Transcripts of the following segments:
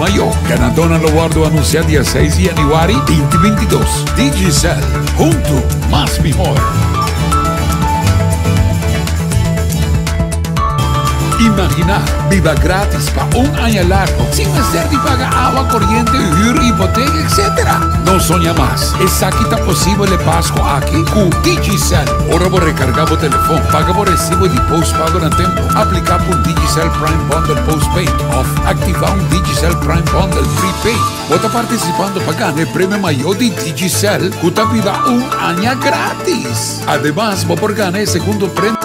Mayo, ganador no awardo anunciado dia 6 de januário 2022. Digicel, junto, mais mejor. Imagina, viva grátis para año largo, sin hacer de pagar agua, corriente, hyra, hipoteca, etc. No sonha más. Esa aquí está posible Pasco aquí con Digicel. Ahora vos recargar o teléfono, paga por recibo de post-pago en tempo, aplicar por Digicel Prime Bundle Postpaid, o activar un Digicel Prime Bundle Prepaid. Vos está participando para ganar el premio mayor de Digicel, que está viva año gratis. Además, vos por ganar el segundo premio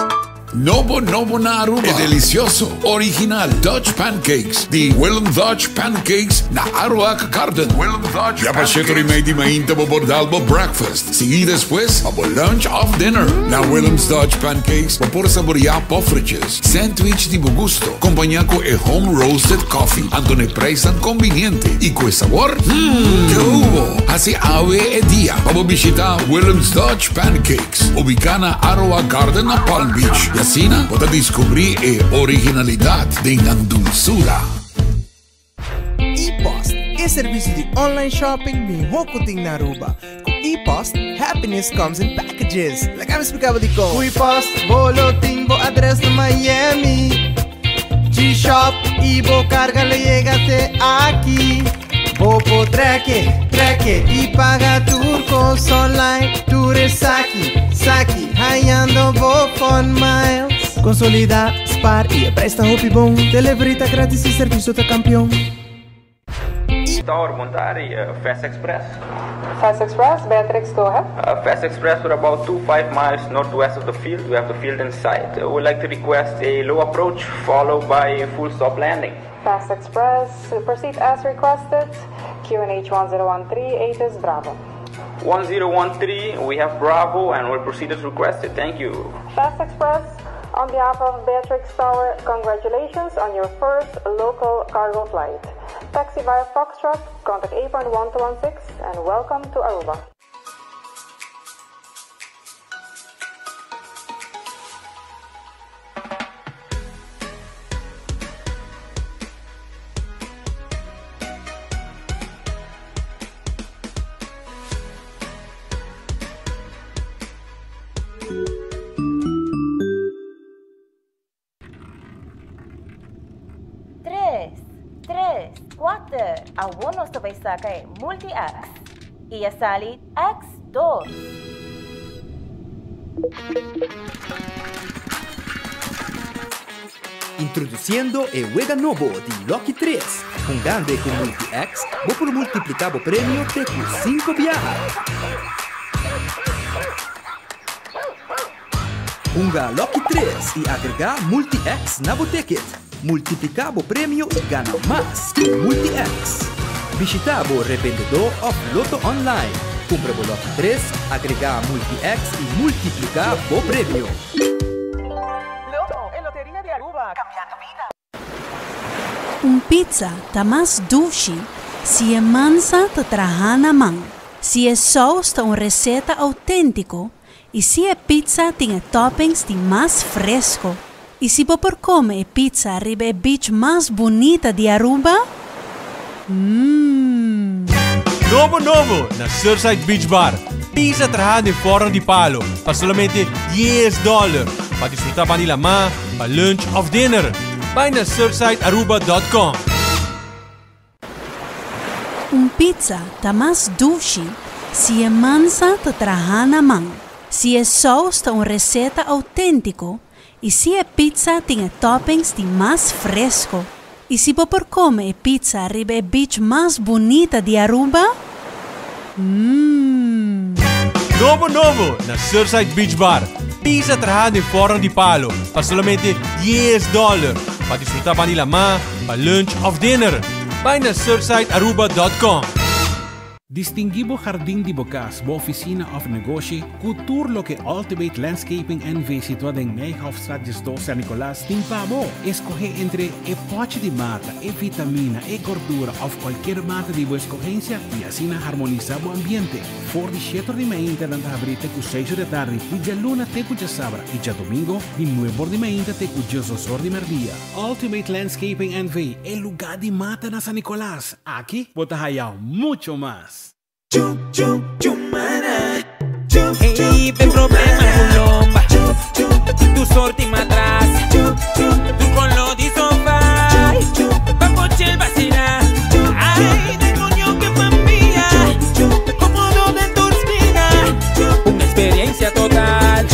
Novo na Aruba. É delicioso, original Dutch Pancakes de Willem Dutch Pancakes na Aruac Garden. Willem Dutch ja, pacheto rimedi mainta bo bordal bo breakfast. Seguir después a bo lunch of dinner. Na Willem's Dutch Pancakes bo por saborear poffertjes, sandwich de bo gusto, acompanhar com home roasted coffee, antone preço conveniente e com sabor. Que hubo. Assim ave e dia. Vamos visitar Willem's Dutch Pancakes, ubicada na Aruac Garden na Palm Beach. E assim, pode descobrir a originalidade da dulçura. ePost é serviço de online shopping melhor que tem na Aruba. Com ePost, happiness comes in packages. Like me explicava de como. Com ePost, bolo tem bo address no Miami. G-Shop e bo carga le llega até aqui. Bo po treque e paga turcos online. Ture saki, haiando bo phone miles. Consolida, spar e presta hopi bom. Delivery tá grátis e serviço tá campeão. Tower Montari, Fast Express. Fast Express, Beatrix, go ahead. Fast Express, we're about 2-5 miles northwest of the field. We have the field in sight. We'd like to request a low approach followed by a full stop landing. Fast Express, proceed as requested. QNH 1013, 8 is Bravo. 1013, we have Bravo and we'll proceed as requested. Thank you. Fast Express, on behalf of Beatrix Tower, congratulations on your first local cargo flight. Taxi via Foxtrot, contact apron 1216 and welcome to Aruba. Algunos te saca Multi-X y ya sale X2. Introduzindo o Wega Novo de Loki 3. Um grande com Multi-X, vou por multiplicar o prêmio de 5 viagens. Unga Loki 3 e agregar Multi-X na ticket. Multiplicar o prêmio e ganhar mais com Multi-X. Visitar o revendedor of Loto Online. Compra o Loki 3, agregar Multi-X e multiplicar o prêmio. Loto, é loteria de Aruba. Cambiando vida. Pizza tá mais doce se é mansa tá trajana man. Se é sauce tá receita autêntico. E se a pizza tem toppings de mais fresco. E se por comer pizza arriba a beach mais bonita de Aruba? Novo na Surfside Beach Bar. Pizza trajada em forno de palo para somente $10 para disfrutar vanilla ma para lunch of dinner. Vai na surfsidearuba.com. Pizza tá mais doce se é mansa tá trajana man. Se é sauce tá receita autêntico. E se a pizza tem toppings de mais fresco. E se por comer pizza arriba a beach mais bonita de Aruba? Novo na Surfside Beach Bar. Pizza trajada em forno de palo para somente $10 para disfrutar vanilla ma para lunch of dinner. Vai na surfsidearuba.com. Distinguido Jardín de Bocas, bo oficina of negocie, cultuur lo que Ultimate Landscaping NV situado en Nijhoffstraat 2 San Nicolás, timpabo. Escoge entre e pote de mata, e vitamina, e gordura of cualquier mata de vuestra escogencia y así harmonizar o ambiente. For the 7 de mañana dan abrite cu 6 de tarde, y ya luna te cu ya sabra, y ya domingo, y 9 de mañana te cu ya sosor de merdía. Ultimate Landscaping NV, el lugar de mata na San Nicolás. Aquí, bota hayao mucho más. Hey, tem problema com lomba. Tu sorte matras. Tu colo de sofá. Vamos chill vacilar. Ay, demonio que mambia. Como donde tu espina. Una experiencia total.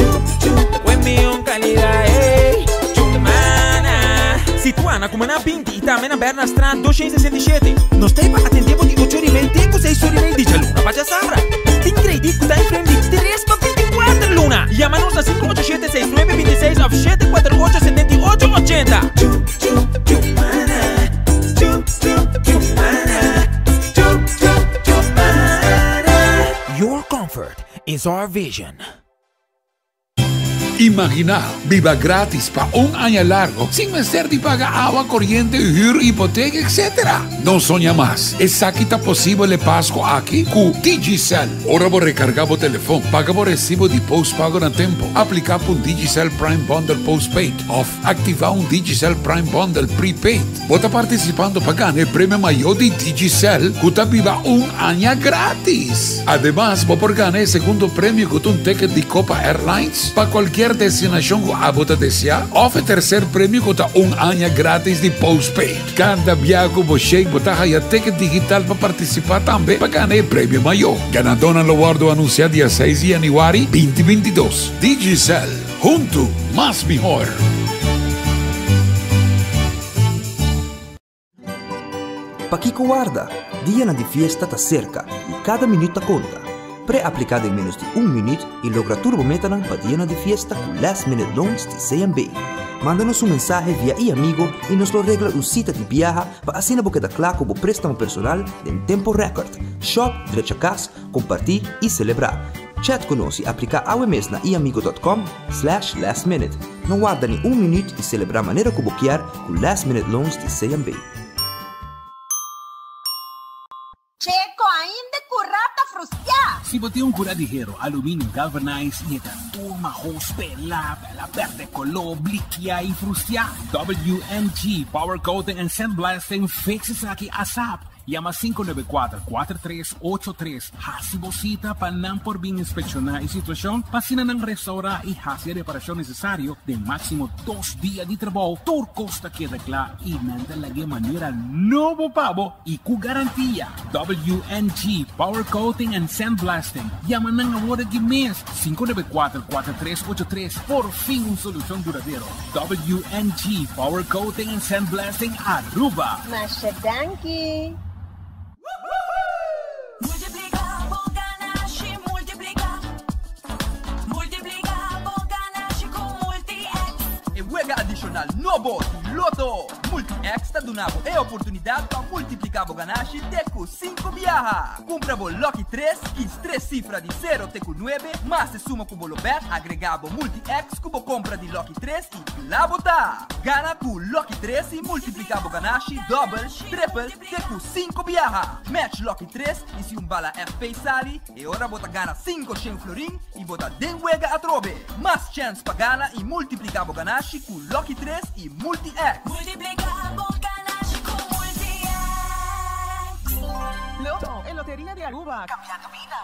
Buen millón calidad. Hey, Chumana. Situana como na Pinti. Também na Berna Strand 267. Nós temos a tempo de 8 horas e meia. 6 horas e meia de luna. Paja sabra. Tem crédito com time frame de 3 para 24 luna. Llama-nos a 5876926 of 7487880. Your comfort is our vision. Imagina, viva gratis pa un año largo sin necesidad de pagar agua, corriente, huur, hipoteca, etc. No soña más. Esa quita posible pasco aquí con Digicel. Ahora vos recargar por teléfono, paga por recibo de postpago en tiempo, aplicar por un Digicel Prime Bundle Postpaid o activar un Digicel Prime Bundle Prepaid. Vos estás participando para ganar el premio mayor de Digicel que te viva un año gratis. Además, vos por ganar el segundo premio con un ticket de Copa Airlines para cualquier destinación que a vos desea, o el tercer premio con un año gratis de postpaid. Cada viaje que vos llega, vos hay ticket digital para participar también para ganar el premio mayor. Ganadora lo guardo anunciar día 6 de enero 2022. Digicel, junto, más mejor. Paquico guarda, dia de fiesta está cerca y cada minuto conta. Pre-aplicado en menos de 1 minuto y logra turbometanan para dia de fiesta con Last Minute Loans de CMB. Mándanos un mensaje vía e-amigo y nos lo arregla un cita de viaje para así no quedar claro como préstamo personal en tiempo récord. Shop, derecha casa, compartir y celebrar. Chat con nos y aplica AWMS na eamigo.com/lastminute. No guarda ni 1 minuto y celebra manera como boquear con Last Minute Loans de CMB. Checo, ainda curata frustia. Si boté un cura ligero, aluminio galvanized y esta turma hospela, la verde color, bliquia y frustia. WMG, Power Coating and Sandblasting, fixes aquí ASAP. Llama 594-4383. Hasibosita panam por bien inspeccionar y situación. Pasina ng restaura y hacer reparación necesario de máximo 2 días de trabajo. Tur costa que recla y manda la manera nuevo pavo y cu garantía. WNG Power Coating and Sandblasting. Llama ng ahora de mes 594-4383. Por fin una solución duradero. WNG Power Coating and Sandblasting Aruba. Mashadanki. Multiplica, Boganashi, multiplica. Multiplica, Boganashi con Multi-X. E juega adicional novo Loto. Multi-X está donando a oportunidade para multiplicar Boganashi teco 5 viaja. Compra o Lucky 3, que 3 cifras de 0 teco 9, mas se suma com o bet agregado Multi-X cubo compra de Lucky 3 e lá botar. Gana com Lucky 3 e multiplicar Boganashi double, triple, teco 5 viaja. Match Lucky 3 e se bala FP sali e ora bota gana 500 florin e bota den juega a trove. Mas chance para gana e multiplicar Boganashi com Lucky 3 e Multi-X. Multiplica Boganashi con Multi-X. Loto, en Lotería de Aruba. Cambiando vida.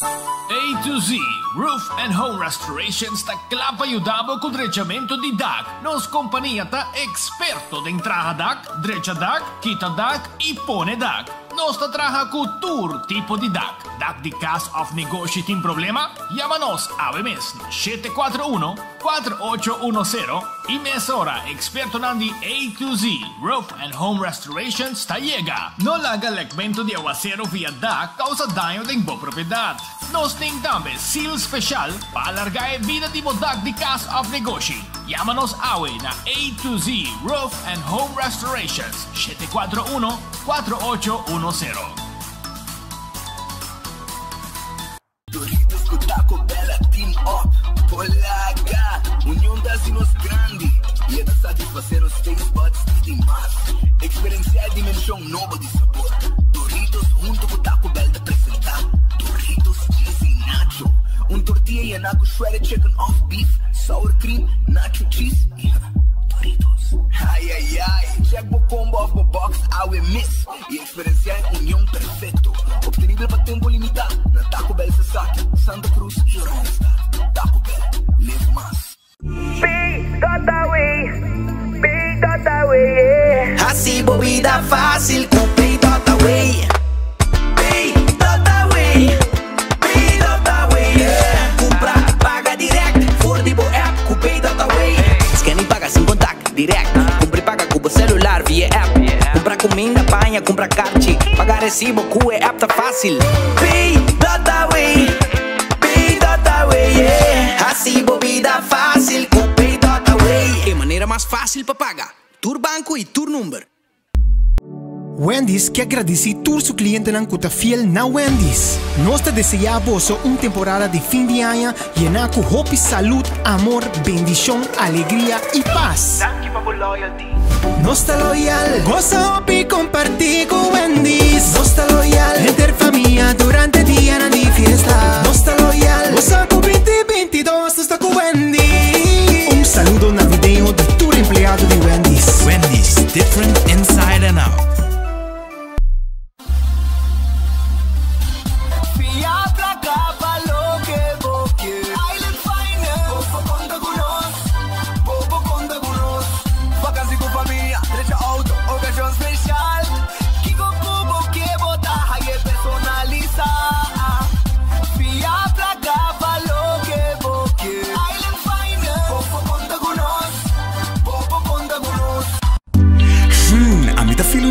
A to Z Roof and Home Restoration sta clapa aiutavo con drecciamento di DAC. Nos compagnia ta esperto de entrada DAC, dreccia DAC, quita DAC e pone DAC. Nos trabaja con tour tipo de DAC. DAC de Cast of Negoci sin problema? Llámanos a AWMS 741-4810 y mesora experto nandi A to Z Roof and Home Restoration sta llega. No laga legmento de aguacero via DAC causa daño de bo propiedad. Nos tem también seal special para alargar vida de DAC de Cast of Negoci. Llámanos awe na A to Z Roof and Home Restorations 741-4810. satisfacer os taste buds e mais. Experienciar a dimensão nova de sabor. Doritos junto com Taco Bell te apresentar. Doritos, cheesy, nacho. Tortilla e naco shredded chicken off beef. Sour cream, nacho cheese e Doritos. Ai, ai, ai. Check bo combo off the box, I will miss. E experienciar união perfeito. Obtenível para tempo limitado. Na Taco Bell Sasaki, Santa Cruz e Ronstad. Taco Bell, live mais. Big Dota Way, yeah. Assim bebida fácil com Big Dota Way. Big Dota Way, Big Dota Way, yeah. Compra, paga direct, voor die app com Big Dota Way. Scan e paga sem contact, direct. Compra e paga com o celular via app. Compra comida, panha, compra karte. Pagar recibo com a app tá fácil. Big Dota Way, Big Dota Way, yeah. Assim bebida fácil com Big Dota Way. É maneira mais fácil para pagar. Tour banco e tour number. Wendy's quer agradecer todos os clientes que estão fiel na Wendy's. Nós desejamos uma temporada de fim de ano llena com hope, saúde, amor, bendição, alegria e paz. Thank you for loyalty. Nós está loyal, goza hope e compartir com Wendy's. Nós está loyal, entre família durante o dia de fiesta. Nós está loyal, goza com 2022, nós está com Wendy's. Saludo navideño de todo empleado de Wendy's. Wendy's, different inside and out.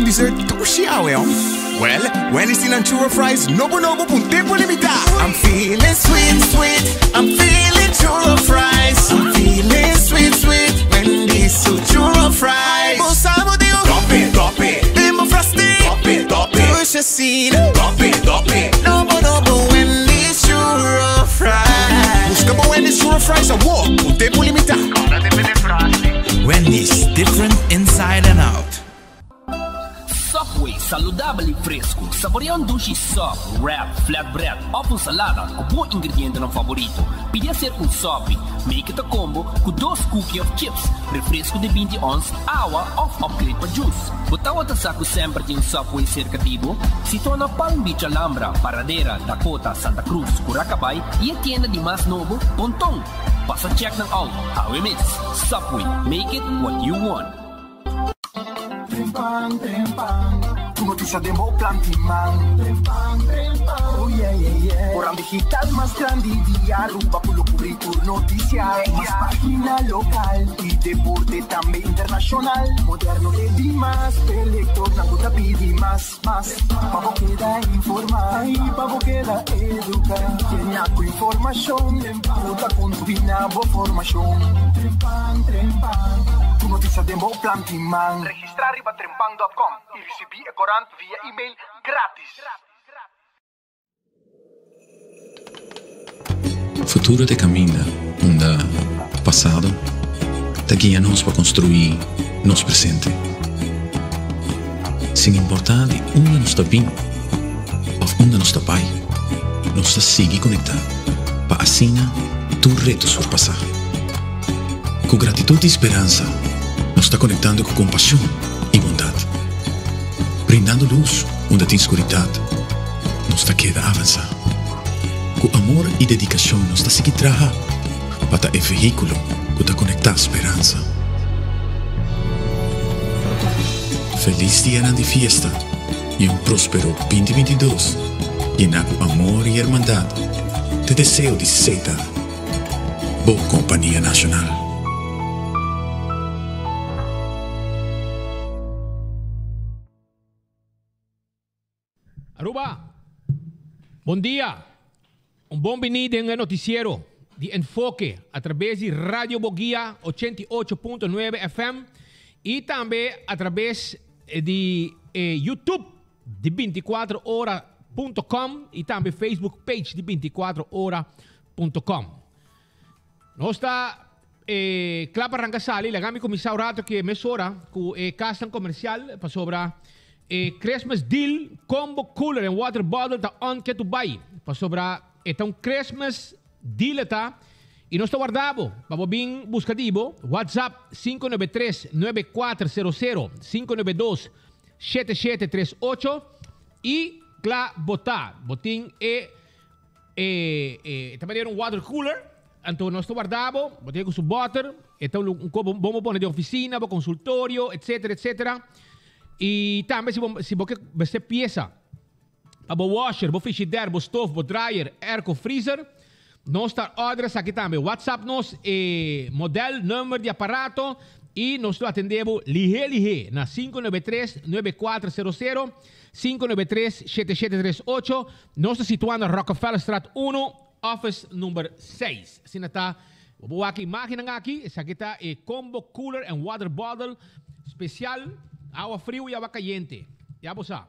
Dessert tushi well. Well, when it's in on churro fries, nobo pun tempo limitado. I'm feeling sweet, sweet. I'm feeling churro fries. I'm feeling sweet, sweet. When this churro fries. Bolsamo de top it. Demo frosty. Top it. Push a seed. Top it. Nobo when this churro fries. Busca bo when this churro fries a walk. Pun tempo limitado. Wendy's, different inside and out. Subway, saudável e fresco. Saboreia um sushi soft, wrap, flatbread, ou salada com bom ingrediente no favorito. Podia ser um sop, make it a combo com 2 cookies of chips, refresco de 20 ons, água ou upgrade para juice. Botar o saco sempre de um Subway cercativo, situa na Palm Beach, Alhambra, Paradera, Dakota, Santa Cruz, Curacabai e a tienda de mais novo, Pontong. Passa check ng out, how we miss. Subway, make it what you want. Trempang, tu noticia de Mo Plantiman. Trempang, oh yeah, yeah, yeah. Orang digital más grande de Aruba, pulo cubrir tu noticia. Más página local y deporte también internacional. Moderno de Dimas, elector, nanguta pidi más. Pavo queda informar, pavo queda educar. Llena tu información, puta combina bo formación. Trempang. Tu noticia de Mo Plantiman. Registrar riba trempang.com e recebi a corant via e-mail grátis. Futuro te camina, passado te guia nós para construir nosso presente. Sem importar de onde nós está vindo ou onde nós está pai, nós está seguir conectado para assim tu reto surpassar. Com gratitude e esperança, nós está conectando com compaixão e bondade. Brindando luz onde tem escuridade, nós está queda avançar. Com amor e dedicação, nós está seguir trabalhar para o veículo que está conectar a esperança. Feliz dia de fiesta e próspero 2022, lleno com amor e irmandade. Te desejo de seita. Boa Companhia Nacional. Aruba, bom dia. Bem-vindo em noticiero de Enfoque a través de Radio Boguia 88.9 FM e também através de YouTube de 24horas.com e também Facebook page de 24horas.com. Nós está clap arranca sali, lagami comisau rato que mesora ku kastan comercial pa sobra Christmas deal combo cooler and water bottle ta on que tu buy. Pa sobra un Christmas deal ta e nós está guardado. Para bem buscativo, WhatsApp 593-9400 592-7738 e cla botar. Botin também um water cooler. Então nós está guardado, botin com seu water. Então vamos pôr de oficina, consultório, etc, etc. E também se você peça para washer, frigidaire, stove, dryer, airco, freezer. Nós está ordens aqui também. WhatsApp nós modelo, número de aparato e nós atendemos lihe na 593-9400 593-7738. Nós estamos situados na Rockefeller Street 1, office número 6. Assim está. Vou aqui máquina aqui. Essa aqui está combo cooler and water bottle especial, água frio e água caliente. Já você sabe.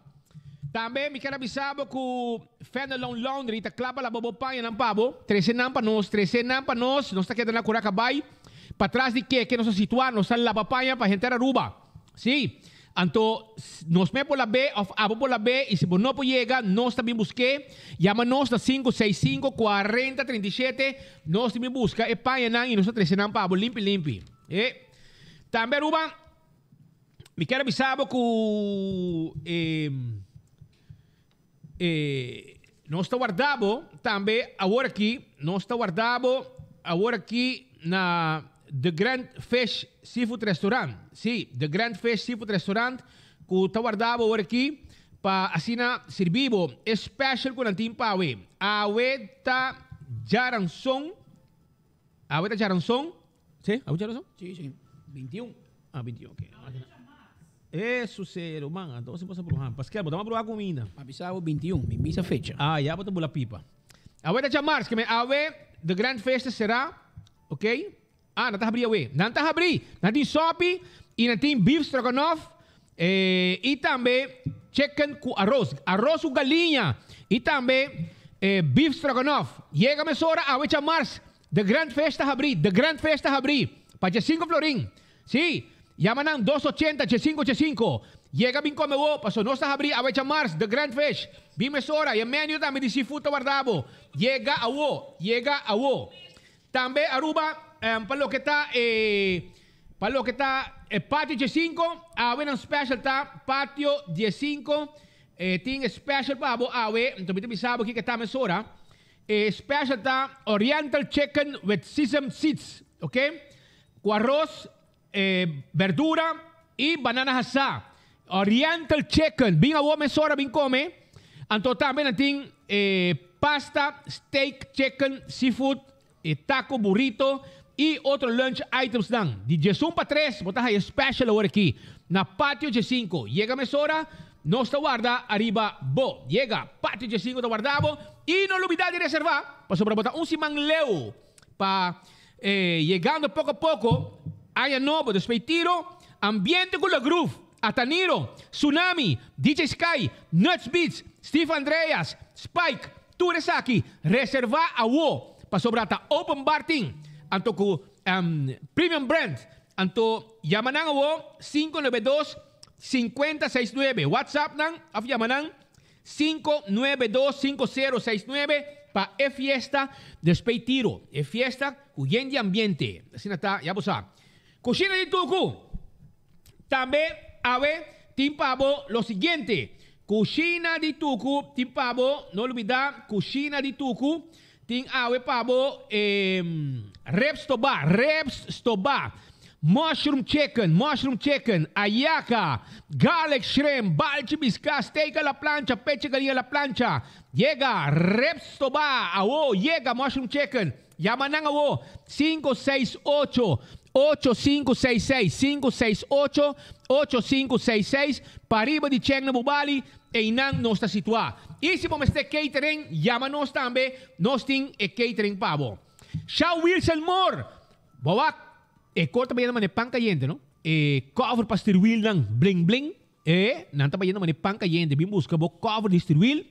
Também me quero avisar que o Fenelon Laundry está clava a bobopanha ng pabo. 13 nampa nos, nós está quedando na cura cabay. Para trás de que nós situamos, nós está la papanha para gente Aruba. Sim. Então, nós me por la B, abo por la B, e se não por chega, nós também busque. Chama-nos na 565-4037. Nós também busca e panha nang e nós está 13 nampa pabo, limpi. Também Aruba, me quero avisar que nós está guardado também agora aqui na The Grand Fish Seafood Restaurant. Sim, The Grand Fish Seafood Restaurant que está guardado agora aqui para assim servir special com antim pawe. Aweta Jaranson. Sim, aweta Jaranson? Sim. 21. 21, ok. Eso cero, man. Então você pode provar. Pascal, botamos a provar comida. Avisava 21, me visa fecha. Já botamos a pipa. A ver de março, que me a ver the grand festa será, ok? Não tá abrir a não tá abrir. Não tem sopi e não tem beef stroganoff e também chicken com arroz com galinha e também beef stroganoff. Chega a mesora a ver de março, the grand festa abrir, para 5 florim. Sim. Llaman 280-8585. Llega bem como eu, passou nós está abrir a ver Mars, The Grand Fish. Bim mesora, e menu também de seafood guardado. Llega a wo. Também Aruba, para lo que está patio G5, a ver um special tá patio G5. Tem special para a ver, então me sabe que está mesora. Special tá Oriental Chicken with Sesame Seeds, ok? Com arroz, verdura e banana hasa. Oriental Chicken, bem a mesora, bem come. Então também tem pasta, steak, chicken, seafood, taco, burrito e outros lunch items dan. De Jesum para 3, botar aí special agora aqui. Na patio G5. Chega a mesora, nós está guarda arriba bo. Chega, patio G5 está guardado. E não olvidar de reservar, para sobre botar simang leu. Para chegando pouco a pouco, Aya Novo, Despeitiro, Ambiente com la Groove, Ataniro, Tsunami, DJ Sky, Nuts Beats, Steve Andreas, Spike, Turesaki, reserva a wo, para sobrata open barting, anto ku premium brand, anto yamanang a wo, 592-5069, WhatsApp nang, af yamanang, 592-5069, para fiesta Despeitiro, fiesta cuyen de ambiente, assim está, ya vos sabes. Cocina de Tucu. También, a ver, timpabo lo siguiente. Cocina de Tucu, timpabo, no olvidar, cocina de Tucu. Tin ave pabo, reps toba. Mushroom chicken, ayaka, garlic shrimp, balchi bisca, steak a la plancha, peche galilla a la plancha. Llega, reps toba, awo, llega mushroom chicken. Llaman a awo, 568-8566 para arriba de Cheng na Bubali e inang nos está situado. E se vamos ter catering, llama-nos também, nós tem catering pabo. Shaw Wilson Moore, bawak, corta ba yan naman pang kayente, no? Cover pa steer wheel ng bling bling, nanta ba yan naman pang kayente, bimbusca bo cover de steer wheel,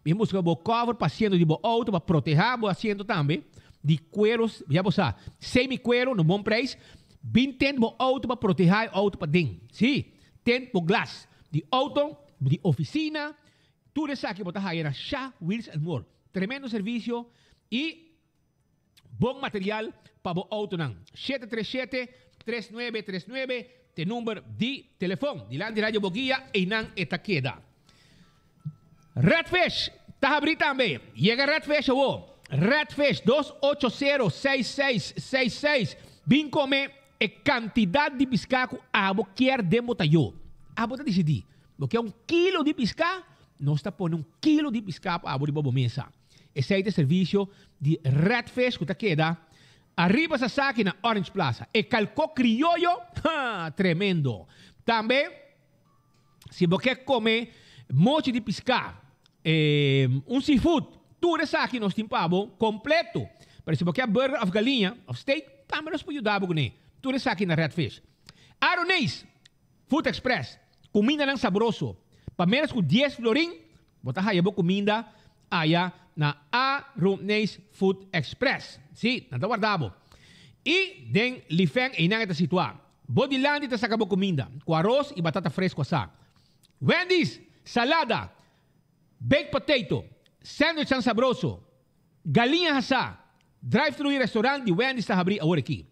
bimbusca bo cover pa asiento de bo auto, pa proteger bo asiento também. de cueros, já você, semi-cuero, no bom preço, 20 bo auto para proteger auto para ding. Sim, tent bo glass. De auto, de oficina, tudo isso aqui botar aí na Shah Wheels and More. Tremendo serviço e bom material para o auto não. 737-3939, te número de telefone. De lá de Rádio Boguia e não etaqueda. Redfish, tá abrindo também. Chega Redfish, Redfish 280-6666. Vim comer a quantidade de pescado a quer de motayo. A bota decidir. Porque é 1 quilo de pescado, nós está pondo 1 quilo de pescado para abrir a mesa. Esse é o serviço de Redfish que está queda. Arriba essa saque na Orange Plaza. E calco criollo, tremendo. Também, se você quer comer mochi de pescado, seafood, tudo isso aqui nós temos completo. Mas se você quer burger of galinha, of steak, também nós podemos dar tudo isso aqui na Redfish. Aronês, Food Express, comida não saboroso. Para menos com 10 florim, botar aí a comida aí na Aronês Food Express. Sim, nada guardado. E den lifeng e não está situado. Bodilandi está sacando comida, com arroz e batata fresca assada. Wendy's, salada, baked potato, sandwich ang sabroso, galinha assada, drive-thru e restaurante de Wendy's está abrindo agora aqui.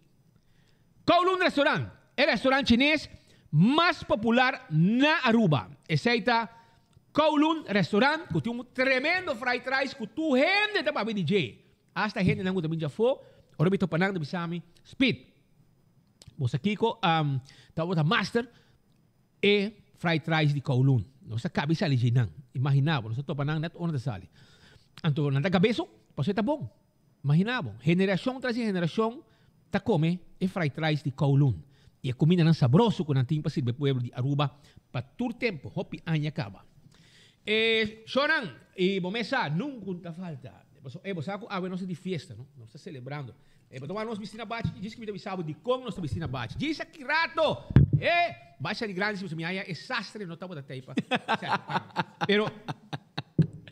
Kowloon Restaurant, é o restaurante chinês mais popular na Aruba. Esse aí está Kowloon Restaurant, que tem tremendo fried rice, que tu gente está para DJ. Hasta gente não também já foi, ora bito panang do bisami, speed. Você aqui com tá master e fried rice de Kowloon. Nossa cabeça ali não. Imaginava, nossa topa nang net onde sali. Então, nada cabeça, passou tá bom. Imaginava, geração tras geração tá come e fried rice de Kowloon. E a comida não sabroso com nanting para servir pueblo de Aruba para todo tempo, hopi anya acaba. Shonan e bomesa nunca falta. Você sabe a nossa de festa, não está celebrando. Para tomar nossa piscina bate, diz que me deve saber de como nossa piscina bate. Diz aqui rato, baixa de grande se você me é sastre não tá bota teipa. Pero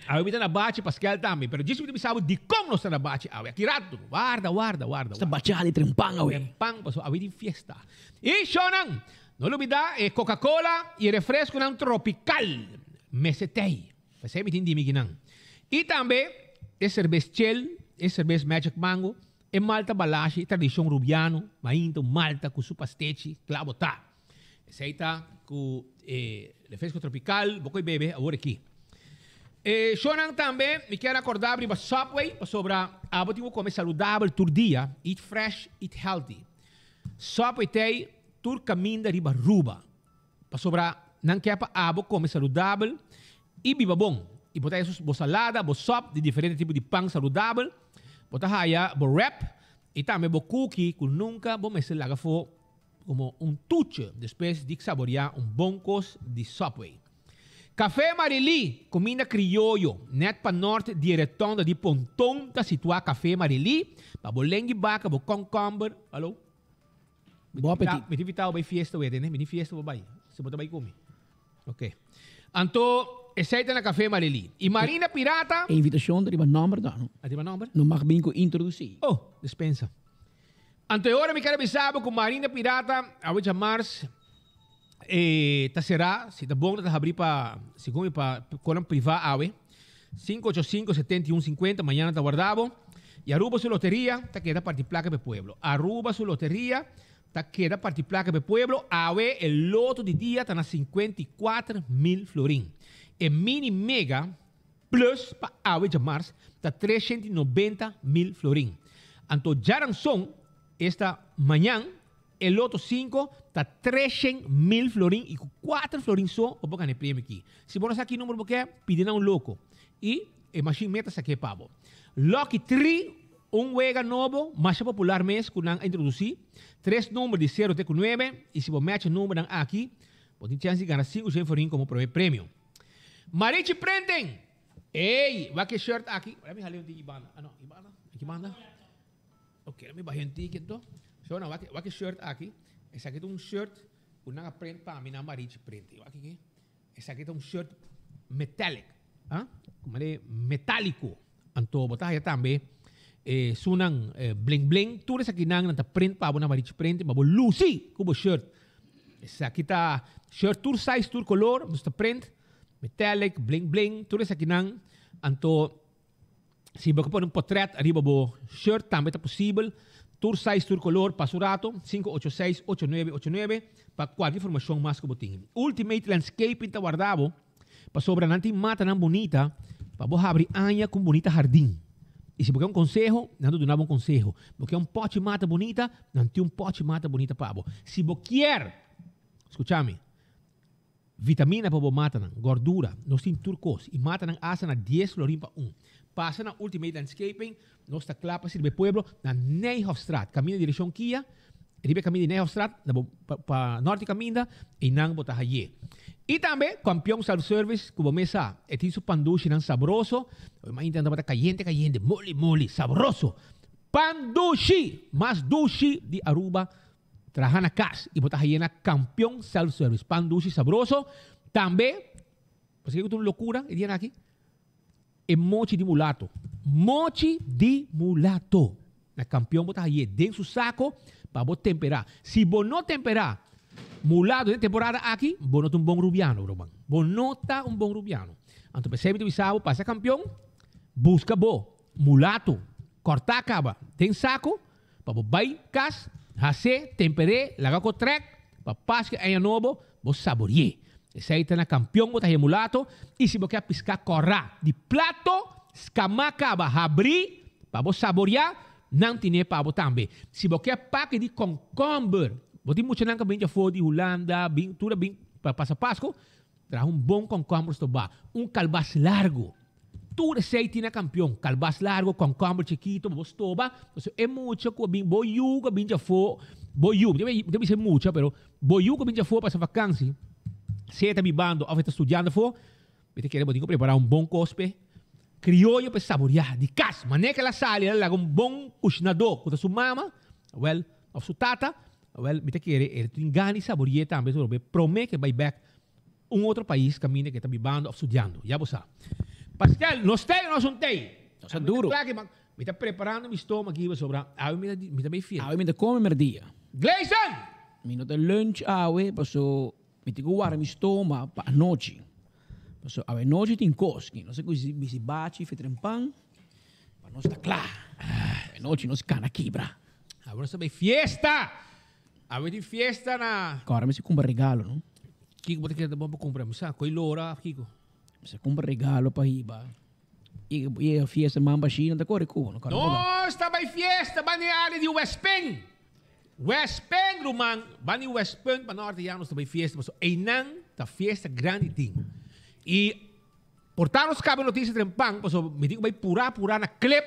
a vida na bate Pascal também, pero diz que me deve saber de como nossa na bate. Aqui rato, guarda. Está bachada de trempang, Trempang, pasó a vida de fiesta. E Shonan, não olvida Coca-Cola e refresco não tropical. Mesetei. Você me entende, Miginang. E também é cerveja Shell, é cerveja Magic Mango, é Malta Balashi, tradição rubiano, mainto, Malta, com supastete, clavo tá. Esse aí tá com refresco tropical, vou beber agora aqui. Shonan também, me quero acordar para Subway, para sobrar, vou ter que comer saudável todo dia, eat fresh, eat healthy. Subway tem todo caminho da riba Aruba, para sobrar, não quer para vou comer saudável e biba bom. E botar isso, salada, sop de diferentes tipos de pão saudável, botar aí, wrap, e também cookie, que nunca vou mexer lá for como touch, depois de saborear bom cos de Subway. Café Marili, comida criollo, net para norte, direção de Pontão, está situado Café Marili, para bolengue baca, concombre, alô? Bom apetite. Me tive vai fiesta, né? Me tive fiesta, vai. Se botar vai comer. Ok. Então, esse aí tá na Café Marili. E Marina Pirata... A invitação de uma número, não? De uma número? Não mag bem introduzir. Oh, dispensa. Então, agora me quero avisar com Marina Pirata, a 8 de março, tá será, se tá bom, tá abrir para, segundo, para coram privado, 585-7150, amanhã tá guardado. E Aruba su loteria, tá queda parte placa para pueblo. Aruba su loteria, tá queda parte placa para pueblo. Awe, el loto de dia tá na 54.000 florim. E mini mega plus para Awe de março, tá 390.000 florim. Então, já são esta manhã, el loto 5 está 300.000 florim e com 4 florim só o boca no prêmio aqui. Se você aqui número porque pedir um louco e a machine meta saque pavo. Lucky 3 wega novo, mais popular mês que nós introduzir 3 números de 0 até 9 e se você match o número aqui, você tem chance de ganhar 5 florim como primeiro prêmio. Marichi Prenden. Ei, vai que shirt aqui. Olha me haleu de Ibana. Ah não, Ibana. Aqui manda. Ok, me baixei um ticket então. So, na waki shirt aqui. Esse aqui é shirt com uma print para mim na Marichi print. Aqui, esse aqui é shirt metallic, como é metálico. Então, botar aí também sunang bling bling tudo sa kinang nanta print pa na marich print mabo Lucy kubo shirt sa kita shirt tour size tour color musta print metallic bling bling tudo sa kinang anto si baka po ng portrait arriba bo shirt também tá possível tour size tour color pasurato 586-8989 para qualquer informação mais que botinho Ultimate Landscaping ta guardavo para sobra nanti mata nan bonita para bo abrir anha com bonita jardim. E se você é um conselho, não donava um conselho. Porque é um pote mata bonita, não tem um pote mata bonita para você. Se você quer, escute-me, vitamina para você mata, gordura, nós temos turcos, e mata asa na 10 florim para 1. Passa na Ultimate Landscaping, nós está clapa se pueblo na Nijhoffstraat, caminho de direção Kia, ribe caminho de Nijhoffstraat, para norte caminho, e não botar aí. E também, campeão self-service, como mesa, é isso pandushi não sabroso, mas ainda não caliente, mole, sabroso. Pandushi, mas dushi de Aruba, traja na casa e botar aí na campeão self-service. Pandushi sabroso, também, porque eu tenho loucura, e diga aqui, é mochi de mulato. Mochi de mulato. Na campeão botar aí dentro do saco, para você temperar. Se você não temperar, mulato de temporada aqui, bonota um bom rubiano, Roman. Bonota um bom rubiano. Então, percebe que o passa campeão, busca bo, mulato, corta acaba, tem saco, para vai cas, hase, tempere, laga com track, para pasca em novo, bo saborear. Esse aí tá na campeão, bota aí mulato, e se você quer piscar corra de plato, escamacaba, abrir, para bo saborear, não tem para bo também. Se você quer pack de concombre, você muito não que for de Holanda, tudo bem para passar Páscoa, traz bom concombre toba, calbas largo. Tudo sei na campeão, calbas largo, concombre chiquito, bostoba. É muito que bem boiu que bem já for, boiu, deve ser muito, pero boiu que bem já for para essa vacância. Se está bibando ou está estudando for, você quer preparar bom cospe, criollo para saborear de casa, maneira que ela sai, ela dá bom cozinador, com sua mama, well, ou sua tata. Well, me quer ele engane saborear também, promete que vai back outro país caminho que está vivendo ou estudando. Já você sabe. Pascal, nós temos um tei. Nós é duro. Me está preparando meu estômago aqui sobre me está bem fiel. Me está comendo dia. Gleison! Me não tem lunch passo me tem que guardar meu estômago para a noite. Passo a noite tem coski, não sei se se bate, fez trempão, para nós está claro. A noite nós cana quebra. Agora você vai fiesta. A ver fiesta na. Agora se compra regalo, não? Kiko, você quer bom para comprar, mas coi lora, Kiko. Você compra regalo para iba. E a fiesta mamba china da corre com, não? Não, está bem fiesta, bani ali de West Pen. West Pen, Roman, bani West Pen, para norte já nós está bem fiesta, mas einan tá fiesta grande ting. E portar-nos cabe notícia trempang, mas me digo vai pura na clip,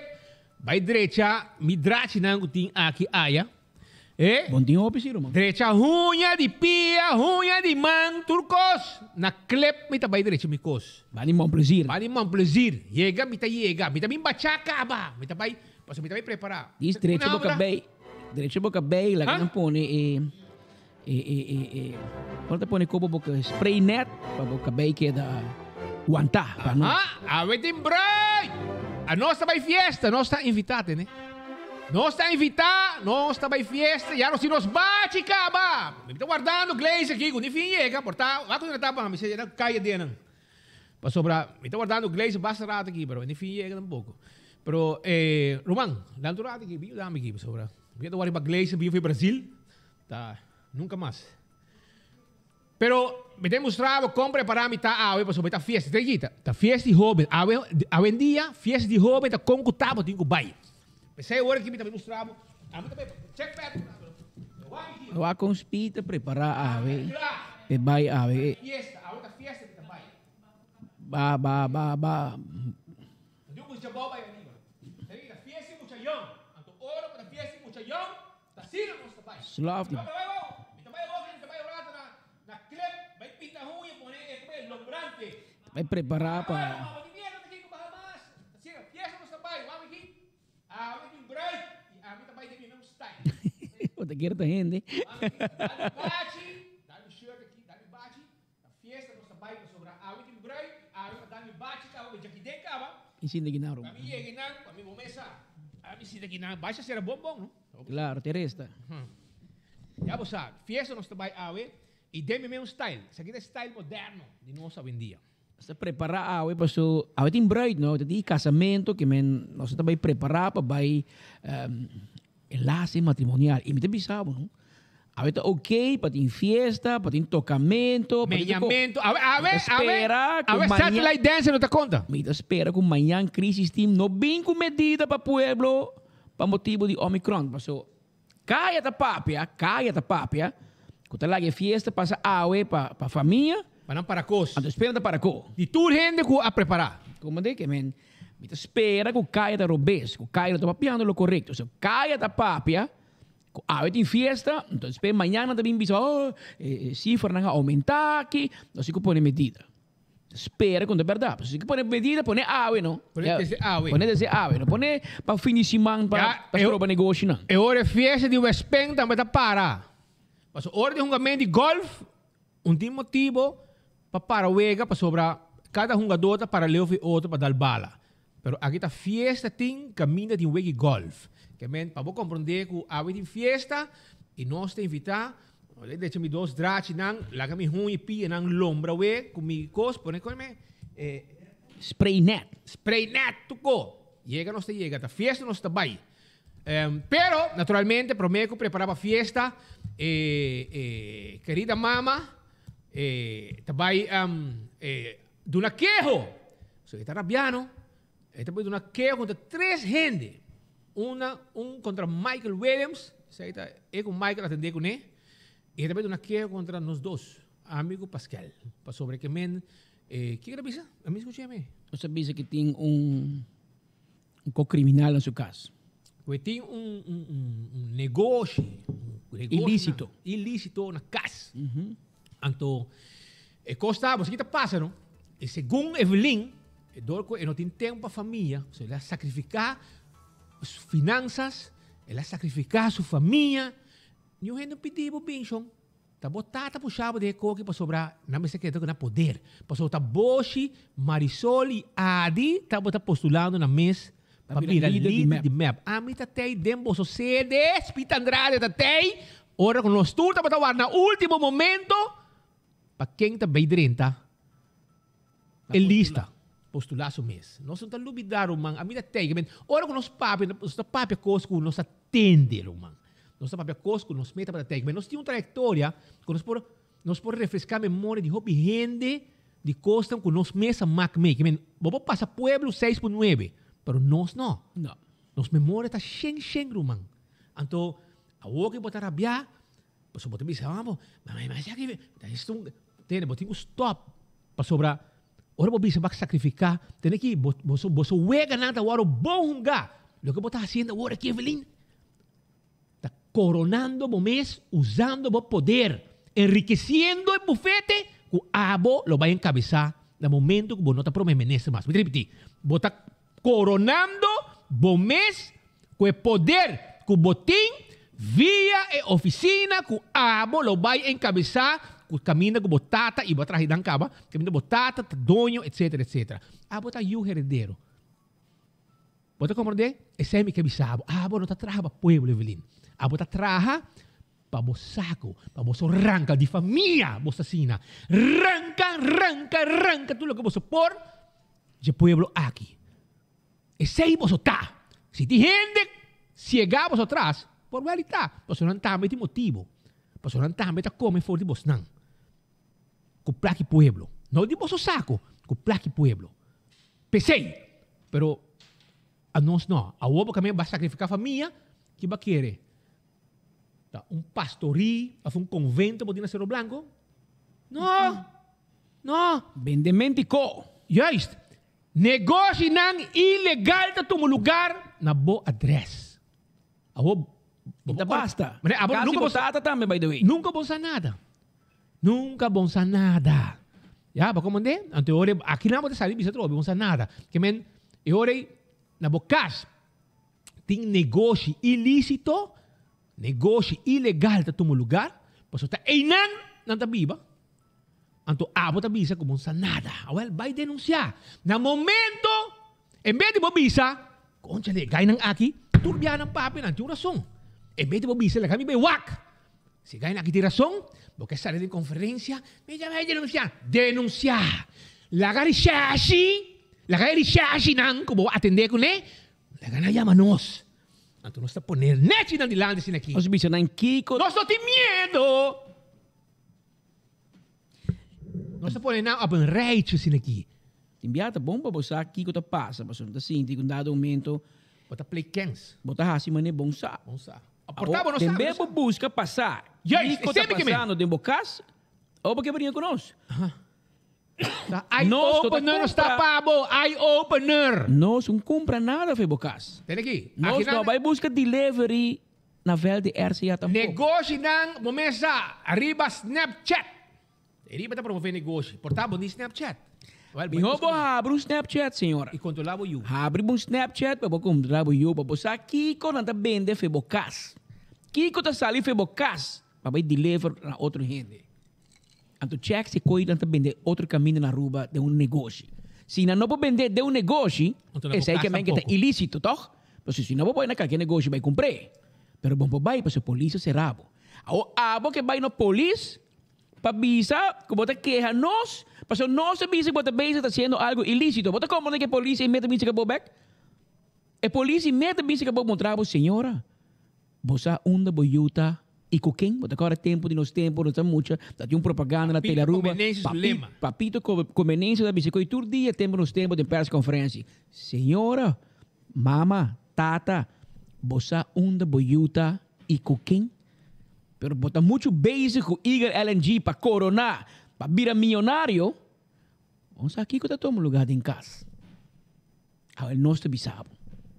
vai direita, me drache nango ting aqui aya. Bom dia, oficina, mano. Direita, unha de pia, unha de man, turcos. Na clip, me tá vai direita, me cos. Bani mon plezir. Bani mon plezir. Yega, me tá yega. Me tá bem bachaca, ba. Me tá vai, passo me tá vai preparar. Diz direita boca bem. Direita boca bem, lá que não põe quando põe como boca spray net, para boca bem que é da guantá. A wedding bride. A nossa vai fiesta, nós tá invitado, né? Nós está invitado, nós está vai fiesta, já nós nos bate, caba. Me estou guardando glaze aqui, quando enfim chega, portar, lá quando estava, me sei, caia dentro. Para sobrar, me estou guardando glaze bastante aqui, pero enfim chega um pouco. Pero, Roman, dando rato aqui, viu, dá-me aqui, para sobrar. Me estou guardando glaze, viu, foi Brasil, tá, nunca mais. Pero, me tem mostrado como preparar me tá ave, para sobrar, tá fiesta, acredita? Tá fiesta de jovem, ave em dia, fiesta de jovem, tá com cutabo, tem que baile. Pensei agora que me também mostrava. A mim também. Check perto. Eu a conspita preparar a ave. E vai a ave. Fiesta, a outra fiesta que também. Ba. Eu vou já boba aí, amigo. A fiesta é muito young. Anto ouro para fiesta é muito young. Tá sino nos também. Slav. Me também na clip, vai pintar unha, poner lombrante. Vai preparar para te quiero te gente. Dá-me shirt aqui, dá-me bate. A fiesta nos trabalha sobre a wedding bride, a dá-me bate, cava, me aqui dentro, cava. Ensina que não. Para mim é que não, para mim vou mesa. me sinto aqui na baixa será bom, não? Claro, te resta. Já você sabe, fiesta nós trabalha awe e dê-me mesmo style. Isso aqui é style moderno de nossa vendia. Você prepara awe para so awe tem bride, no? Tem casamento que men nós também preparar para vai enlace matrimonial. E me te bisabo, não? Awe tá ok para tem fiesta, para tem tocamento, para menhamento. Espera que awe satellite dance não te conta. Me espera que amanhã crisis team no bem com medida para pueblo para motivo de Omicron. Paso Kaya ta papia. Kung talaga fiesta pasa awe pa família. Para para cos. Anto espera ta para ko. Di tur gente ku a preparar. Como de que men, mita espera ku kaya ta robes, ku kaya ta papiando lo correcto. So kaya ta papia. Ku awe tin fiesta, então espera mañana também bisa cifra nga aumentar aqui, nós se pone medida. Espera quando é verdade. Se pone medida, pone awe, não? Pone desde awe. Pone desde awe, não pone para finishimang para proba negócio, não. E hora fiesta de Westpen também tá para. Paso hora de jogamento de golf, tem motivo para wega para sobra cada jogador para levar outro para dar bala. Pero aqui tá fiesta tem caminho de wega golf. Que men para compreender que awe tem fiesta e nós te invitar. Deixa me dois drates nang, laga mi hungi pi nang lombra we, kumi kos pone com me spray net tu ko. Llega nos te llega, ta fiesta nos te vai. Pero naturalmente prometo preparar para fiesta querida mama te vai duna quejo. So está rabiano. Este vai duna quejo contra 3 gente. Um contra Michael Williams, sei tá, com Michael atender com ele. E também uma queixa contra nós dois, amigo Pascal, para sobre que men, que era bisa? A mim escutei me. Você bisa que tem co-criminal no seu caso. Que tem negócio ilícito na casa. Então, costa, você que tá passando, e segundo Evelyn, não tem tempo para a família, ela sacrificar as finanças, ela sacrificar sua família. E o gente pediu benção. Tá botata puxava de coque para sobrar na mesa que na poder. Passou tá Boshi, Marisol e Adi tá botando postulando na mesa para virar líder de map. A mim tá tei dembo so CD, Spita Andrade tá tei. Ora com nós tudo tá botando na último momento para quem tá bem dentro. É lista. Postular seu mês. Nós não tá lubidar o man. A mim tá tei. Ora com nós papi, nós tá papi cosco, nós atende o man. Nós estamos cosco, nós meta para ter, mas nós temos uma trajetória que nós podemos refrescar a memória de hobby gente de costa que nós mesa mac make. Vamos passar pueblo 6.9, pero nós não. Não. Nos memória está shen rumang. Então, a outra botar rabia, pues botar bisa, vamos, mas já que isto tem, botar stop para sobrar. Ora bo bisa bak sacrificar, tem que boso wega nada waro bom hunga. Lo que botar haciendo agora aqui Evelyn coronando o mês, usando o poder, enriqueciendo o bufete, que abo lo vai encabeçar no momento que você não está prometendo mais. Vou repetir. Você está coronando o mês com o poder, com o botim, via a oficina, que abo lo vai encabeçar, que caminha com botata e vai atrás da caba, caminha com botata, dono, etc, etc. Abo está o herdeiro. Você compreende? Esse é o que avisava. Abo não está atrás para o povo, Evelyn. A bota traja para o saco, para você arranca de família, você assina. Arranca tudo o que você por de pueblo aqui. Esse aí você tá. Se tem gente ciega você atrás, por realidade, você não está de motivo. Você não está de comer fora de você não. Com plaque pueblo. Não de você saco, com plaque pueblo. Pensei, pero a nós não. A outra também vai sacrificar a família que vai querer. Pastorio, a convento por Cerro Blanco? No. Vendementico. Juist. Negócio não ilegal de tu lugar na boa adresse. Ainda basta. Nunca botata também, by the way. Nunca bonsa nada. Já, para comandar? Ante ore, aqui não pode sair, bisa trobe, bonsa nada. Que men, e ore, na bocas, tem negócio ilícito, negócio ilegal de todo lugar, pois está einan não tá viva. Então, abo tá bisa como nada. Well, vai denunciar. Na momento, em vez de mo bisa, conchale, gay nang aki, turbiar ng papi ng razón. En vez de bobisa, la kami may wak. Si kaya nakita razón, porque sale de conferencia, me llama a denunciar. La gari shashi nang kubo atende ko ne, la gana llamanos. Anto nos está poner nechi nang dilante sin aquí. Os bisa nang kiko. Nos no te miedo. Nos está poner na open right sin aqui. Timbiata bomba bosa kiko ta passa, mas não sinti com dado momento. Bota play cans. Bota hasi mane bonsa. Portava no também busca passar. Kiko tá passando de bocas. Ou porque brinca conosco. Eye opener está pabo. Eye opener. Nós não compra nada foi bocas. Tem aqui. Nós não vai buscar delivery na vel de RCA também. Negócio ng momesa arriba Snapchat. Arriba tá promover negócio. Portava ni Snapchat. Mi hobo abre um Snapchat, senhora. E controlava eu. Abre um Snapchat para controlar eu. Para você Kiko não tá vende foi bocas. Kiko tá sali foi bocas. Para vai deliver na outro gente. Anto check se coisa não tá vende outro caminho na rua de um negócio. Se não pode vender de um negócio, esse aí que é ilícito, toch? Mas se não pode naquele negócio vai comprar. Pero bom vai para a polícia ser rabo. O abo que vai na polícia para visa, como te queja nós, para nós visa que você está fazendo algo ilícito. Você como que a polícia mete visa que você a polícia mete visa que você mostrar para a senhora. Você unda boiuta e com quem? Você agora tempo de nós tempo, não está muito, está de propaganda na telaruba. Papito conveniência da visa que todo dia tempo nos tempo de press conferência. Senhora, mama, tata, você unda boiuta e com quem? Pero bota muito basic com Eagle LNG para coronar, para virar milionário. Vamos aqui que eu tomo lugar em casa. Agora nós te bisabo.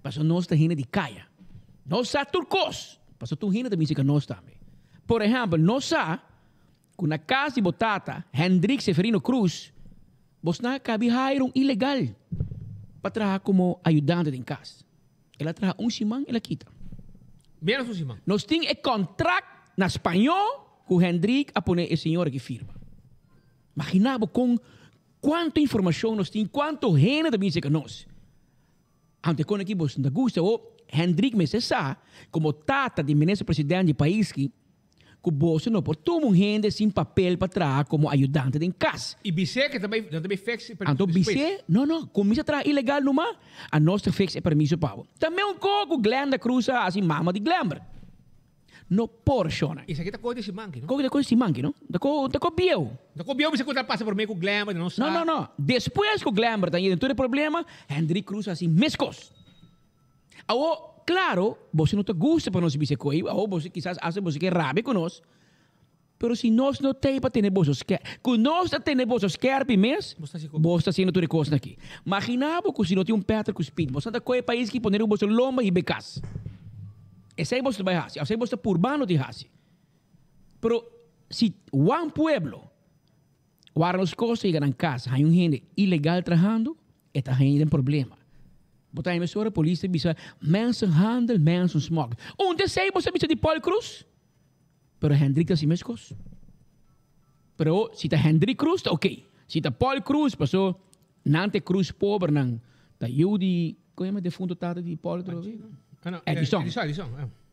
Para nós te hina de caia. Nós sa turcos. Para tu hina também que nós também. Por exemplo, nós sa com na casa de botata, Hendrik Severino Cruz, vos na cabe hire ilegal para trabalhar como ajudante em casa. Ela trabalha simão, ela quita. Menos simão. Nós temos contrato na espanhol, com o Hendrik a poner a senhora que firma. Imaginava com quanta informação nós temos, quanto gente também se nós. Ante quando aqui você não gosta, o Hendrik me sabe, como tata de ministro-presidente do país, que você não pode tomar gente sem papel para trabalhar como ajudante em casa. E você que também fez permisso? Então, você, não, começa a trabalhar ilegal numa, a nossa fez permisso para. Também coco Glenda Cruz, assim, mama de Glenda. No porciona. Isso aqui tá coisa desse manque, não? Coisa desse manque, não? Da co biel. Da co biel, você conta passa por meio com o Glamour, não sabe? Não. Depois que o Glamour tá indo todo problema, Hendrik Cruz assim, mescos. Claro, você não te gosta para nós ver coisa, ou você quizás acha você que é rabe com nós. Pero se nós não tem para ter bolsos que, com nós tem bolsos que é mês, você está sendo tudo coisa aqui. Imaginava que se não tem Peter com speed, você está com o país que poner o bolso lomba e becas. Esse aí você vai fazer, esse aí você por urbano de fazer. Pero se um pueblo, as coisas chegam em casa, há gente ilegal trabalhando, esta gente tem problema. Botar em a polícia bisa mensenhandel, mensensmog. Onde sei você bisa de Paul Cruz? Pero Hendrik tá assim mesmo. Pero se tá Hendrik Cruz, tá ok. Se tá Paul Cruz, passou Nante Cruz pobre nang, tá eu de, como é defunto tata de Paul Cruz? Edison.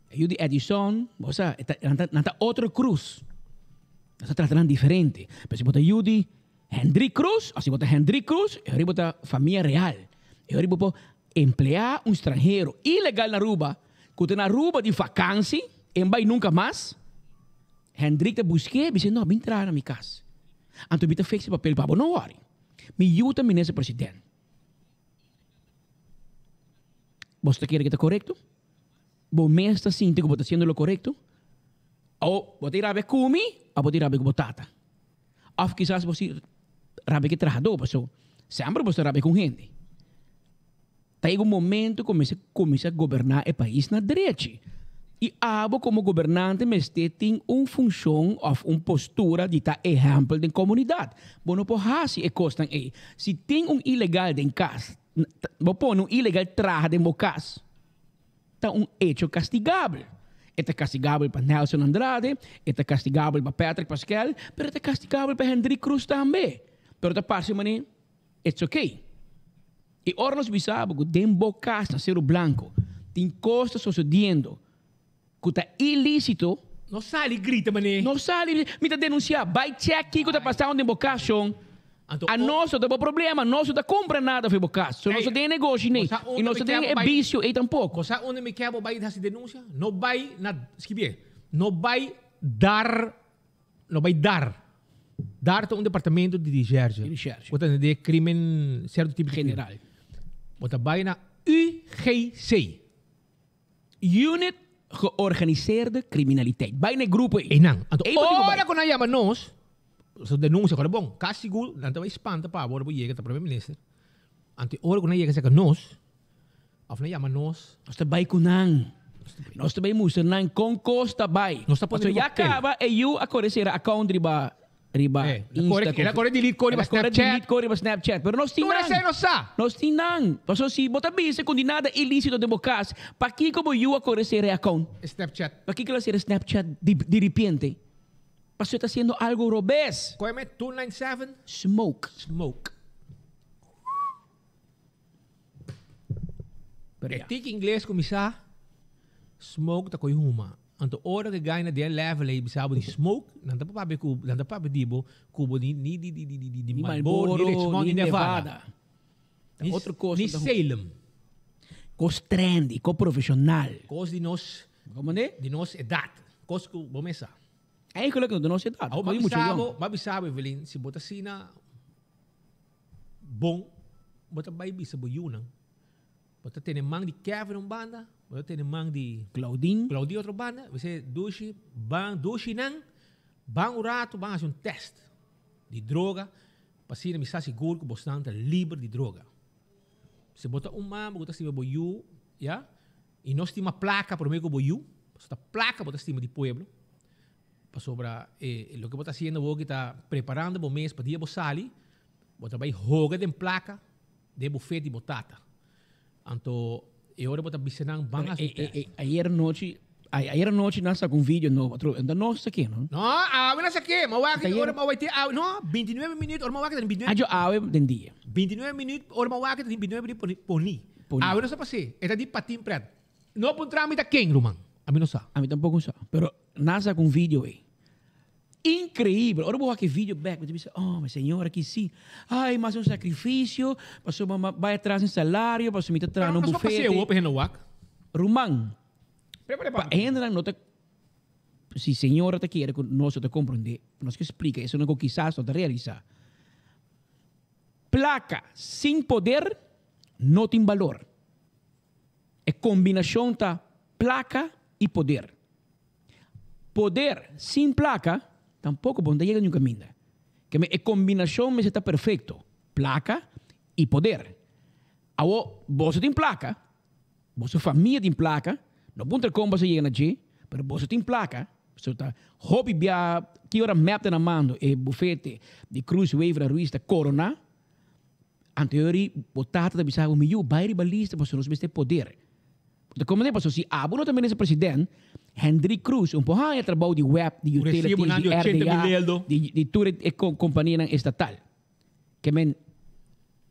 Eu de Edison, você nanta outro Cruz. Nós tratando diferente. Mas se botar eu de Hendrik Cruz, ou se botar Hendrik Cruz, eu botar família real. Eu vou emplear estrangeiro ilegal na Aruba, que tem na Aruba de vacância, e vai nunca mais. Hendrik te busquei, disse, não, vem entrar na minha casa. Então, eu fiz esse papel para não worry. Me ajuda a ministro presidente. Você quer que está correto? Você está sentindo que está sendo o correto? Ou você irá ver comigo, ou você irá ver com batata? Ou quizás você irá ver que trabalhador, porque sempre você irá ver com gente. Tem momento que começa a governar o país na direita. E abo como governante mestre tem função ou postura de dar exemplo da comunidade. Não pode fazer e costa aí. Se tem ilegal em casa, vou pôr ilegal traje em casa, está hecho castigável. É castigável para Nelson Andrade, é castigável para Patrick Pascal, mas é castigável para Hendrik Cruz também. Pero da parte mané, it's okay. E ora nós bisabo que tem bocas na Cerro Blanco, tem coisas sucedendo que está ilícito. Não sai, ele grita, mané. Não sai, me está denunciando. Vai check aqui que está passando em bocação. A nós não tem problema, nós não compra nada para bocação. Nós não tem negócio nem. E nós não tem vício aí tampouco. Você onde me quer vai dar essa denúncia? Não vai na, escrever. Não vai dar a um departamento de recherche. Portanto, de crime certo tipo de general. Portanto, vai na UGC. Unit Georganiseerde Criminaliteit. Vai na grupo aí. E não. Ora quando chama nós, so denúncia agora bom, castigo, não vai espanta para agora chega para primeiro-ministro. Ante ora quando chega que nós, af na chama nós, nós vai com não. Nós também musa não com costa vai. Nós tá podendo. Já acaba e eu acontecer account riba agora delete code para Snapchat, pero nós temos nós temos passou se bota bisa com nada ilícito de bocas, para que como eu acontecer account Snapchat, para que ela ser Snapchat de repente, passou está sendo algo robês. Qual é 297 smoke. Tik inglês começar smoke tá coi uma. Anto ora que ganha de level aí bisabo de smoke, não dá para ver dibo cubo de Marlboro, de Nevada. Outra coisa. De Salem. Cos trendy, co profissional. Cos de nós. Como é? De nós edad. Cos que vamos pensar. É que de nós edad. Mas bisabo Evelyn, se bota sina bom, bota vai bisabo yuna. Bota tem mang de Kevin banda. Bota tem mang de Claudine outra banda. Você dushi nang bang urato bang um teste de droga. Pasina me está seguro que você está livre de droga. Se bota mambo, bota estima boiú, ya? E nós temos uma placa para mim que boiú. Esta placa bota estima de pueblo. Para sobra o que bota haciendo vos que está preparando o mês para dia você sali, bota vai joga de placa de bufete de botata. Anto agora bota bisenang bang as ayer noite nasa com vídeo novo, então nós aqui, não? Não, nasa aqui, mawaki ora mawai não, 29 minutos ora mawaki 29. Ajo awe den dia. 29 minutos ora mawaki 29 minutos poni. Awe não sa pase, eta di patim pret. No pun tramita quem, Roman? A mim não sa. A mim tampouco sa. Pero nasa com vídeo aí. Increíble. Ahora vou aqui vídeo back, mas dice, oh, mas senhora, aqui sim. Ai, mas um sacrifício, passou vai atrás em salário, passou me atrás no bufete. Passou eu open no wak. Rumang. Pa ainda não tá. Se senhora tá queira nós te compreender, nós que explica, isso não é quizás não tá realizar. Placa sem poder não tem valor. É combinação tá placa e poder. Poder sem placa tampoco bom llega ni un camino. Que a combinação me está perfeito. Placa e poder. Awo, você tem placa, você família tem placa, não ponta como você chega na G, mas você tem placa, você está hobby bia, que hora map na mão e bufete de Cruz Wave da Ruiz da Corona. Anteriori botata da bisava miu bairi balista, você não tem poder. De como nem passou se abuno também esse presidente Hendrik Cruz um pouco é trabalho de web de utilities de RDA de toda a companhia estatal que men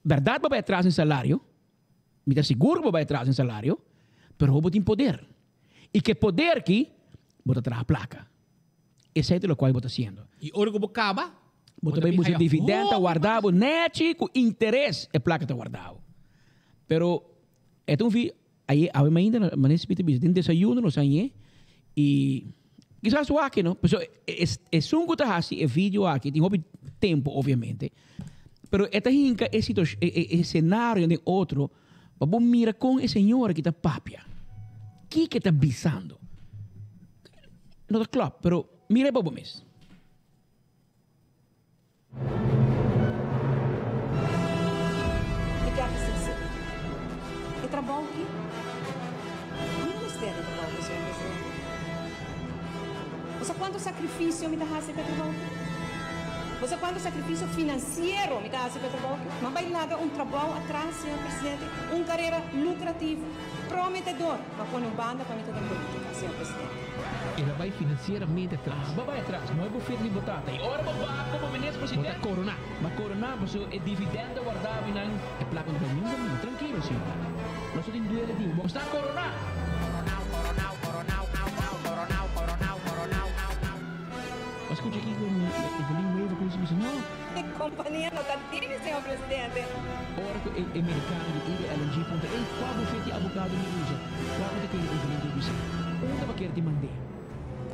verdade vai atrás em salário me dá seguro vai atrás em salário pero roubo tem poder e que poder que bota atrás a placa esse é o qual bota sendo e ora que acaba bota bem muito dividendo guardado net com interesse a placa está guardado pero é um vi aí a ainda mas nesse tipo de desayuno no sangue e quizás o aqui, não? É um que tá assim, é vídeo aqui, tem tempo, obviamente. Pero esta hinca é cenário de outro, para mira com esse senhor que tá papia. Que tá bisando? Não tá claro, pero mira para mês. E que é preciso? É trabalho aqui? O Ministério do Trabalho, senhor presidente. Você quanto sacrifício me dá a trabalho? Você quanto sacrifício financeiro me dá a trabalho? Não vai nada um trabalho atrás, senhor presidente, uma carreira lucrativa, prometedor, para pôr banda para meter em política, senhor presidente. Ela vai financeiramente atrás. Vai atrás, não é bufete de botata. E ora vai como ministro presidente. Bota corona. Mas corona, você é dividendo guardado e não é placa do caminho, tranquilo, senhor. Nós tem duelo de vamos estar corona. Mas escute aqui com Evelyn Wave com isso não. Companhia não está time, senhor presidente. Ora que o americano de IBLNG.ei qual bufete abogado me usa. Qual é que Evelyn do você? Onde vai querer te mandar?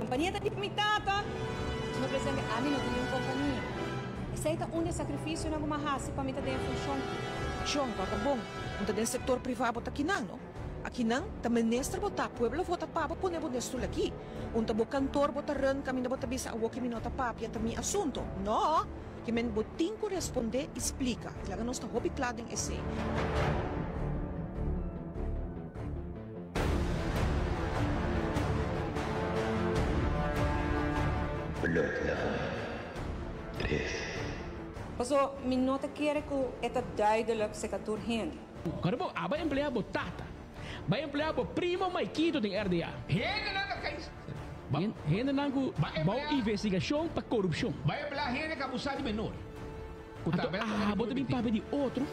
Companhia está limitata. Senhor presidente, a mim não tem companhia. Aceita sacrifício na alguma raça para mim ter função. John, tá bom. Unta den sektor privado tá aqui não. Aqui não, tá ministro botar pueblo vota papa pone bonesto aqui. Unta bo cantor bota ran kami na bota bisa awo kimi nota papia ta mi assunto. No, que men botin corresponder explica. Ilaga nós tá hobby claden esse. Bloodline 3. Paso, mi nota quiere que esta duidelijk se catur hen. Karbo, aba empleado tata. Vai empleado primo Maikito de RDA. Hende na case. Hende nangu bau investigação para corrupção. Vai emplear hende que abusar de menor. Bota bem papo de outro.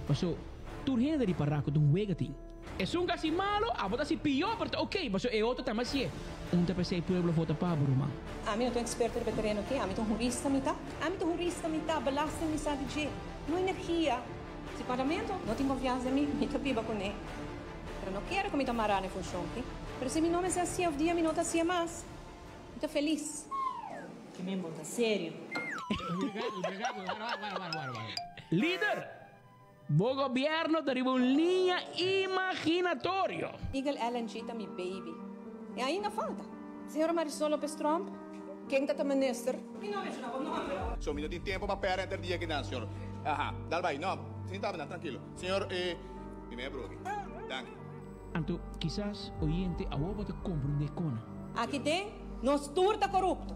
Paso, tu hende de paraco de wegating. Es un casi malo, bota si pior, pero ok, paso é outro também se. Unta pensei pueblo vota para Buruma. A mim não tenho experto de veterano aqui, a mim tô jurista mitad. A mim tô jurista mitad, belasta mi sabe de. Não energia. Se pagamento, não tem confiança em mim, me tô viva com ele. Pero não quero que me tomará na função, ok? Pero se meu nome é assim, o dia me nota assim mais. Estou feliz. Que me monta sério. Líder, o governo derivou linha imaginatório. Eagle LNG tá mi baby. E ainda falta. Senhora Marisol Lopez Trump, quem tá minister? Mi nome é nome. So, minuto de tempo para perder entre dia aqui, não, senhor. Ajá, dal vai, não. Sentado, não, tranquilo. Senhor, mi membro aqui. Danke. Anto, quizás oyente a ovo te compreender con. Aqui tem nós turta corrupto.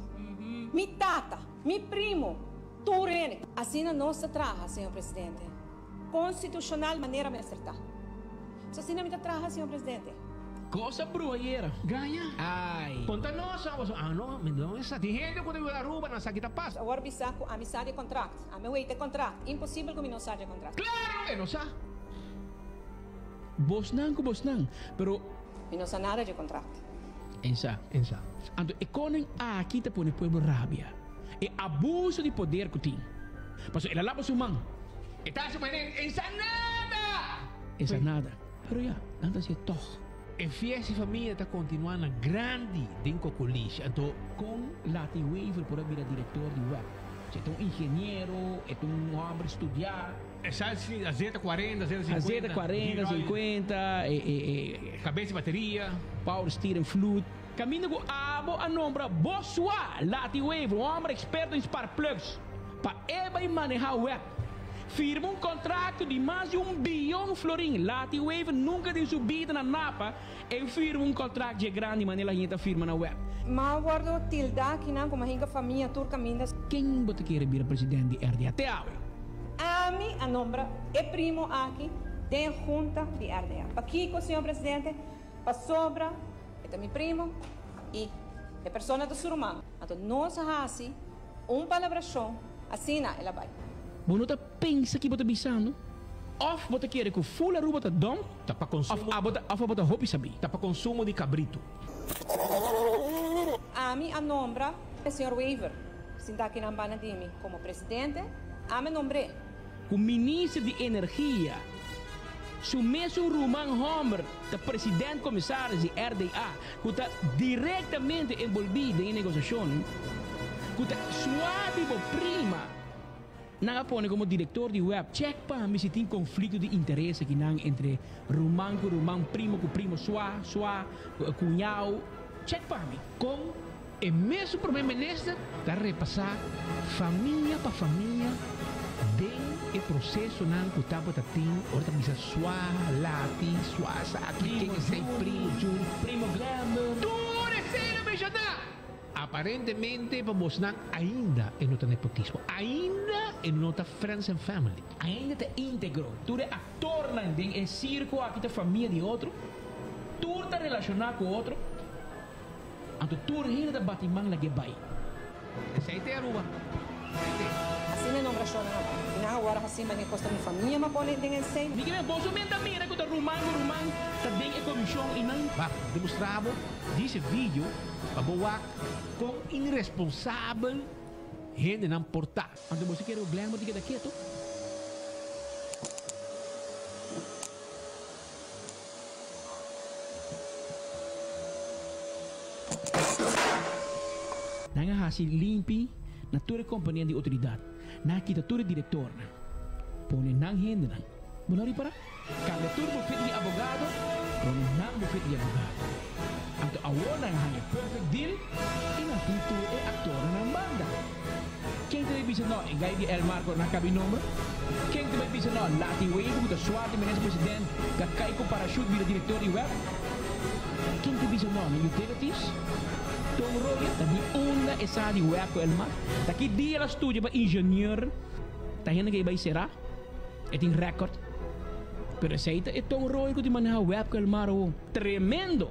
Mi tata, mi primo, turene. Assim na nossa traja, senhor presidente. Constitucional maneira me acertar. Só assim na minha traja, senhor presidente. Cosa brujeira. Ganha. Ai. Ponta nossa, não, me dá essa. Tem gente que tem aruba na saquita passa. Agora bisaco a missade contract. A meu wait contract. Impossível que me não saia contract. Claro, não sa. Bosnan, pero me não sa nada de contract. Ensa. Anto e koning aqui te põe pueblo rabia. E abuso de poder que tem. Paso ela lava sumang. E tá se põe ensa nada. Ensa nada. Pero ya, nada se toch. E fies e família está continuando grande dentro do colégio. Então, com Lati Weaver por vir a diretor de web. Você é um engenheiro, é um homem estudar. É a Z40, A Z40, 50, cabeça de bateria, power steering fluid. Caminho com a nombra Bosua, Lati Weaver, um homem experto em spark plugs. Para manejar web. Firma contrato de mais de 1 bilhão florim. Lati Weaver nunca tem subido na Napa. E firma contrato de grande maneira a gente firma na web. Mas guardo tilda que não como a família turca mindas. Quem você quer vir a presidente de RDA? Até agora. A mim a nombra é primo aqui da junta de RDA. Para Kiko, senhor presidente, para Sobra, é meu primo e é pessoa do Surumang. Então nós assim palabração assim ela vai. Você não pensa que você bisa, não? Of você quer que o full aruba tá dom? Tá para consumo. Of você roupa sabe? Tá para consumo de cabrito. A mim a nombra é senhor Weaver. Sinta aqui na banda de mim como presidente. A me nombre. O ministro de energia. Su mesmo Roman Homer, o presidente comissário de RDA, que está diretamente envolvido em negociação, que está suave prima. Não põe como diretor de web. Check para mim se tem conflito de interesse aqui entre Roman com Roman, primo com primo, cunhado. Check para mim. Com o mesmo primeiro-ministro está repassar família para família bem o processo não que está para ter outra missa Lati, aqui quem é seu primo Glamour. Tudo é me aparentemente para mostrar ainda é nota nepotismo, ainda é nota friends and family, ainda te íntegro. Tu é ator em circo aqui da família de outro, tu está relacionado com outro, então tu ainda da batimang lagi vai. Aceite a ruba. assim não nombra chora na na agora assim mas nem costa minha família mas pode tem ensino. Ninguém é bom somente a mira que o rumang também é comissão e não. Bah, demonstrava desse vídeo para boa com irresponsável gente não portar. Quando você quer o glamour de daqui tu? Nanga hasil limpi na tua companhia de autoridade. Na kita tua diretor na. Pone nang hende nang. Mulari para? Kada tua bufet de abogado, pone nang bufet de abogado. Anto awon nang hanya perfect deal, ina tu é actor na banda. Quem te bisa no engai di El Marco na cabi nombre? Quem te bisa no lati wave com a suarte ministro presidente, gakai com parachute vira diretor de web? Quem te bisa no na utilities? Tom Roger, tapi onda esa di web ko elma. Taki dia la studio pa engineer. Tahin kay bay será. Eting record. Pero aceita é Tom Roger ko di maneja web ko elma ro. Tremendo.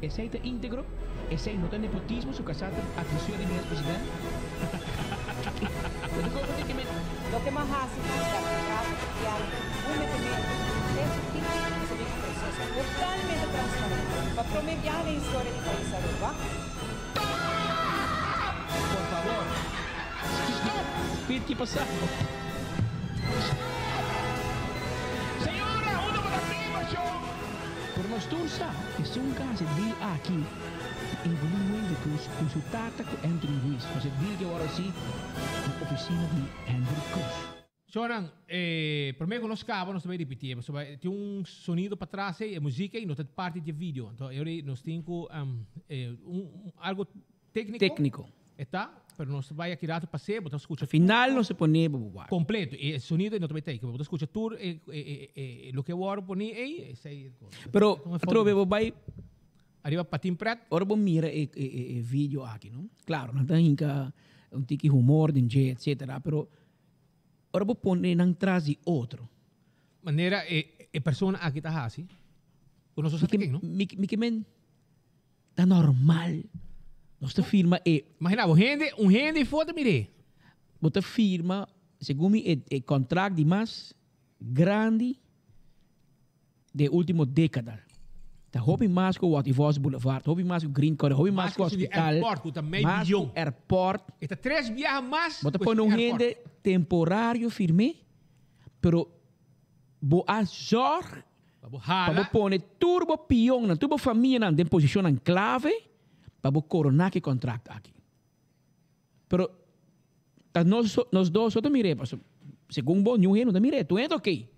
Aceita íntegro. Esse não tem nepotismo su casata atenção de ministro presidente. Pero como te que me Lo que más hace es que un metimento esse tipo de processo totalmente transparente para promediar a história de país Aruba. Por favor. Stop! Pit que passar. Senhora, uno para prima, show! Por nós tursa, que se um caso de aqui, em volume de consultata com Anthony Ruiz, mas ele que agora sim, na oficina de Andrew Cruz. Choran, primeiro nós acabamos, nós também repetir, mas tem sonido para trás e música e não tem parte de vídeo. Então, nós temos algo técnico. Está, mas nós vai aqui rato passeio, você escuta. Final não se põe boa. Completo, e sonido não também tem, que você escuta tudo, o que eu vou pôr aí, Pero, trove vai arriba para tim prat. Ora bom mira vídeo aqui, não? Claro, não tem tiki humor, etc. Pero ora vou pôr nang trazi outro. Maneira persona aqui tá assim. O nosso sabe quem, não? Que men tá normal. Nós te firma imagina, um rende foto mire. Bota firma, segundo o contrato de mais grande de última década. Tá hobby mais com o Ativos Boulevard, hobby mais com o Green Corner, hobby mais com o hospital, mais com o airport. Está 3 viagens mais. Bota põe um rende temporário firme, pero bo azor, para pôr turbo pion na turbo família na de posição na clave, para coronar que contrato aqui. Pero nós dois só mire, segundo bom new reno, mire, tu é ok.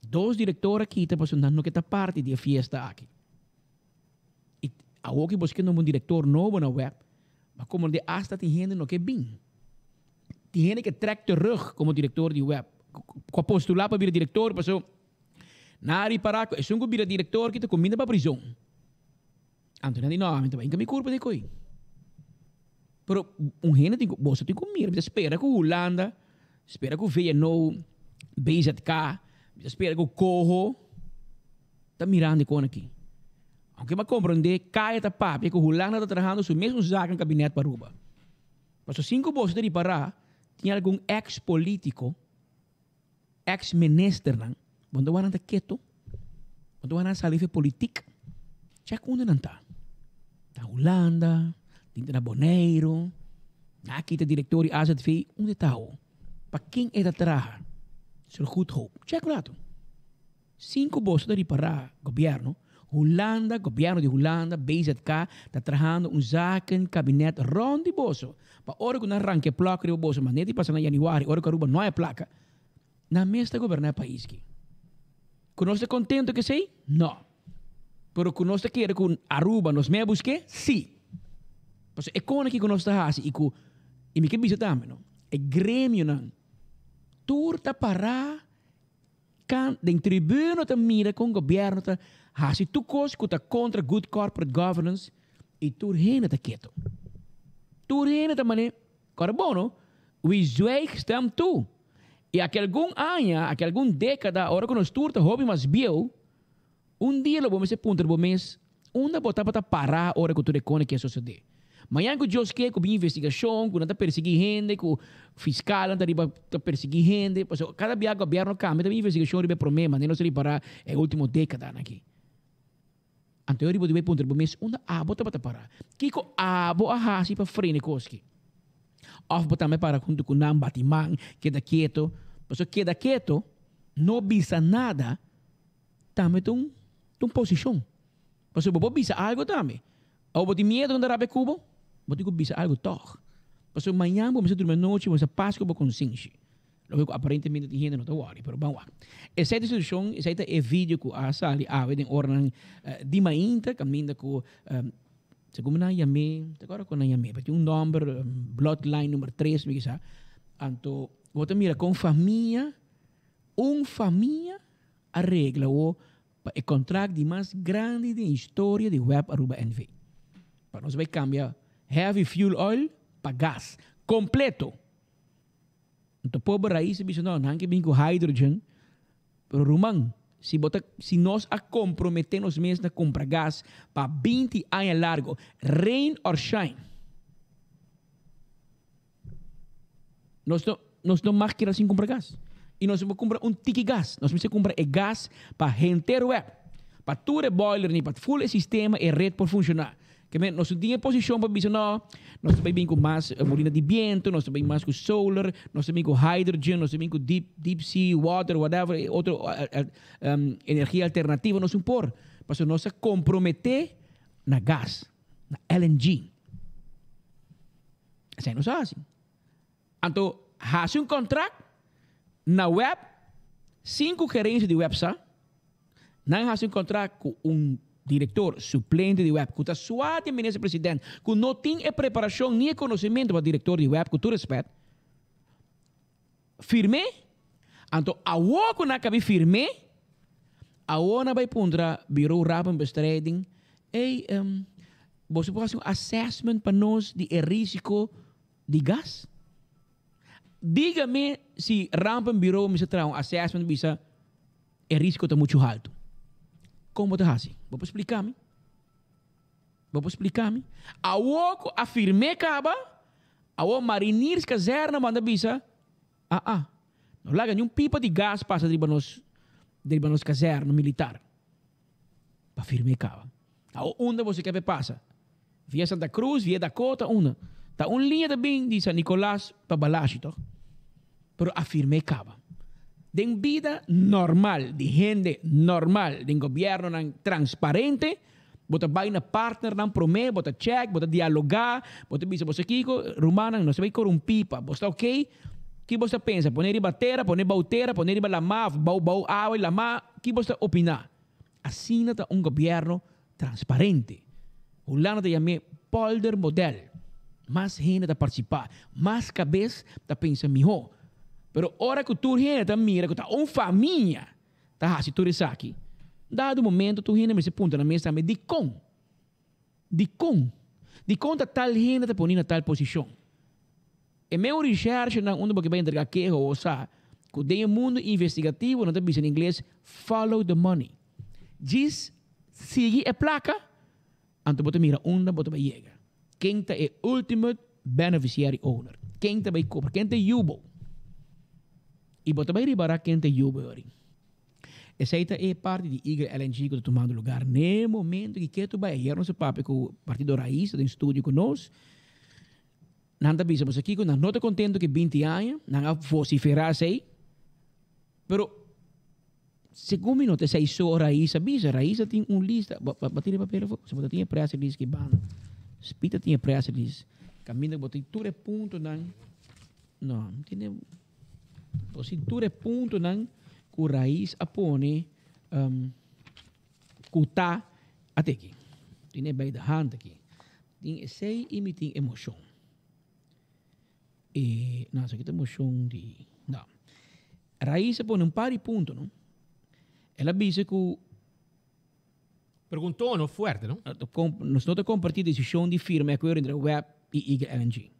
Dois diretores aqui estão passando que está parte da fiesta aqui. E a que você não é um diretor novo na web, mas como de hasta tem gente no que bem. Tem gente que treca terug como diretor de web. Com postular para vir diretor, passou nari para é um vir diretor que te combina para prisão. Antônio não, mas também que me culpa de coi. Pero gente tem você tem que mirar, espera que Holanda, espera que veja no BZK. Espera que o corro está mirando com aqui. Aunque vai compreender, cai esta papo que o Holanda está trabalhando no mesmo zaga no gabinete para Aruba. Mas os 5 bolsos de Pará tinha algum ex-político, ex-ministro, quando vai estar quieto, quando vai sair de política, check onde não está. Está Holanda, está na Boneiro, aqui está diretor de AZV, onde está? Para quem é da trabalhar? Sir Good Hope. Check lato. 5 bolsos de Pará, governo. Holanda, governo de Holanda, BZK, está trabalhando zaken gabinete rond de bolso. Para hora que não arranque placa de bolso, mas nem de passar na januário, hora que Aruba não é placa. Na mesta governar o país aqui. Conosco contento que sei? Não. Pero conosco quer que Aruba nos me busque? Sim. Pues é com que conosco está assim e me que bisa também, não? É grêmio não. Turta para kan den tribune te mira com governo te hasi tu kos kuta contra good corporate governance e tur heen te quieto. Tur heen te mane carbono we zweig stem tu. E aquele algum ano, aquele algum década, ora que nós turta hobby mas bio, dia lo vamos se punter bo mês, onda botar para parar ora que tu recone que sucede. Manhã que Deus quer, com investigação, com não perseguir gente, com fiscal não está perseguir gente. Cada dia o governo cambia, também investigação é problema, não se para a última década aqui. Então eu vou ponto para mês, onde abo tá para parar. Kiko abo a hasi para frente coski. Of botar me para junto com nam batimang, queda quieto. Porque queda quieto, não bisa nada, também tem posição. Porque se você bisa algo também, ou você tem medo de andar cubo, você tem bisa algo toch. Porque amanhã você dormir noite, você passa com a consciência. Logo, aparentemente tem gente não está worry, pero vamos lá. Essa situação, esse é o vídeo que a sali a ver em ordem de mainta, caminha com segundo na yame, agora com na yame, porque número bloodline número 3, me diz, então você mira com família, família arregla o contrato de mais grande da história de Web Aruba NV. Para nós vai cambiar heavy fuel oil para gás completo. Então, pobre raiz, não que vem com hydrogen, pero rumang, se nós a comprometemos mesmo a comprar gás para 20 anos largo, rain or shine, nós não mais queremos assim comprar gás. E nós vamos comprar ticket gás. Nós vamos comprar gás para inteiro web, para todo o boiler, para full sistema e rede por funcionar. Que nós temos posição para dizer, não, nós também com mais molina de viento, nós também mais com solar, nós também com hydrogen, nós também com deep sea, water, whatever, outra energia alternativa, nós vamos pôr. Para nós comprometer na gás, na LNG. Assim nós assim. Então, faz contrato na web, 5 gerentes de website, não faz contrato com diretor suplente de web, que está suave ministro presidente, que não tem a preparação nem conhecimento para diretor de web, com todo respeito, firme, então, a que não cabe firme, a não vai pondra bureau rapid bestrijding, você pode fazer assessment para nós de risco de gás? Diga-me se rampen bureau me traz assessment bisa o risco está muito alto. Como está assim? Vou explicar-me. A ouco afirme caba, a o marineiros caserna manda bisa, não larga nenhum pipa de gás passa de nos caserna militar. Para firme caba. A onde você quer passa? Via Santa Cruz, via Dakota, uma. Tá linha também de San Nicolás para Balashi, toch? Pero afirme caba. De vida normal, de gente normal, de governo transparente, bota vai na partner nan prome, bota check, bota dialogar, bota bisa você kiko, rumana, não se vai corrompipa, bota ok? Que você pensa? Poner riba terra, poner bautera, poner riba lama, bau água, lama, que você opina? Assim tá governo transparente. O lano de chame polder model. Mais gente a participar, mais cabeça a pensar melhor. Pero hora que tu gente mira que tá família, tá se tu aqui. Dado momento tu gente me se punta na mesa me de com tá tal gente tá pondo na tal posição. E meu research na onde porque vai entregar que ou sa, que o mundo investigativo não tá em inglês follow the money. Diz sigue a placa, anto bota mira onde bota vai chegar. Quem é o ultimate beneficiary owner? Quem vai comprar? Quem é Yubo? E bota vai ribar quem é Yubo. Essa é parte de Eagle LNG que está tomando lugar. No momento que tu vai ir no seu papel com o Partido Raiz, em estúdio conosco, não está pensando aqui, não está contente que 20 anos, não vociferar aí, pero segundo minuto, essa é só Raiz, Raiz tem lista, bater papel, você tem pressa list que banda. Spita tinha pressa diz, caminho botei tudo ponto não tem, se tudo ponto não, o raiz apone, cuta até aqui, tem bem da hand aqui, tem sei e me tem emoção, e não isso aqui tem emoção de, não, raiz apone par de ponto não, ela diz que perguntou no fuerte, não? Nós não compartilhamos decisão de firma acordo entre a web e Eagle LNG.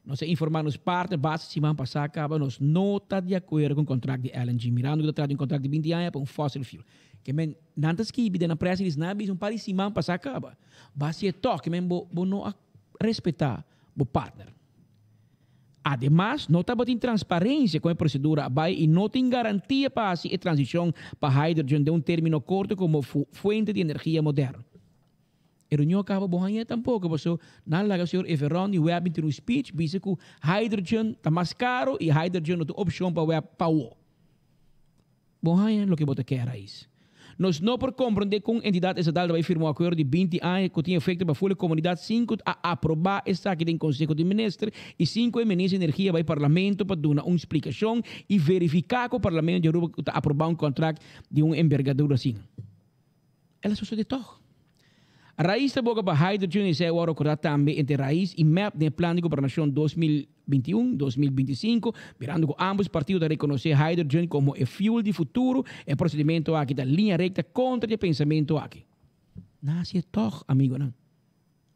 Nós informamos parte base semana passada acaba nós não está de acordo com o contrato de LNG, mirando que está de um contrato de 20 anos para um fossil fuel. Que men nantas que bide na pressa eles não bisam para semana passada acaba. Base é toque men bo não respeitar o partner. Además, não está em transparência com a procedura e não tem garantia para a transição para hidrogênio de um término curto como fonte de energia moderna. E não acaba bom tampouco, porque na laga o senhor Everon e o web tem um speech, diz que hidrogênio está mais caro e hidrogênio não tem opção para web para o. Bom, o que você quer é isso. Nós não por compreender com a entidade estatal vai firmar um acordo de 20 anos que tem efeito para a comunidade 5 a aprovar esta aqui em Conselho de Ministros e 5 é ministro de Energia vai Parlamento para dar uma explicação e verificar que o Parlamento de Europa está aprovar um contrato de uma envergadura assim. Ela só de todo. A raiz da boca para hidrogênio é agora acordar também entre raiz e MAP de plano de governação 2021-2025, virando que ambos partidos reconhecer hidrogênio como o fuel de futuro, é procedimento aqui da linha recta contra o pensamento aqui. Não é toch, amigo, não.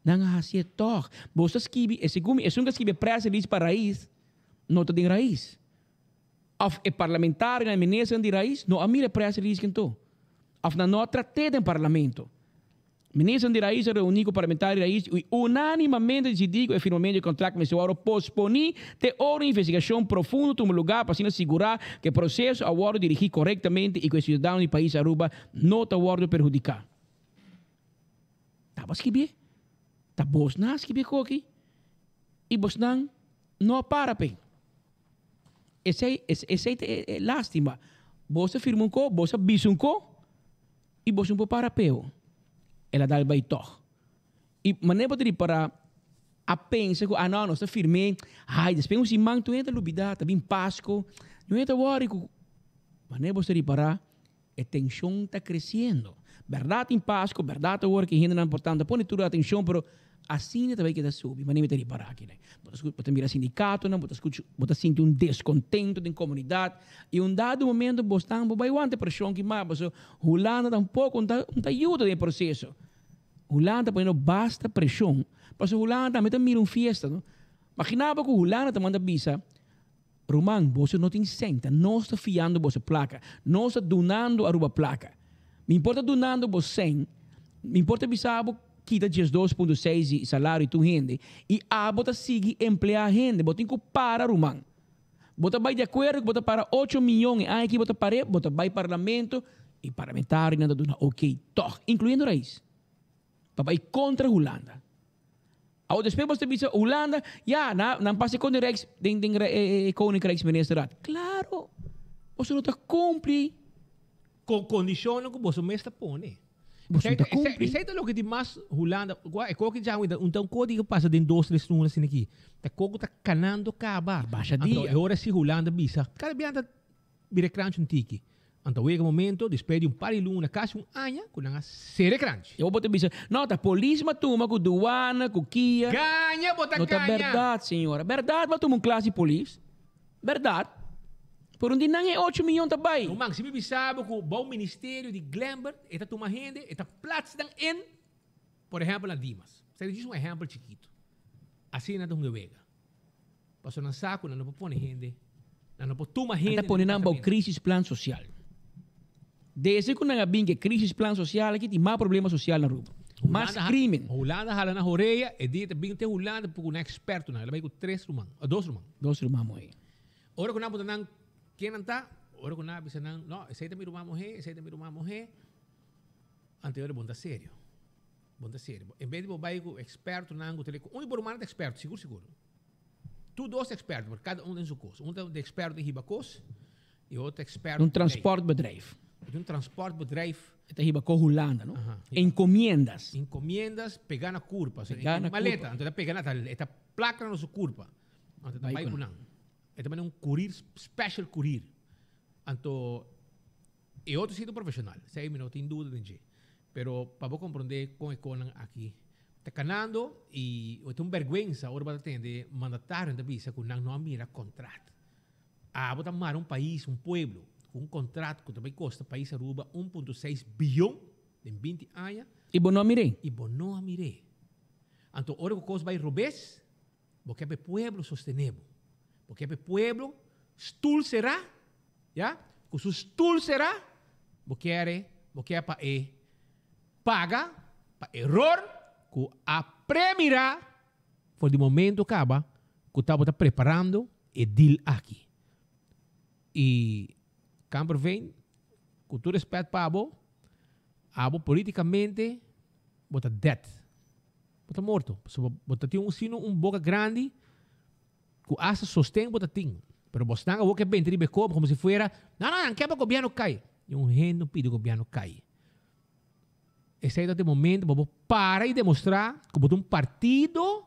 Não é toch. Você escreve, é segundo escreve pressa diz para raiz, não tem raiz. Of é parlamentar na ministra de raiz, não a mira pressa diz que não. Of na não tratei do parlamento. Ministro de Raiz reuniu com o parlamentar de Raiz e unanimamente decidiu o firmamento de contrato mas agora posponir de uma investigação profunda no lugar para assegurar que o processo agora dirigir corretamente e que o cidadão do país Aruba não está agora perjudicar. Estava escrevendo? Está Bosnan escrevendo aqui? E Bosnan não para bem. Essa é lástima. Você firmou com, você bisou com e você não para peo. Ela dá o toch. E maneira para a pensar que não, nós está firme. Ai, depois se mang tu entra lubida, tá bem pasco. Não entra worry com maneira para a tensão está crescendo. Verdade em pasco, verdade o work que ainda não é importante. Põe tudo a atenção, pero assim também que está subir. Maneira para aqui, né? Você mira sindicato, não, você sente um descontento da comunidade e um dado momento você não vai aguentar pressão que mais, você Holanda tampouco não ajuda no processo. Holanda põe basta pressão, porque Holanda também mira fiesta, não? Imaginava que Holanda te manda visa. Roman, você não tem senta, não está fiando você placa, não está donando a ruba placa. Me importa donando você 100, me importa visar quita 2.6 salário e tu rende e bota sigue emplear rende, bota tem que para Roman. Bota vai de acordo, bota para 8 milhões, aqui bota para bota vai parlamento e parlamentar nada dona ok, toch, incluindo raiz. Vai contra Holanda. Ao depois você visa Holanda, não passa com o Rex, den koning Rijksminister. Claro. Você não está cumpre com condição que você mesmo põe. Isso é o que mais Holanda, é o que já então código passa de 2-3 lunas assim aqui. Tá coco tá canando caba. Baixa dia. Agora se Holanda visa, cada bianta vira crunch um tiki. Então, o momento, depois de par de luna, quase ano, com uma série grande. Eu vou te dizer, não, a polícia matuma com duana, com Kia. Ganha, bota ganha. Não, verdade, senhora. Verdade, matuma um classe de polícia. Verdade. Por um dia, não é 8 milhões também. Não, se me sabe que o bom ministério de Glenberg, está tomando gente, está plats em, por exemplo, na Dimas. Você diz exemplo chiquito. Assim, não é um vega. Passou no saco, não pode pôr gente, não pode tomar gente. Está pondo na crise plan social. Desde que não há bem que crise plan social, aqui tem mais problema social na rua. Mais crime. Holanda hala na Horeia, e dita bem tem Holanda porque um experto na, ela vai com 2 rumang. 2 rumang mo eh. Ora ko na po nang quem não tá? Ora ko na bisa nang no, esse aí também rumang morrer. Anterior bom da sério. Em vez de vai com experto nang tele, um por humano experto, seguro. Tu 2 expertos, por cada tem seu curso. De experto em ribacos e outro experto um transportbedrijf. De transportbedrijf. Está riba com Holanda, não? Encomiendas, pegar na curva. Maleta, então pegar na esta placa na sua curva. Então vai com não. É também um courier, special courier. Então, é outro sítio profissional. Sei, não tem dúvida de pero para você compreender como é que aqui está canando e é uma vergonha agora para atender mandatário da visa que não mira contrato. Você amar um país, um pueblo, com um contrato que também custa país Aruba 1.6 bilhão em 20 anos. E bom não mirei. Então, agora que coisa vai robes, porque é pueblo sostenevo. Porque é pueblo stul será, já? Com su stul será, porque é para paga, para error, que a premira por de momento acaba, que estava preparando e deal aqui. E Camper vem, com todo respeito para abo politicamente, bota dead. Bota morto. Bota tem sino boca grande, que asa sostém bota tem. Pero vos não boca bem tribe como se fuera, não quer para o governo cai. E gente não pede o governo cai. Esse é o momento para e demonstrar que bota partido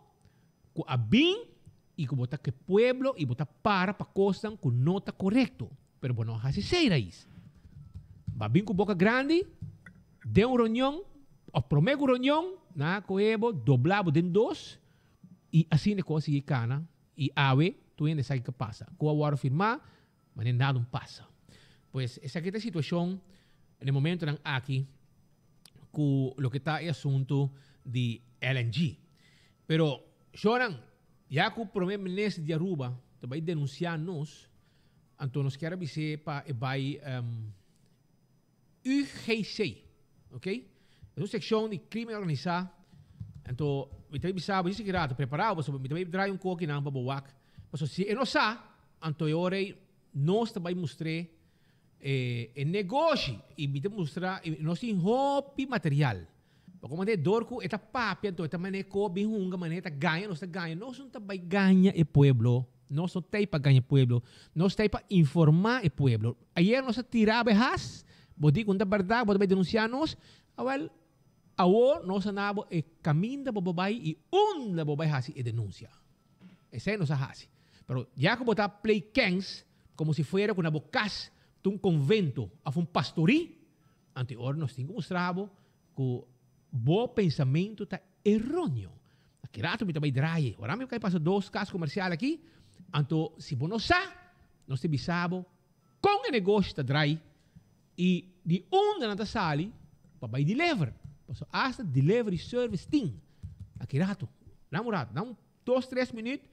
que a bem e que bota que pueblo e bota para coisa que não está correto. Pero não hace ser isso. Va bem com boca grande, de reunião, o promego reunião, na coebo, doblabo de dois, e assim de coisa e cana, e ave, tu ainda sabe que passa. Com a hora firmar, mas nem nada passa. Pues essa aqui é a situação, no momento aqui, com o que está o assunto de LNG. Pero, choram, já que o primeiro-ministro de Aruba vai denunciar nós, então nós queremos dizer para UGC, ok? É uma secção de crime organizado. Então, me também sabe, isso que era preparado, mas me também traz coque não para boak. Mas se eu não sabe, então eu nós também mostrei negócio e me mostrar nós tem hobby material. Como de dorco, esta papia, então esta maneira bem hunga, maneira ganha, nós ganha, nós não também ganha o pueblo. Nós não tem para ganhar o pueblo, nós tem para informar o pueblo. Ayer nós tirava has, bodi com a verdade, bodi denunciar-nos, well, agora nós andamos e caminho da bobai e da bobai hasi e denúncia. Esse é nossa hasi. Pero já que botar play gangs, como se fuera com a bocas de um convento, a um pastori, ante ora nós temos que mostrar que o bom pensamento está errôneo. Aqui rato me também drai. Ora me cai passa 2 casos comerciais aqui. Então, se você não sabe, nós temos que com o negócio está drai e de onde nós sali para deliver. Hasta delivery service tem. Aqui rato. Namorado, dá 2, 3 minutos,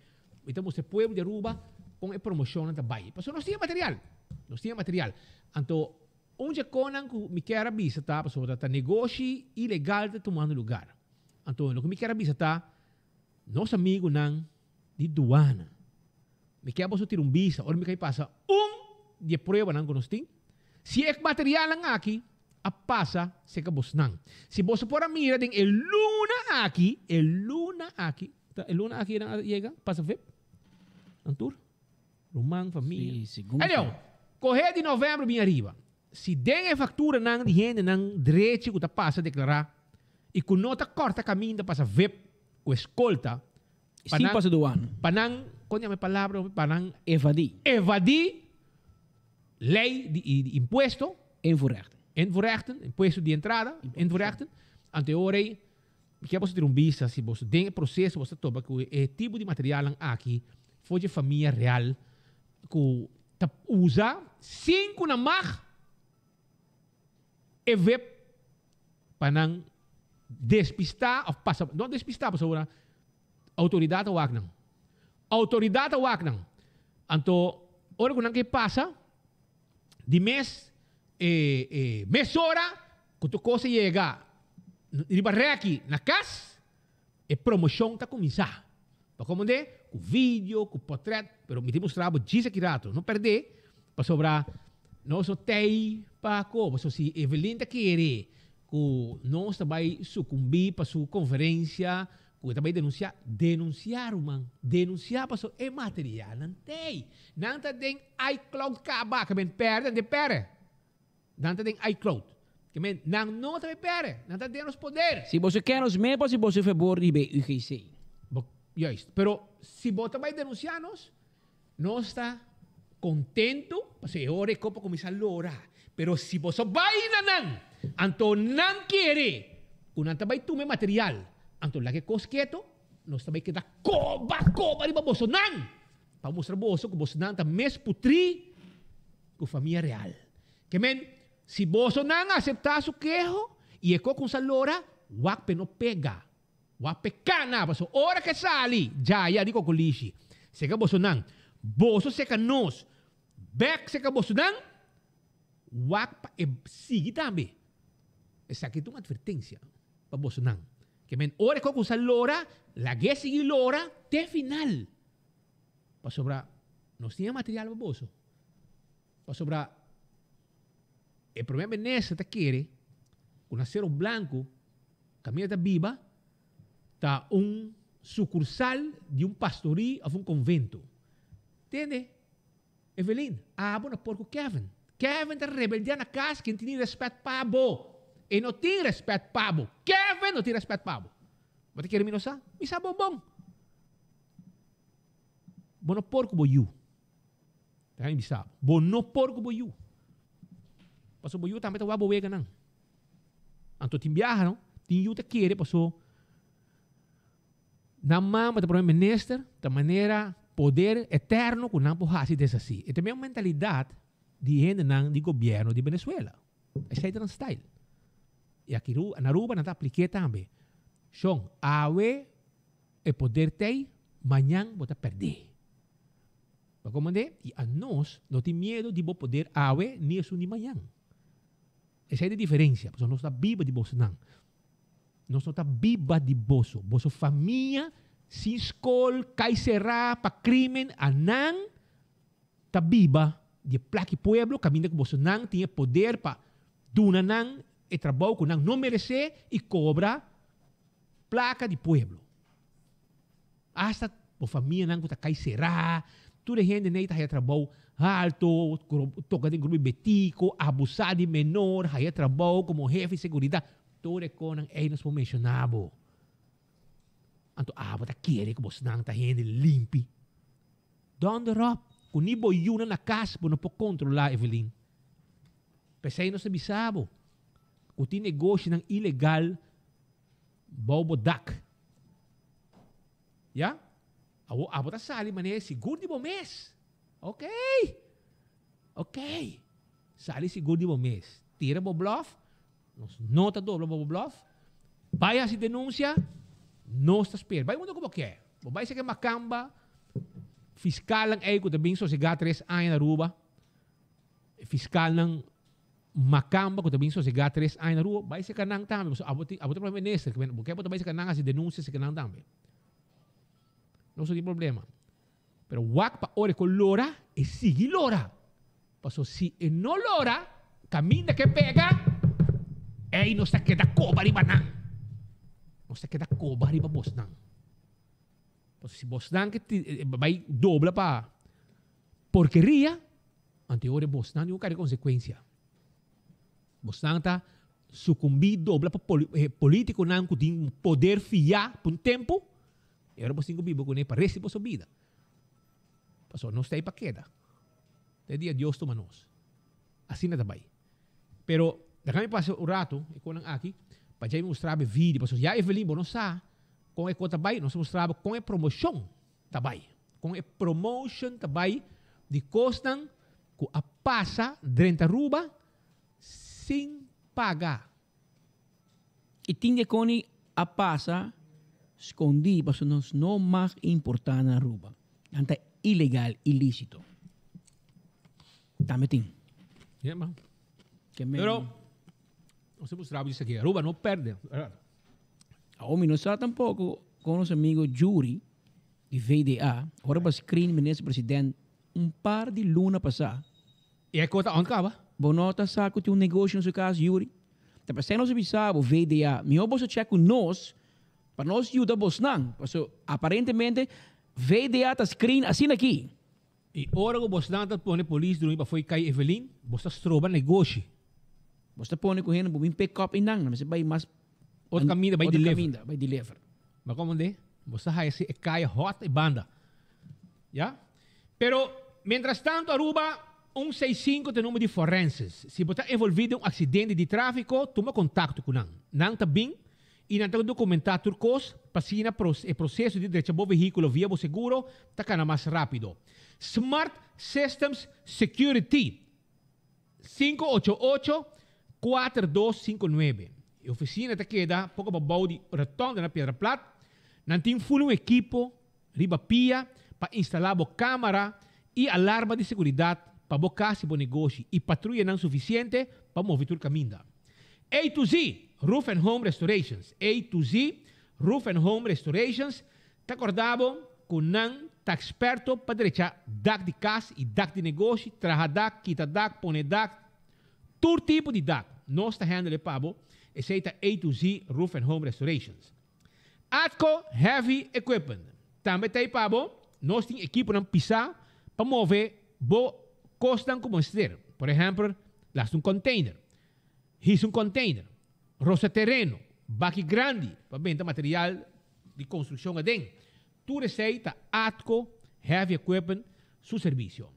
então você pueblo de Aruba com a promoção da baia. Porque nós temos material. Nós temos material. Então, onde conan que me quer visitar, porque está negócio ilegal de tomando lugar. Então, o que me quer visitar, nosso amigo não de duana. Me quer você ter visa, ou me quer passar de prova não conosco. Se é material não aqui, a passa se que você não. Se você for a mira tem el luna aqui não chega, passa ver. Antur, Romang família. Então, correr de novembro bem arriba. Se tem a factura não de gente não direito que tá passa declarar e com nota corta caminho passa ver o escolta. Sim, passa do ano. Para não, quando é a palavra, para não evadir lei de imposto. Invoerrechten, imposto de entrada, invoerrechten. Anteorei, que você ter visa, se você tem processo, você toma que é tipo de material aqui, foi de família real, que usa 5 na mag, e vê para não despistar, ou passa, não despistar, para autoridade ou não. Autoridade ou não. Então, ora que passa, de mês hora, quando a coisa chega, ribarre aqui na casa, a promoção está começar. Para como com vídeo, com portrait, mas me mostrava disso aqui rato, não perder, para sobrar, não só tem para como, se Evelyn está querendo, que nós também sucumbir para sua conferência, que também denunciar, para sua é material, não tem iCloud acaba, que bem perde. Não tem iCloud. Que não também perde. Não tem os poderes. Se você quer os membros, se você favor de UGC. Yes. Pero se você também denunciar-nos, nós está contento, porque agora é para começar a lourar. Pero se você vai não, então não quer, não também tome material. Então lá que coisa quieto, nós também queda coba de você não. Para mostrar você que você não está mesmo putri com a família real. Que se você não aceitar seu queijo e é com essa loura, o não pega. O pecana, mas a hora que sali, já digo com lixi. Se que você não, você se que nós, back se que você não, o sigue também. Essa aqui é uma advertência para você não. Que men ore ko sa lora, lagi sige lora, te final. Pa sobra, nos tinha material baboso. Pa sobra, el problema nessa ta quiere, con acero blanco, camina ta viva, ta sucursal de pastorio ou convento. Entende? Evelyn, abo na porco Kevin. Kevin tá rebelde na casa que não tem respeito para abo. E não tem respeito para abo. Kevin não tem respeito para abo. Mas te quer me nossa? Me sabe bom. Bono porco boiu. Tá me sabe. Bono porco boiu. Paso boiu também tá wabo wega nang. Anto timbiaha não? Tinha te querer paso. Na mama da primeiro ministro, da maneira poder eterno com não porrasi dessa assim. E também a mentalidade de gente não de governo de Venezuela. Esse é o style. E aqui na Aruba não está aplicado também. Então, awe o poder tem, amanhã você perder. Para comandar, e a nós não tem medo de poder awe nem isso nem amanhã. Essa é a diferença. Nós não está viva de bolso não. Nós não está viva de bolso. Bolso família, sem escola, cai será, para crime, a não está viva de placa pueblo, caminha com bolso não, tinha poder para duna não, e trabalho com não merece e cobra placa de pueblo. Hasta a família não está cai será, toda gente nem está trabalho alto, toca de grupo betico, abusar de menor, aí trabalho como jefe de segurança. Todo é com aí nos mencionado. Anto bota querer que você não tá gente limpe. Donde rop, com nibo yuna na casa, não pode controlar Evelyn. Pensei não se bisabo. O tem negócio ng ilegal, bobo dak. Ya? Bota sali mané seguro de bom mês. Ok. Sali seguro de bom mês. Tira bo bluff. Nota dobro bo bluff. Vai a se denuncia. Não está espera. Vai mundo como que é. Vai ser que macamba. Fiscal lang ay ko tabing so si Gatres ay na Aruba. Fiscal ng macamba ko tabing so si Gatres ay na Aruba. Vai ser kanang tami. So abot pa minister. Kaya po tabay sa kanang si denuncia si kanang tami. Não tem problema. Pero wak pa ore ko lora e sigi lora. Paso si e no lora, camina que pega, e no se queda coba riba nang. No se queda coba riba bos nang. Paso si bos nang que vai dobla pa porqueria, ante ore bos nang yung kari consequência. Bos nang ta sucumbi dobla pa político nang kuting poder fia por tempo. E agora você vive com ele para receber sua vida. Passou, não está aí para queda. Te dia Deus toma nós. Assim nada vai. Pero, daqui passa o rato, e quando aqui, para já mostrar vídeo, passou, já Evelyn, não sabe, com a conta vai, nós mostrava com a promoção, também. Com a promotion, também, de costam, com a passa, 30 ruba, sem pagar. E tinha com a passa, escondi, mas não mais importante na Aruba. Anta ilegal, ilícito. Também tem. Yeah, pero, não se mostrava isso aqui. Aruba não perde. A homem não sabe tampouco com os amigos Juri, de VDA, agora para screen ministro presidente, par de luna passar. E é conta onde acaba? Bonota saco tem negócio no seu caso, Juri. Tapi saya não sabe, VDA, me obo check com nós, para nós ajudar vos não. Porque aparentemente VDA está screen assim aqui. E ora que vos não está põe polícia para foi cai Evelyn, vos está trova negócio. Vos está põe com ele, vos pick up inang, mas vai mais outro caminho vai deliver. Vai deliver. Mas como de? Vos está aí se cai hot e banda. Ya? Pero mientras tanto Aruba 165 tem número de forenses. Se você está envolvido em acidente de tráfico, toma contato com nang. Nang tá bem. E não documentar turcos, passina o processo de direito do veículo via o seguro, está mais rápido. Smart Systems Security 588-4259. A oficina está queda pouco para de retorno na Pedra Plata. Não tem full equipo, riba pia, para instalar a câmera e alarma de segurança para bocar se o negócio e patrulha não suficiente para mover o caminho. A to Z, Roof and Home Restorations. A to Z, Roof and Home Restorations. Te acordamos com não tá experto para direita dak de casa e dak de negócio, traja dak, quita dak, pone dak, todo tipo de dak. Nós está handle pabo, esse A to Z Roof and Home Restorations. Atco Heavy Equipment. Também tem pabo, nós temos equipo para pisar para mover bo costam como ester. Por exemplo, las um container, his um container, roça terreno, baqui grande para vender material de construção adentro. Tu receita Atco Heavy Equipment, su servicio.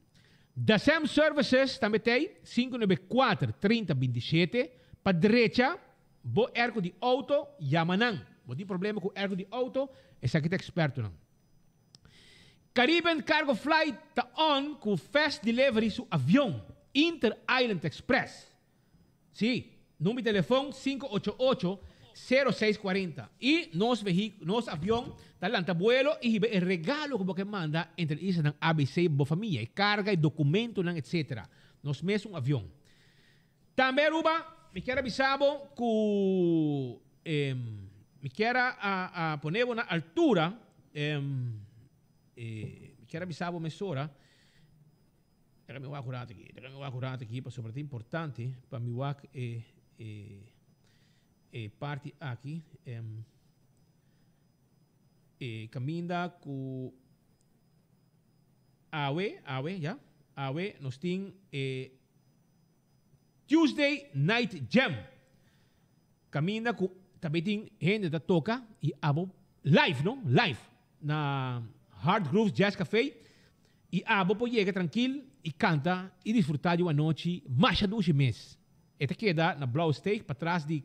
Da SEM Services também tem 594-3027 para direita, bo ergo de auto, Yamanang. Bo tem problema com ergo de auto, esse aqui é experto não. Caribbean Cargo Flight tá on com fast delivery su avião Inter Island Express. Sim, número de telefone 588-0640. E nos avião talanta vuelo e o regalo que você manda entre isa ng ABC bo família, e carga e documento ng etc. Nos mesmo avião. Também Ruba, me quero avisar que me quero poner na altura me quero avisar mesora. Déjame voy a curar aqui, para sobre importante para mi wak parte aqui. Caminda com Awe, já? Awe, nós tem Tuesday Night Jam. Caminda com, também tem gente que toca e abo live, não? Live na Hard Grooves Jazz Café. E abo pode chegar tranquilo e canta e desfrutar de uma noite mais de 12 meses. Esta queda na Blau Steak, para trás de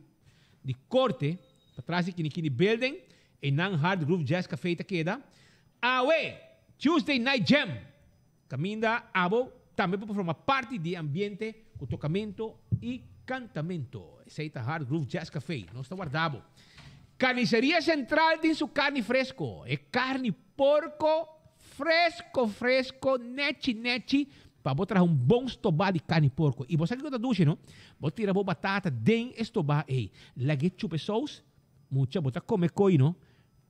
corte, para trás de Kini Building, e na Hard Groove Jazz Café esta queda. Awe, Tuesday Night Jam. Caminda abo também para formar parte de ambiente com tocamento e cantamento. Essa é a Hard Groove Jazz Café. Nós está guardado. Carniceria Central tem sua carne fresco. É carne porco fresco, neti, para botar bom estobá de carne porco. E você que está duche, não? Vou tirar a batata den estobá, lagi chupe sauce, mucha botar come coi, não?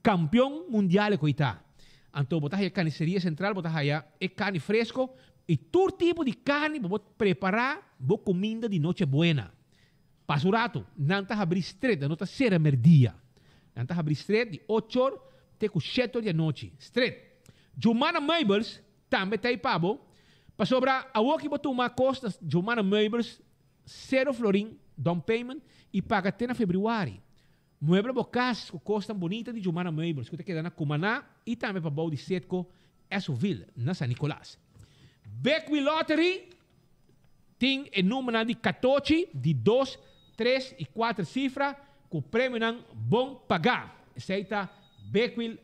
Campeão mundial coitá. Então botar a carniceria central, botar aí é carne fresco e todo tipo de carne para preparar boa comida de noite buena. Passo rato, não está abrir estreita, não está ser merdia. Não está abrir estreita de 8 horas até 7 da noite. Estreita. Jumana Meubles, também tem pabo. Para sobrar, a que botou uma costa, Jumana Meubles, 0 florim, down payment, e paga até na februário. Mueble bocas com costa bonita de Jumana Meubles, que queda na Cumaná, e também para Bau de Setco, Essoville, na San Nicolás. Beckwith Lottery, tem o número de 14, de 2, 3 e 4 cifras, com prêmio não bom pagar. Aceita Beckwith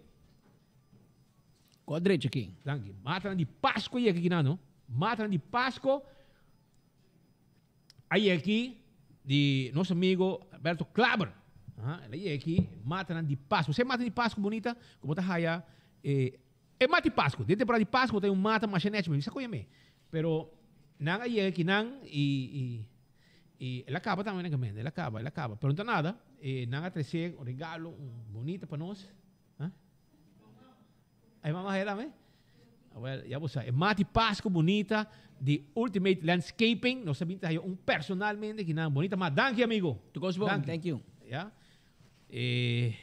Quadrete aqui. Danke. Matan de Páscoa e aqui não. Matan de Páscoa. Aí aqui de nosso amigo Alberto Klaber. Aí aqui matan de Páscoa. Você mata de Páscoa bonita, como tá aí. É mata de Páscoa. Dentro temporada de Páscoa tem mata machinete, mas isso conhece. Pero não aí aqui não e ela acaba também, né? Ela acaba. Pero não nada. Não atrece um regalo bonito para nós. Aí vamos a ver, well, já você sabe, mate Páscoa bonita de Ultimate Landscaping. Nós sabemos que personalmente que não bonita, mas thank you, amigo. Tu gostou? Thank you. Yeah? E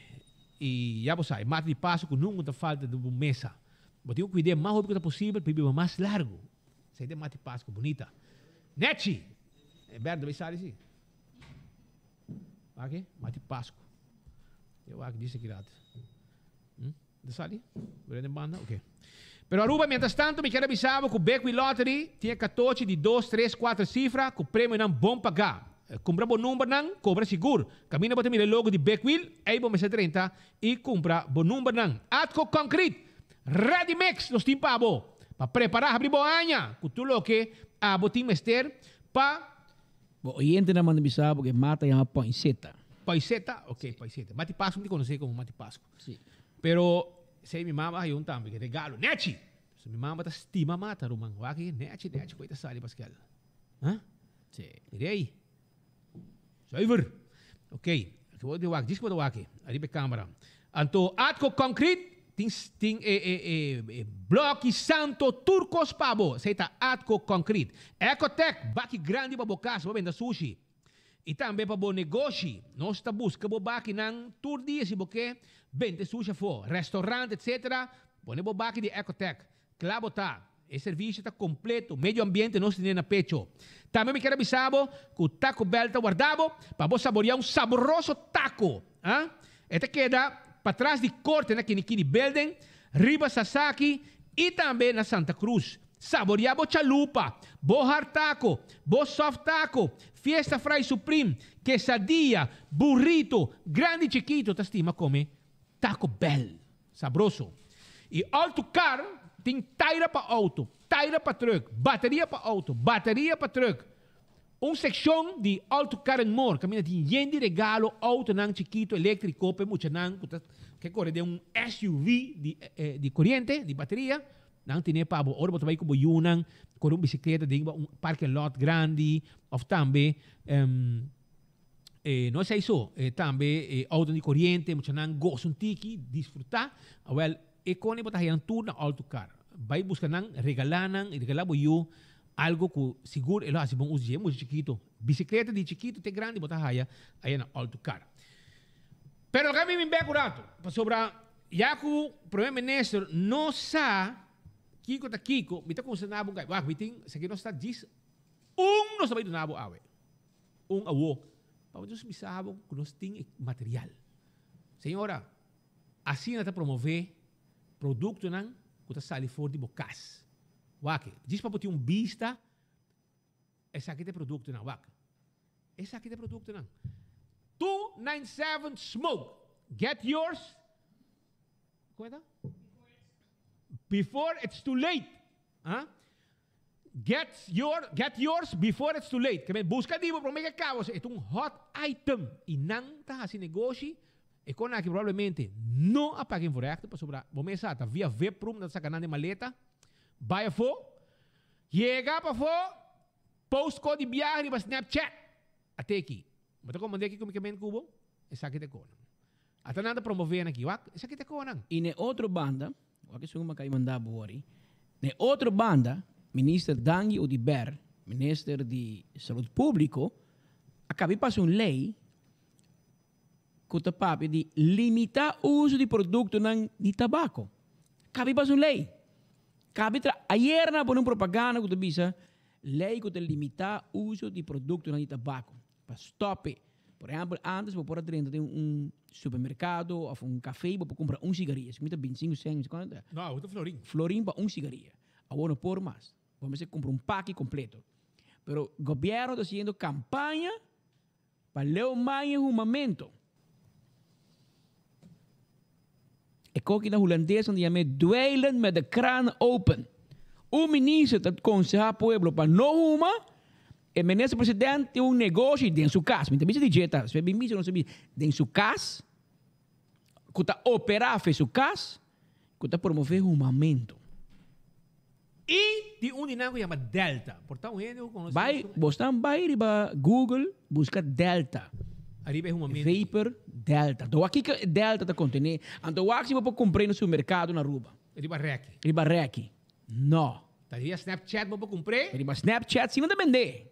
já você sabe, mate de Páscoa nunca falta de uma mesa. Mas tem que cuidar mais rápido possível para ir mais largo. Isso aí é mate Páscoa bonita. Neti! É verdade, vai sair assim. Ok? Mate Páscoa. Eu acho que disse aqui. Sali? Ok. Pero Aruba, mientras tanto, me quero avisar que o Beckwith Lottery tinha 14 de 2, 3, 4 cifras, com o prêmio não bom pagar. Compra bom número não, cobra seguro. Camina para ter o logo de Beckwith, aí vamos ser 30 e compra bom número não. Atco Concrete, Ready Mix, los tim pabo. Para preparar, abrir boanha, com tudo o que a botim mester, para... Bom, oyente na manda avisar porque mata é uma poinceta. Poinceta? Ok, poinceta. Mate Páscoa, não conhece como Mate Páscoa. Sim. Pero... Sei mi mama hay un tambi que regalo. Neti! So mi mama ta estima mata rumang. Waki, neti, coita sali Pascal. Sim. Mire aí. Zuiver. Ok. Aqui vou de waki. Diz que vou de waki. Ali be câmera. Anto Atco Concrete, ting bloque santo turcos pabo. Seita Atco Concrete. Ecotec, baki grande pa bokas, venda sushi. E também para o negócio, nós estamos buscando baki nang tour dia se boque, vende sushi fo, restaurante, etc. Pone baki de Ecotec. Claro tá. Esse serviço está completo, meio ambiente nós temos na pecho. Também me quero avisar que o Taco Bell está guardado para você saborear um saboroso taco. ¿Ah? Este queda para trás de corte na Kinikini Building, Riba Sasaki e também na Santa Cruz. Saborear bo chalupa, bo hard taco, bo soft taco, Fiesta Fry Supreme, quesadilla, burrito, grande e chiquito, tá estima come Taco Bell. Sabroso. E Autocar tem taira para auto, taira para truck, bateria para auto, bateria para truck. Seção de Autocar and More, caminha de gente regalo auto nang chiquito elétrico, pe mucha nang que corre de SUV de corriente, de bateria. Nang tine pa bo ora botabay ko bo yunang com bicicleta de parking lot grande, of também não sei isso, também auto de corriente, mucha nang gosto um tiki, disfrutar, Econe bota hayan tour na Autocar. Vai buscar nang regalanang, regalabo you algo que seguro elo assim bom uso muito chiquito. Bicicleta de chiquito te grande bota haya aí na Autocar. Pero kami me bem curado. Sobre já que o primeiro-ministro não sabe Kiko ta Kiko, bita kung sa nabong kay. Wag biting sa kino sta dis no sabay do nabo awe. Awo. Pa Deus me sabong kunos ting material. Senhora, assim nata promover produto nang kuta sali for di bokas. Wake, diz pa poti vista essa aqui de produto nang wak. Essa aqui de produto nang 297 Smoke. Get yours. Como é? Before it's too late. Huh? Get yours before it's too late. Kaya busca di mo promega cabos itong hot item inang ta si negócio e com aqui provavelmente não apaguem por acto para sobrar. Vamos essa tá via Veprum na sacanagem de maleta. Vai fo. Chega para fo. Post code de viagem para Snapchat. Até aqui. Mas eu mandei aqui como que men cubo. Essa aqui te conan. Até nada promover aqui, wak. Essa aqui te conan. E na outra banda, o que sou uma que mandar bori. Na outra banda, ministro Dangi Odiber, ministro de Saúde Público, acabei de passar uma lei que te papi de limitar o uso de produto de tabaco. Acabei de passar uma lei. Ayer na uma propaganda que te bisa lei que te limitar o uso de produto de tabaco. Para stop. Por exemplo, antes vou pôr dentro de supermercado ou café para comprar cigarrilha. Se me dá 25 cents, quanto é? Não, eu tô florim. Florim para cigarrilha. Agora não pôr mais. Vamos comprar pack completo. Pero o governo está fazendo campanha para ler mais um momento. Ik ook in de Hollandees die met dweilen met de kraan open. O ministro dat aconselha pueblo para não uma. O ministro-presidente tem negócio dentro sua casa. Então, você diz, se você ministro não sabe, dentro sua casa, que está operar fez sua casa, que está promover um momento. E de dinâmico chama Delta. Portanto, vai para Google, busca Delta. Arriba é um momento. Vapor Delta. Então, aqui que Delta está contendo. Então, aqui você pode comprar no supermercado na rua. Riba Rec. Riba Rec. Não. Tadinha Snapchat você comprar? Riba Snapchat, sim, não vender.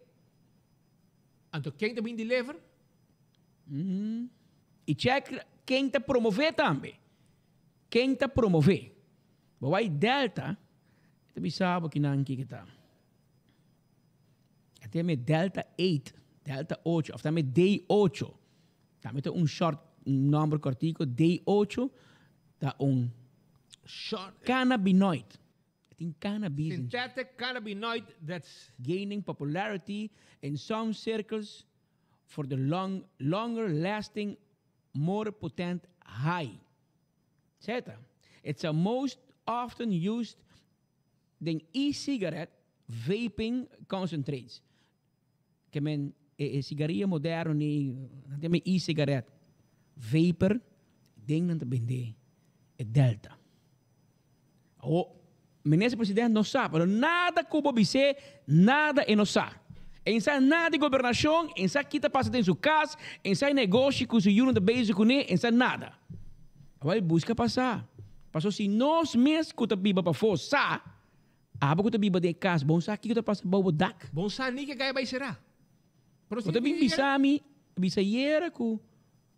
Então, quem também deliver? E check quem está promover também. Quem está promover. Vai Delta, você sabe que não está. Até me Delta 8, Delta 8, ou também D8. Também tem short, número cortico, D8, tá short cannabinoid. Tem cannabis. Synthetic cannabinoid that's gaining popularity in some circles for the longer lasting, more potent high. Etc. It's a most often used than e-cigarette vaping concentrates. Que men cigarrillo moderno ni tem e-cigarette vapor ding nan te bende é Delta. Ministro-presidente não sabe, nada como você, nada e não sabe. Em sai nada de governação, em sai que está passando em sua casa, em sai negócio que o senhor não está bem com ele, em sai nada. Vai busca passar. Passou se nós mesmos que biba para força, aba que biba de casa, bom sa aqui que passa bobo dak. Bom sa ni que gaya vai será. Você também bisa yera ku.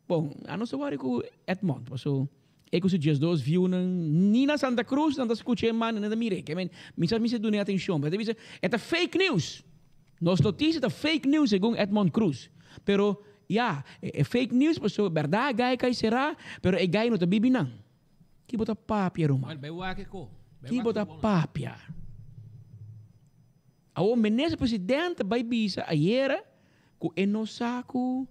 Bom, a nossa hora com Edmond, passou eu que dias dois viu nem na Santa Cruz, não escutei man nada mire, que me se dune atenção, mas dice é fake news. Nos notícias é fake news segundo Edmond Cruz. Pero é fake news, passou verdade gai kai será, pero é gai no te bibi não. Que bota papia Roma. Que bota papia. O ministro presidente vai bisa ayer ku enosaku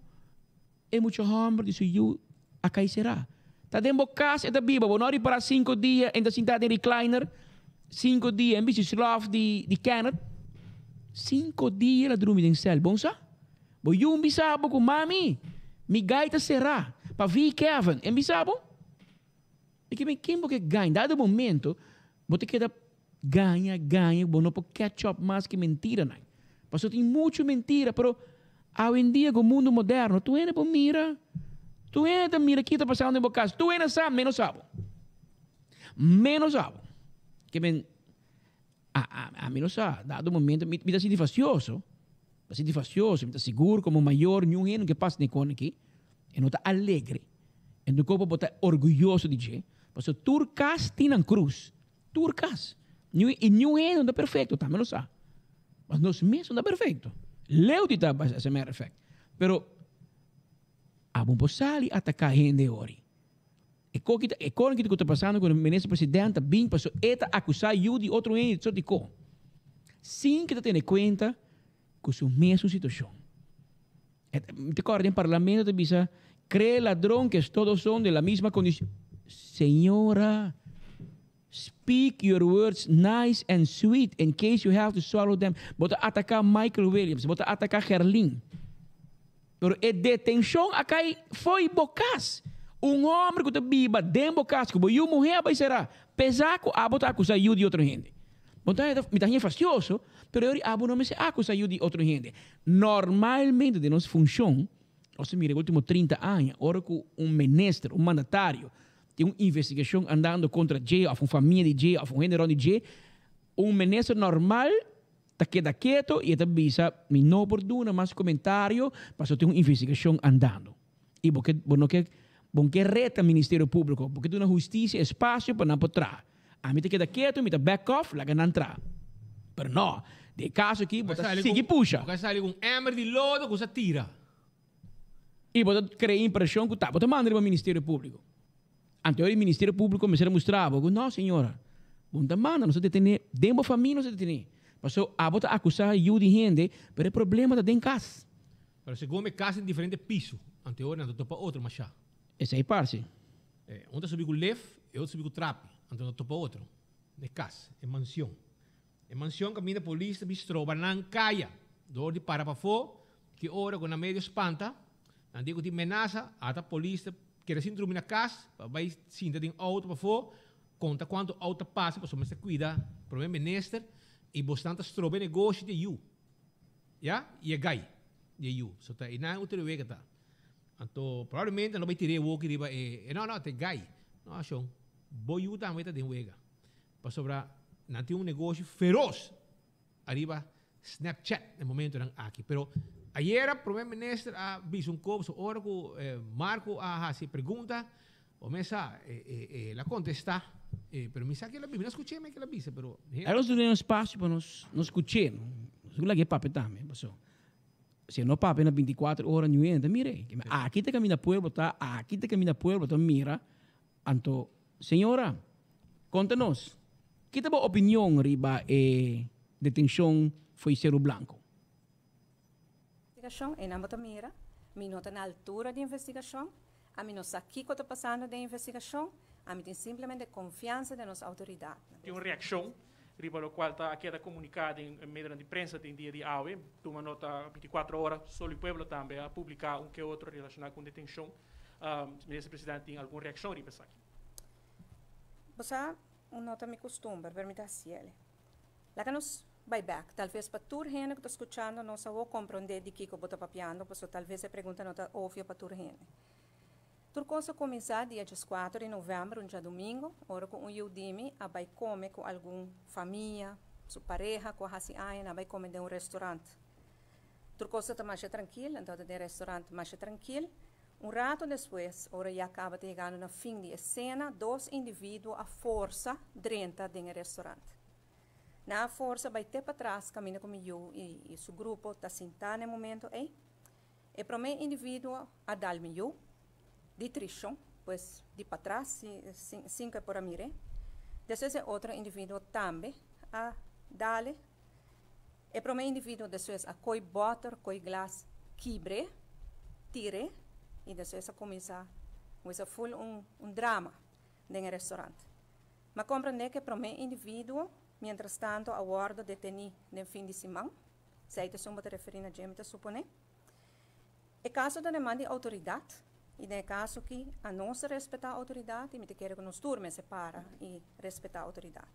é muito hambre de suyu a kai será. Tá dentro casa é da biba, bonori para 5 dias ainda sentado em recliner, 5 dias em bicho slav de Kenneth. 5 dias la dormir em cel, bom sa? Bo yung bisabo ko mami, mi gaita será, pa vi Kevin, em bisabo? E que me quem que ganha, dado momento, bote que da ganha, bom não por catch-up mais que mentira, não. Passou tem muito mentira, pero hoje em dia com o mundo moderno, tu ainda mira, tu ainda mira que está passando em boca, tu ainda sabe, menos sabe. Que men a menos sabe, dado momento, me dá satisfacioso, me dá seguro como maior, nenhum que passa nem aqui, e não está alegre, e no corpo está orgulhoso de dizer, passou turcas tinham cruz, turcas, e nenhum não está perfeito, tá, menos sabe. Mas nós mesmos não está perfeito. Leu de tá essa merda perfeito. Pero a bom posali atacar gente ori. E com que está passando com o ministro presidente bem passou eta acusar eu de outro ente só de co. Sim que está tendo conta com sua mesma situação. Te corre em parlamento te bisa cree ladrão que todos são de la mesma condição. Senhora, speak your words nice and sweet in case you have to swallow them. Bota atacar Michael Williams, bota atacar Gerlin. Pero a detenção acai foi bocas. Homem que te biba dem bocas, que boiu mulher vai será. Pesar que a bota acusar eu de outra gente. Bota me tá fastioso, pero eu abo não me se acusar eu de outra gente. Normalmente de nossa função, você mira último 30 anos, ora que ministro, mandatário tem uma investigação andando contra J, ou uma família de J, ou um general de J, ministro normal está quieto e está bisa, me não oportuna mais comentário, mas tem uma investigação andando. E porque que reta o Ministério Público, porque tem uma justiça espaço para não poder. A mim está quieto, me está back off, lá que não entrar. Mas não, de caso aqui, você sigue puxa. Porque sai com hammer de lodo, você tira. E você cria impressão que você manda para o Ministério Público. Ante o Ministério Público me será mostrado, não senhora, bunda manda, não se detener, dentro da família não se detener. Passou a bota acusar eu de gente, mas o problema está dentro de casa. Pero segundo me casa em diferente piso, ante o não topa outro mas já. Esse aí parece. Um está subindo o left, e outro subindo o trap, ante não topa outro. De casa, é mansão. É mansão que a minha polícia bistrou, banang caia, dor de para fora, que hora com a média espanta, não digo de amenaça, a polícia quer assim dormir na casa, vai sinta de auto para fora, conta quanto auto passa, para você cuidar, problema ministro, e bastante strobe negócio de you. Ja? E é gai. De you. So tá, e não outro vez que tá. Então, provavelmente não vai tirar o que riba não, te gai. Não achou. Boy you também tá de wega. Para sobrar, não tem um negócio feroz. Arriba Snapchat no momento não aqui, pero ayer o primeiro ministro a visto copo, so ora que Marco se pergunta, o mesa la contesta. Pero me saque la Biblia, no escuché que la visa, pero eles têm espaço para nos escutar, não lá que papo também, passou. Se não papo na 24 horas não entra, mire, aqui te caminha pueblo tá, mira, anto senhora, conta-nos, que tá boa opinião riba detenção foi Cerro Blanco. Investigação, e não mira, me nota na altura de investigação, a mim não sabe o que está passando de investigação. A mim tem simplesmente confiança de nossa autoridade. Tem uma reação, riba lo qual está aqui comunicada em meio de imprensa em dia de hoje, uma nota 24 horas, só o povo também a publicar que outro relacionado com detenção. O ministro presidente tem alguma reação riba aqui? Você nota me costuma, permita-se ele. Lá que nos vai back, talvez para toda gente que está escutando não sabe compreender de que eu estou papiando, porque talvez a pergunta não está óbvia para toda gente. Turcosa começar dia 4 de novembro, um dia domingo, ora com um Yudimi, a vai comer com alguma família, sua pareja, com a Hasiaia, a vai comer de um restaurante. Turcosa está mais tranquilo, então de restaurante mais tranquilo. Um rato depois, ora já acaba de chegar no fim de cena, 2 indivíduos a força dentro do restaurante. Na força, vai ter para trás, caminha como eu e seu grupo, está sentado no momento, e para mim, indivíduo a dar-me eu, de trishon, pois de para trás, cinco por a mire. Depois é outro indivíduo também a dar-lhe. E para mim, indivíduo, depois a coi butter, coi glass, quibre, tire, e depois a começar, começa full drama no restaurante. Mas compreender que para mim, indivíduo, mientras tanto, a guarda deteni no fim de semana, se aí te sumba te referir a gente, supone. E caso da demanda de autoridade, e no caso que a não se respeitar a autoridade, e me te quer que nos turme separa e respeitar a autoridade.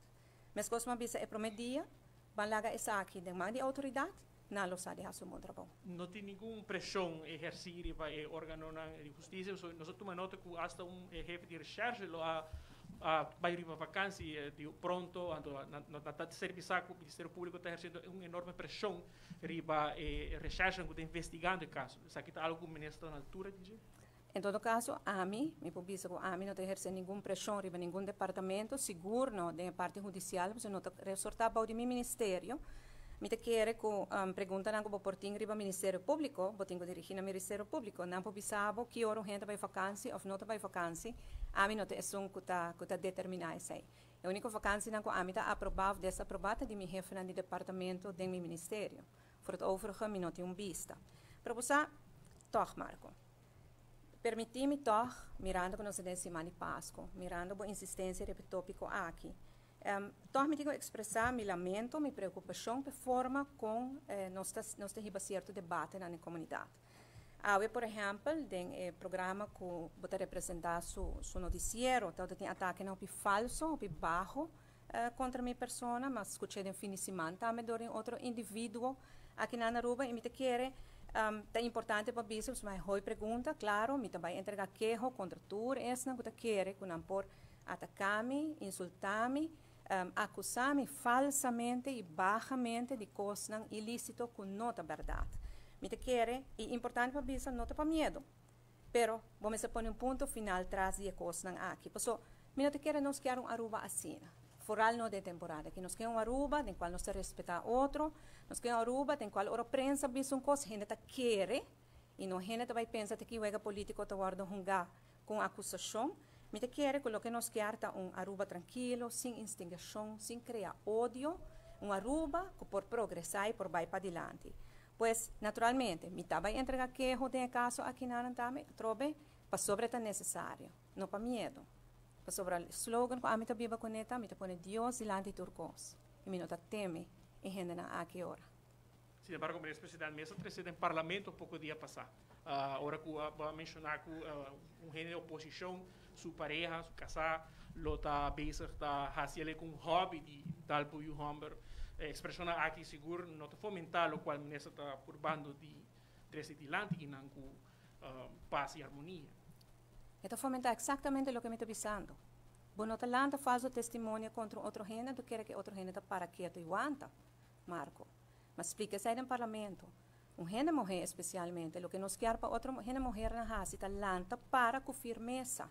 Mas coisa uma vez é prometia, vai lá essa aqui demanda de autoridade, não lo sabe fazer um bom trabalho. Não tem nenhuma pressão exercida para o órgão de justiça. Nós tomamos nota que hasta jefe de recherche vai ir para vacância de pronto, na serviço que o Ministério Público está exercendo uma enorme pressão para a recherche que está investigando o caso. Isso aqui está algo que o ministro está na altura de dizer? Em todo caso, me publica que a mim não tem exercendo nenhuma pressão riba nenhum departamento, seguro não, da parte judicial, porque não está resultado do meu ministério. Me te quer que pergunta não que por ting riba Ministério Público, vou ter que dirigir no Ministério Público, não publicava que hora gente vai vacância ou não vai vacância, a mim não tem assunto que está determinar isso aí. A única vacância não que a mim está aprovada, desaprovada de meu chefe no departamento do meu ministério. Voor het overige, me não tem vista. Para você, toch, Marco. Permitir-me toch, mirando que nós temos semana de Páscoa, mirando a insistência de tópico aqui. Toch me digo expressar meu lamento, minha preocupação pela forma como nós temos certo debate na comunidade. Hoje, por exemplo, tem programa que você representar seu noticiero, então tem ataque não falso, não baixo contra minha pessoa, mas escutei no fim de semana também de outro indivíduo aqui na Aruba e me quer é importante para isso, mas hoje pergunta, claro, me também entregar queijo contra tudo, essa não quer que não por atacar-me, insultar-me, acusar-me falsamente e baixamente de coisas ilícitas que não é verdade. Me quer, e importante para isso, não é para medo. Pero, vamos pôr ponto final atrás de coisas aqui. Porque, me não quer, nós queremos Aruba assim. Foral não de temporada, que nós queremos Aruba, em qual nós se respeita outro, nós queremos Aruba, em qual a prensa diz uma coisa, a gente quer, e não a gente vai pensar que o político está guardando com acusação. Me quer que o que nós queremos é Aruba tranquilo, sem instigação, sem criar ódio, Aruba que por progressar e por vai para adiante. Pois, naturalmente, me vai entregar queijo de caso aqui na Antame, trobe, para sobre é necessário, não para medo. Sobre o slogan que a mim viva com ela, me põe Deus delante de turcos. E me não teme em gente na aqui hora. Sin embargo, o presidente mesmo preside em parlamento pouco dia passado. Agora que vai mencionar que gente de oposição, sua pareja, sua casar, lo está bezig, está fazendo com hobby de dar para o homem. Expressão aqui seguro não está fomentar o qual o ministro está curbando de presidente e não com paz e harmonia. Está fomentar exatamente o que me está pensando. Bom, não está faz o testemunho contra outro gente, do que outro gente está para quieto e aguanta, Marco. Mas explica isso aí no parlamento. Gente morrer especialmente, o que nos quer para outro gente morrer na raça, está lanta para com firmeza.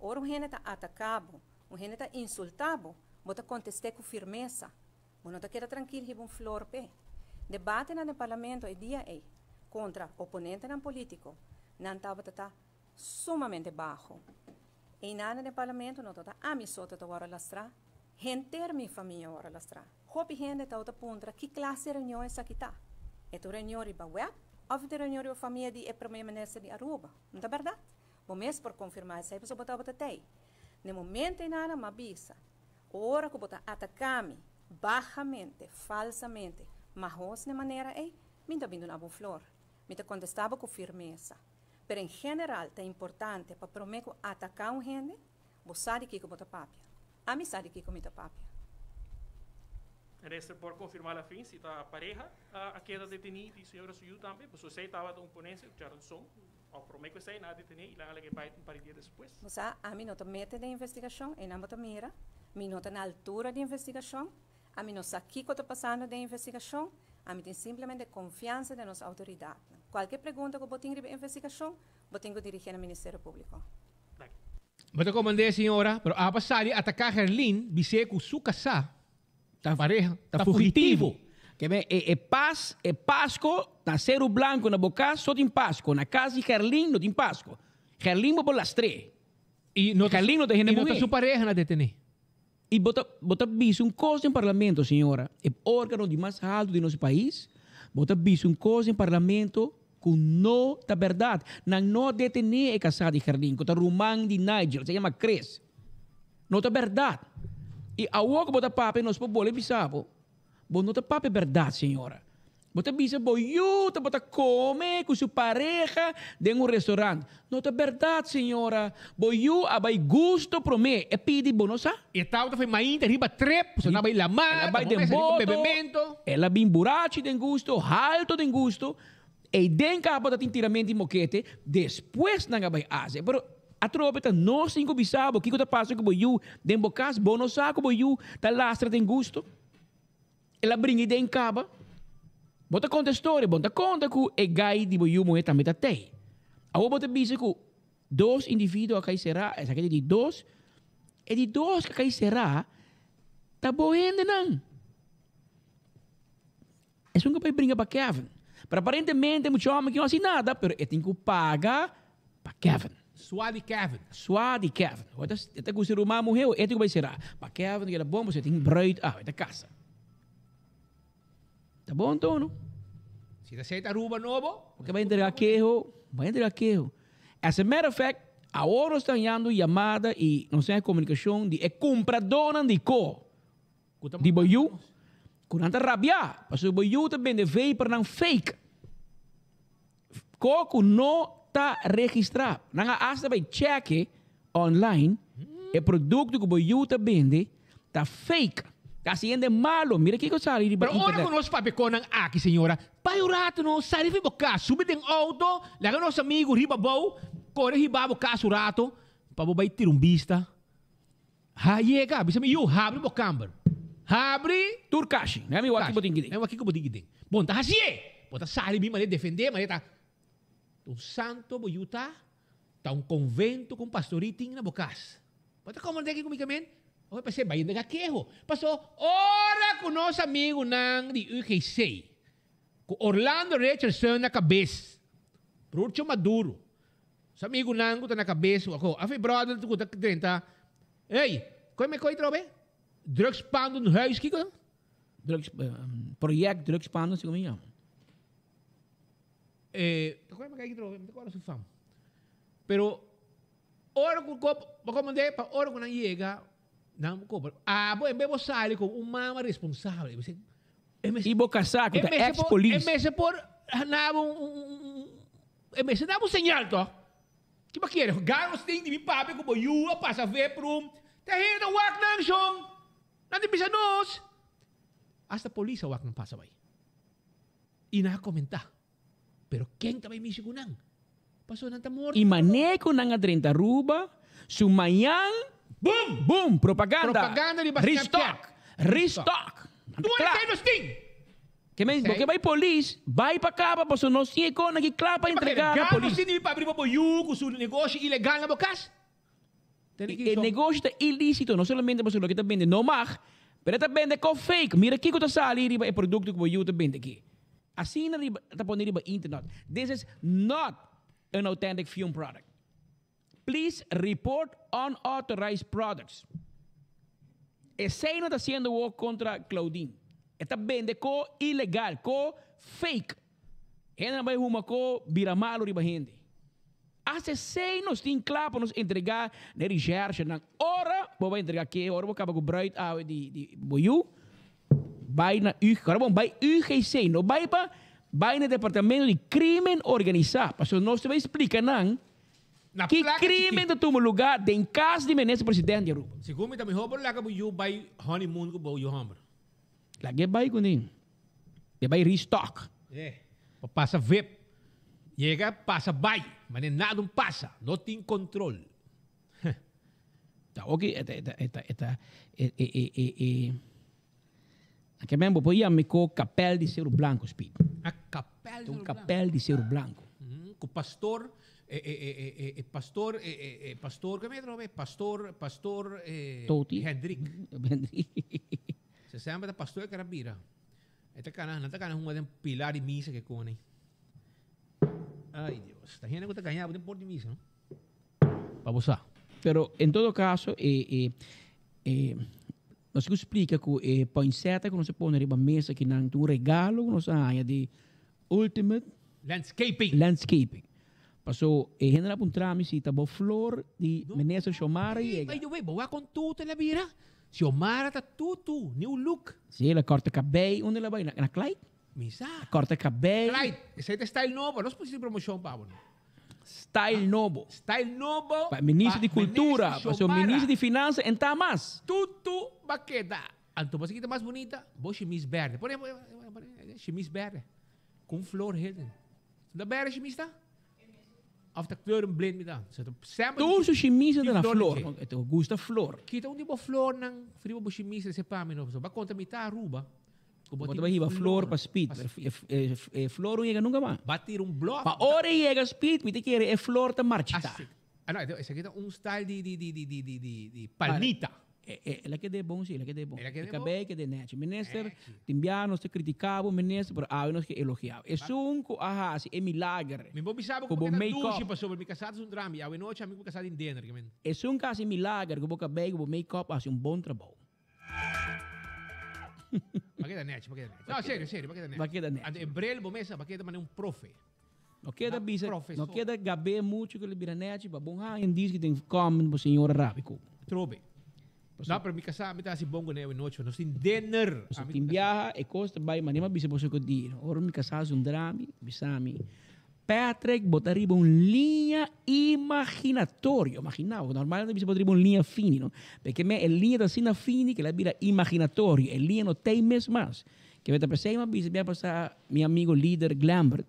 Ora, gente está atacado, gente está insultado, bota contestar com firmeza. Bom, não está queda tranquilo e bom flor pé. Debate no parlamento é dia aí, contra oponente não político, não está sumamente baixo. E nada no parlamento não está a mim só está agora lastra, gente minha família agora lastra. Hopi gente está outra punta, que classe de reunião essa aqui está? É tu reunião riba web, ou de reunião riba família de primeiro-ministro de Aruba? Não é verdade? Bom, mesmo por confirmar isso aí, você botar aí. No momento nada, me avisa. Ora que botar atacar-me, baixamente, falsamente, mas de maneira aí, me está vindo na boa flor. Me está contestava com firmeza. Pero em geral, é importante para prometer atacar gente, você sabe que botar papia. A mim sabe que comita papia. En este por confirmar la fin, si está pareja, a queda detenida y señora suyo también, pues usted estaba de un ponente, ya son, o prometo que está nada detenido y la que va un par de días después. O sea, a mí no te mete de investigación, en ambos mira, mi no está na altura de investigación, a mí no sabe qué está pasando de investigación, a mí tenho simplesmente confiança de nossa autoridade. Qualquer pergunta que eu tenho de investigação, eu tenho que dirigir ao Ministério Público. Mas eu comandei, senhora, pero a passar de atacar Herlin, disse que o seu casar, tá pareja, tá fugitivo. Que bem, é Pasco, tá Cerro Blanco na boca, só tem Pasco. Na casa de Herlin não tem Pasco. Herlin vai por las 3. E não Herlin não tem gente mulher. E não sua pareja na detener. E bota bicho coisa em parlamento, senhora. É o órgão de mais alto de nosso país. Bota bicho coisa em parlamento com não da verdade. Não detener é casado de Herlin, com o Rumang de Nigel, se chama Cres. Não da verdade. E a outra bota papo, nós podemos bisabo. Não da papo é verdade, senhora. Bota bisabo, bota comer com sua pareja em um restaurante. Não é verdade, senhora. Boiu abai gusto promê. É pedir bonosa. E tal, foi mainta, riba trep, você não vai lamar, ela vai de bebimento. Ela bem burachi de gusto, alto de gusto. E den cabo da tiramento de moquete, depois não vai fazer. Pero a tropa não se bisabo, que está passando com boiu, den bocas, bonosa com boiu, tá lastra de gusto. Ela brinca den cabo. Bota conta a história, bota conta que é gai de boiu moe também tá tem. Agora bota bisa que 2 indivíduos que será, essa aqui de 2, e de 2 que será, tá boendo não. É só que vai brincar para Kevin. Pero aparentemente muitos homens que não fazem nada, pero é tem que pagar para Kevin. Suade Kevin. Suade Kevin. Até que o ser humano morreu, é que vai será. Para Kevin, que é bom, você tem bruid, é casa. Tá bom, Tono? Se aceita Aruba novo, porque vai entregar queijo. As a matter of fact, agora estão dando chamada e não sei a comunicação de compradora de co. De boiu. Com anta rabia. Porque o boiu também de vapor não fake. Coco não está registrado. Não hasta vai check online. O produto que o boiu está vende está fake. Kasi yan malo. Mira kiko sali di ba pero ora ko nos papeko ng aki, senyora. Payurato no, sali fi boka. Subit ng auto, laga nos amigo, riba baw, kore hibabo ka surato, pababay tirumbista. Hayega, bisa mi yu, habri bokamber. Habri turkashi. Nami waki botingiding. Nami waki botingiding. Bon, ta hasiye. Bota sali bi mali defender, mali ta. Un santo boyuta, ta un convento com pastoriting na bokas. Bota como deki kumikamen? O kasi bayan na kakeho. Paso, ora com nosso amigo nang di UGC. Com Orlando Richardson na cabeça. Rucho Maduro. Sa amigo nang ko ta na cabeça. Ako, afi brother ko ta 30. Hey, koy me koy trobe? Drugs pound no huis kiko? Drugs project drugs pound se como koy me kay trobe, me ko su fam. Pero ora ko comandé pa ora ko nang yega. Não, bo em bebo sale com uma responsável. E bo casar com a ex-polícia. MS por MS dá um señal to. Que ba quer? Ganos ting di mi papi ko boyu passa ver prum. Tá here the wak nang song. Nandi bisa nos. Hasta polícia wak nang passa vai. E na comentar. Pero quem também me sigunang? Passou nanta morto. E maneco nang 30 ruba, sumayang boom! Boom! Propaganda! Propaganda di Restock! Restock! Tuan kayo nos ting! Que mesmo, porque vai polícia, vai para cá, para você não se econa que claro para entregar a polícia. Você não vai abrir para o com seu negócio ilegal na bocas? O negócio é ilícito, não somente para você que está vendendo, não mais, mas está vendendo com fake. Mira aqui que está saindo o produto que você está vendendo aqui. Assim não está pondo na internet. This is not an authentic film product. Please report unauthorized products. Esse não está sendo o contra Claudine. Está vendendo com ilegal, com fake. Ele vai arrumar com vira malo riba gente. Ase sei nós tem claro para nos entregar na recherche na hora, vou entregar que hora vou acabar com bright out de boiu. Vai na vai UGC, não vai no departamento de crime organizado. Para nós te vai explicar não. Que crime do teu lugar em casa de ministro presidente de Aruba? Segundo também roubo lá que eu vai honeymoon com o Yohamber. Lagi bay ko din. Dia bay restock. Passa VIP. Llega, passa bay. Mas nada passa. Não tem controle. Tá, ok, Aqui mesmo, poi me co capel de Cerro Blanco, Speed. A capel de capel de Cerro Blanco. Com pastor, pastor, como é que pastor, Toti. Hendrik. Se chama da pastor Carabira. Esta cana, não tá cana uma de pilar de missa que cone. Ai Deus, tá rindo que tá ganhando de por de missa, não? Para você. Pero, em todo caso, nós explica que poinseta que nós põe na mesa que não tem um regalo que nós ganha de ultimate landscaping. Passou general um trâmite se tá boa flor de Menezes Xiomara e by the way, boa com tudo la vira. Xiomara tá tudo, new look. Sim, ela corta cabelo, onde ela vai na Clyde? Misa. Corta cabelo. Clyde, esse é style novo, nós precisamos promoção para você. Style novo. Style novo. Para ministro de Cultura, para o ministro de Finanças, então mais. Tudo baqueta. Então, você que mais bonita, boa chemise verde. Por exemplo, chemise verde. Com flor, Hilden. Da verde chemise tá? Of de kleur een blind met aan. Todos os chemises da flor. Então, gusta flor. Kita um tipo flor nang frio bo chemise se pa mino. Ba conta mita ruba. Bota ba flor pa speed. Flor o nunca mais. Batir bloco. Pa ora chega speed, me te quer flor ta marchita. Ah, não, esse aqui é style de palmita. Ela que é bom, sim, ela que é bom. Acabei que é net. Minister, timbianos te criticava, minister, pero há uns que elogiava. É que assim, é milagre. Me bom sabe como que duche para sobre me casado um drama. Há noite amigo casado em dinner, que men. É caso milagre que boca bem, que make-up assim bom trabalho. Baqueta net. Não, sério, baqueta net. Baqueta net. Em breve, bomesa, baqueta mas um profe. Não queda gabe muito que ele vira net, para bom em diz que tem como para senhora Rábico. Trobe. Não, para me casar, me tá assim bom né, noite, nós tem dinner. Você tem viaja e costa vai, mas nem bisa você que dir. Ora me casar um drama, bisami. Patrick botaria uma linha imaginatória. Imaginava, normalmente bisa botaria uma linha fina, não? Porque me linha da sina fina que ela vira imaginatória, a linha não tem mesmo mais. Que vai estar pensando, bisa vai passar meu amigo líder Glambert.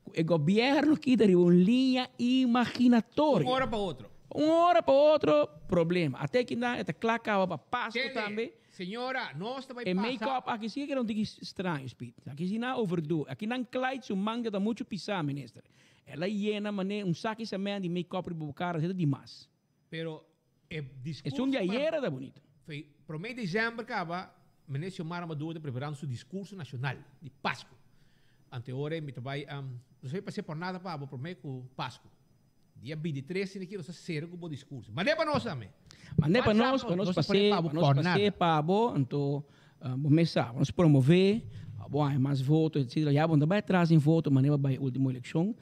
O governo que daria uma linha imaginatória. Uma hora para outro. Uma hora para outro, problema. Até que não, está claro para Páscoa também. Senhora, nós também passamos. Make-up, aqui sim que não tem estranho, Speed. Aqui sim não overdo. Aqui não Clyde, o manga está muito pisar, ministro. Ela llena, mané, saco de de make-up para o cara, é demais. Pero, discurso... É dia ayer, da bonito. Para o mês de dezembro, acaba, ministro Xiomara Maduro preparando seu discurso nacional de Páscoa. Anteora, me trabalho, não sei passar por nada para o mês com Páscoa. Dia 23, se não quero ser com o discurso. Mas não é para nós também. Mas não é para nós passei para então, vamos promover, mais votos, etc. Já vamos vai trazer voto, mas não vai última eleição.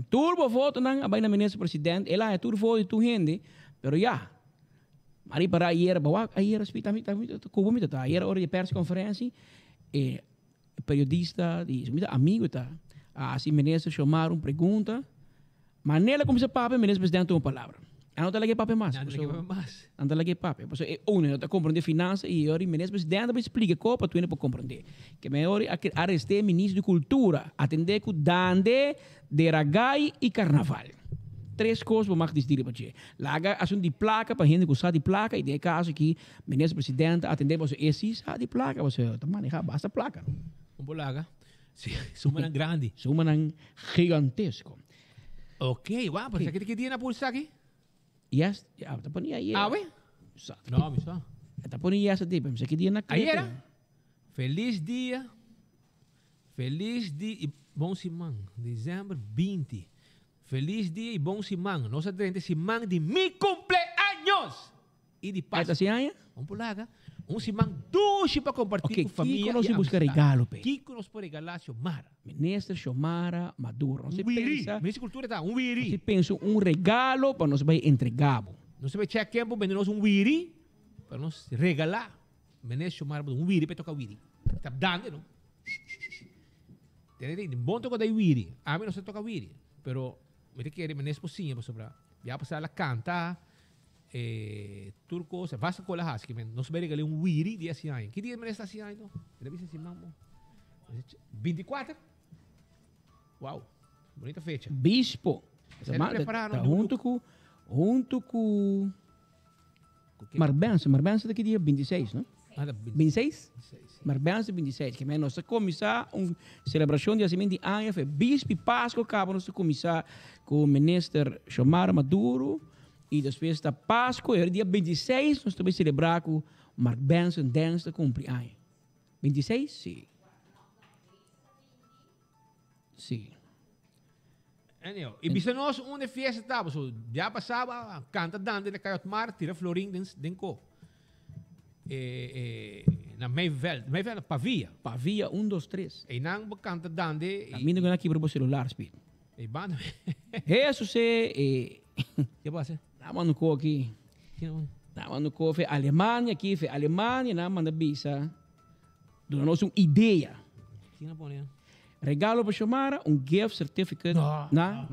Turbo voto, não, vai na ministra presidente, ela é turbo voto, tu rende, pero já. Mari para ayer, ayer, como me tá, ayer hora de persconferência, periodista, amigo, tá, assim, ministro chamaram, pergunta, mas nela como se papo, ministro presidente uma palavra. Não está lagi papo mais. Não está lagi papo. Porque não está compreendendo finanças e o ministro presidente vai explicar como para tu não pode compreender. Que melhor arrestei ministro de cultura, atender com dande de ragai e carnaval. 3 coisas para mais dizer para você. Laga assunto de placa para gente que usa de placa e de caso que ministro presidente atender você esse de placa você manejar basta placa. Como laga? Suma grande. Suma gigantesco. Ok, wow, pero ¿qué tiene na pulsa aqui? Yes, está poniendo ayer. Ah, ¿ve? No, mi sa. Está poniendo ya ese tipo, me sé que tiene aquí. Ayer. Feliz dia. E bom simang. Dezembro 20. Feliz dia e bom simang. Nossa 30 simang de mi cumpleaños. E de paz. ¿Esta si año? Vamos por lá, simang duche para compartir com família. Kiko nos busca regalo, pe. Kiko nos pode regalar Xiomara. Ministro Xiomara Maduro. Não se pensa. Ministro Cultura tá wiri. Não se pensa regalo para nós vai entregar. Não se vai check tempo para nós wiri para nós regalar. Ministro Xiomara Maduro wiri para tocar wiri. Tá dando, não? Tem bom tocar da wiri. A mim não se toca wiri, pero me te quer ministro pocinha para sobrar. Já passar ela canta turcos, vasta cola haski, men. Nos bere gale um wiri dia si ay. Que dia men está si ay no? Deve ser si mambo. 24? Wow. Bonita fecha. Bispo. Junto com Marbense daqui dia 26, não? 26? Marbense 26. Que nós começar uma celebração de nascimento de ano, foi Bispo e Páscoa, acaba nós começar com o ministro Xiomara Maduro, e depois da Páscoa, e dia 26, nós também celebrar com Marbense, dança, cumpre ano. 26? Sim. Sim. Anyway, e bisa nós uma festa tava, so já passava, canta dando de Caiot Mar, tira florim den ko. Na Mayveld Pavia. Pavia 1, 2, 3. E nang canta dando. Caminho aqui para o celular, speed. E banda. Isso se que passa? Tama no ko aqui. Tama no ko fe Alemanha aqui, fe Alemanha na manda bisa. Do nós uma ideia. Que não pone. Regalo para Xiomara, gift certificate. Não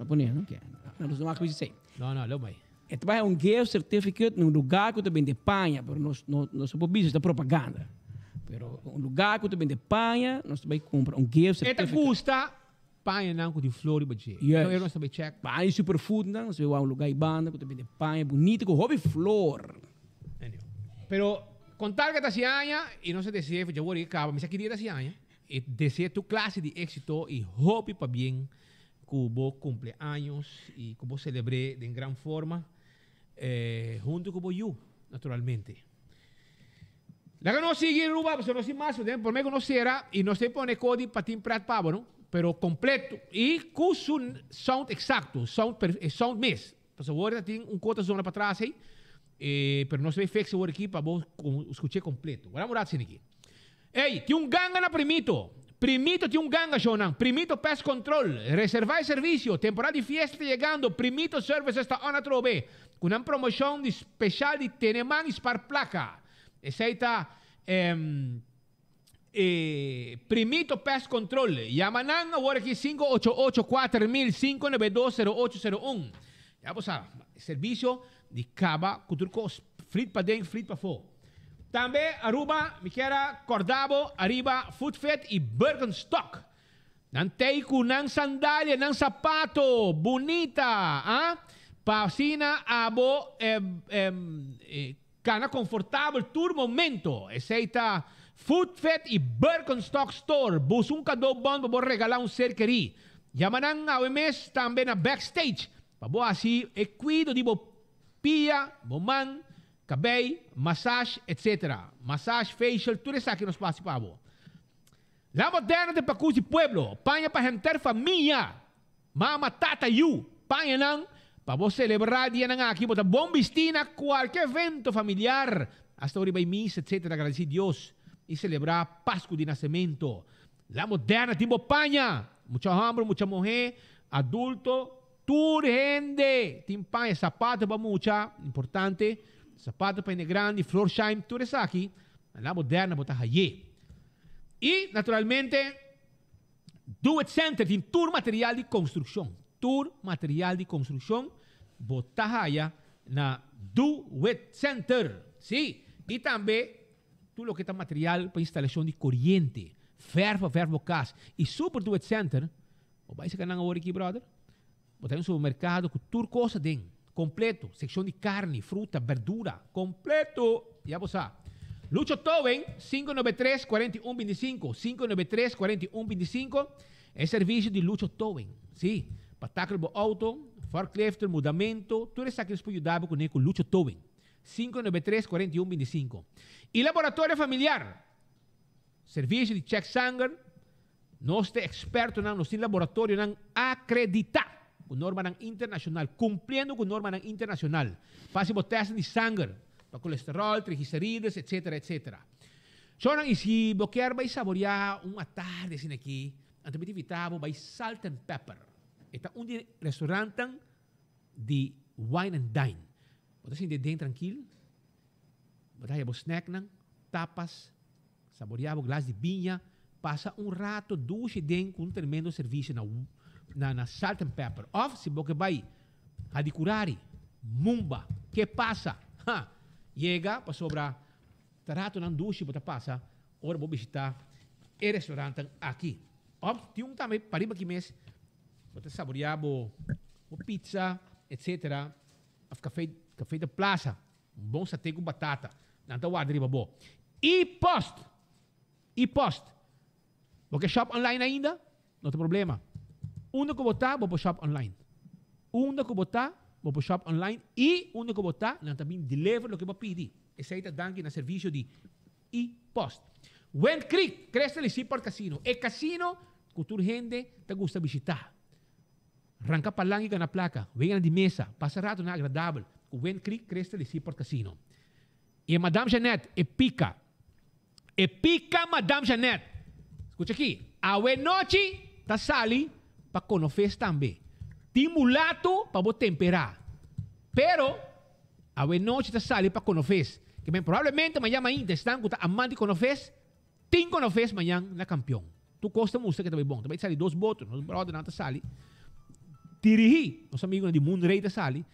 ponia, não quer. Não vamos dizer. Não, lo vai. Então vai gift certificate num lugar que também de Panha, para nós somos business da propaganda. Pero lugar que também de Panha, nós também compra gift certificate. Eta custa Panha não com de flor e budget. Yes. Então nós também check. Panha superfood, não, nós vamos lugar e banda que também de Panha bonito com hobby flor. Pero contar que tá se anha e não se decide, eu vou ir acaba, mas aqui dia tá se anha. E desea tu clase de éxito y hope para bien que vos cumpleaños y que vos celebre de gran forma junto con vos, naturalmente. La que no sigue Ruba, pues no sé más, por mí conociera y no se pone código para ti prat pavo, ¿no? Pero completo y con su sound exacto, sound mes. Pues ahora tiene un cota zona para atrás ahí, pero no se ve fixo ahora aquí para vos escuchar completo. Vamos a aquí. Ei, tem ganga na Primito. Primito tem ganga, Jonan. Primito Pest Control. Reservar serviço. Temporada de fiesta chegando. Primito Service está on a trove. Com uma promoção de especial de Tenemang Spar Placa. Essa aí tá... Primito Pest Control. Yamanang, agora aqui 588-4000, 592-0801. Já você sabe. Serviço de caba, culturcos. Frit para dentro, frit para fora. Também Aruba, me quera Cordabo, Arriba, Footfit e Birkenstock. Nantei com nang sandália, nang sapato, bonita, ah? Pasina abo, cana confortável, todo momento. Aceita Footfit e Birkenstock Store. Bus kadô bom para você regalar cerquerí. Yamanang ao mes também na backstage. Para você assim, cuido de bo pia, bo man, cabelo, massage, etc. Massage, facial, tudo isso aqui nos participamos. La moderna de Pacus de Pueblo, panha para jantar família. Mama, tata, you, panha não, para você celebrar dia não aqui, botar bom vestina, qualquer evento familiar, hasta hora vai missa, etc. Agradecer a Deus e celebrar Páscoa de nascimento. La moderna tipo panha, muita homem, muita mulher, adulto, tudo gente, tem panha, sapato para muita, importante. Sapato para grande, floor shine, tudo isso aqui. Na moderna, botar aí. E, naturalmente, Do It Center tem tour material de construção. Tour material de construção, botar aí na Do It Center. Sim. E também, tudo o que está material para instalação de corrente. Ferro, gas. E super Do It Center, o vai se canang agora aqui, brother? Botar no supermercado com tudo coisa dentro. Completo, secção de carne, fruta, verdura, completo. Já você sabe. Lucho Towen, 593-4125, 593-4125, é serviço de Lucho Towen. Sim, patáculo do auto, forklift, mudamento, tudo isso aqui eles podem ajudar com o Lucho Towen. 593-4125. E laboratório familiar, serviço de check sangue, nós temos expertos, nós temos laboratório acreditado. Com norma internacional, cumprindo com norma internacional. Fazemos testes de sangue, para colesterol, triglicéridos, etc, etc. Então, e se você quer saborear uma tarde assim aqui, também evitamos, vai salt and pepper. Este é restaurante de wine and dine. Você assim de dentro tranquilo, você tem snack, tapas, saborear glass de vinha, passa rato, duche dentro com tremendo serviço na salt and pepper. Of, se você vai a Dicurari, Mumba, ¿Qué pasa? Ha, llega para sobra, tarato ng dushi, bota pasa, ora vou visitar o restaurante aqui. Tem também, pariba que mês, bota saborear o pizza, etc. O café da plaza, bom satê com batata, não tá guardando bom. E post, porque shop online ainda, não tem problema. Una que botar, vou shop online. Una que botar, vou shop online. E una que botar, não também deliver o que vou pedir. Esse aí tá dando na serviço de e-post. When click, cresce ali por casino. E casino, cultura gente, te gusta visitar. Arranca para lang na placa, venha de mesa, passa rato na agradável. When click, cresce ali por casino. E Madame Jeanette, e pica Madame Jeanette. Escuta aqui, awe noite, tá sali, para conofes também. Tem mulato para botar temperar. Pero, awe noite, tá sali para conofes. Que bem, provavelmente amanhã ainda estão com a amante conofes, tem conofes amanhã na campeão. Tu gosta música que também bom. Também sali 2 botos, nos brother na tá sali. Tirihi, nosso amigo de Mundo Rei tá sali.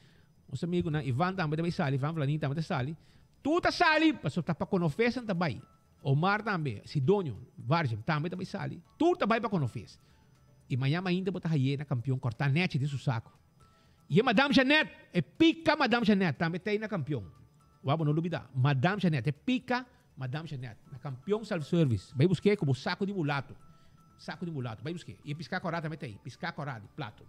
Nosso amigo na Ivan também sali, Ivan Vlanin também tá sali. Tu tá sali, para conofes também. Omar também, Sidonio, Vargem também sali. Tu também para conofes. E amanhã ainda botar aí na campeão, cortar net de seu saco. E a Madame Jeanette, é pica Madame Jeanette, também tem na campeão. Vamos não duvidar. Madame Jeanette, é pica Madame Jeanette, na campeão self-service. Vai buscar como saco de mulato. Vai buscar. E piscar corado também tem. Piscar corado, plato.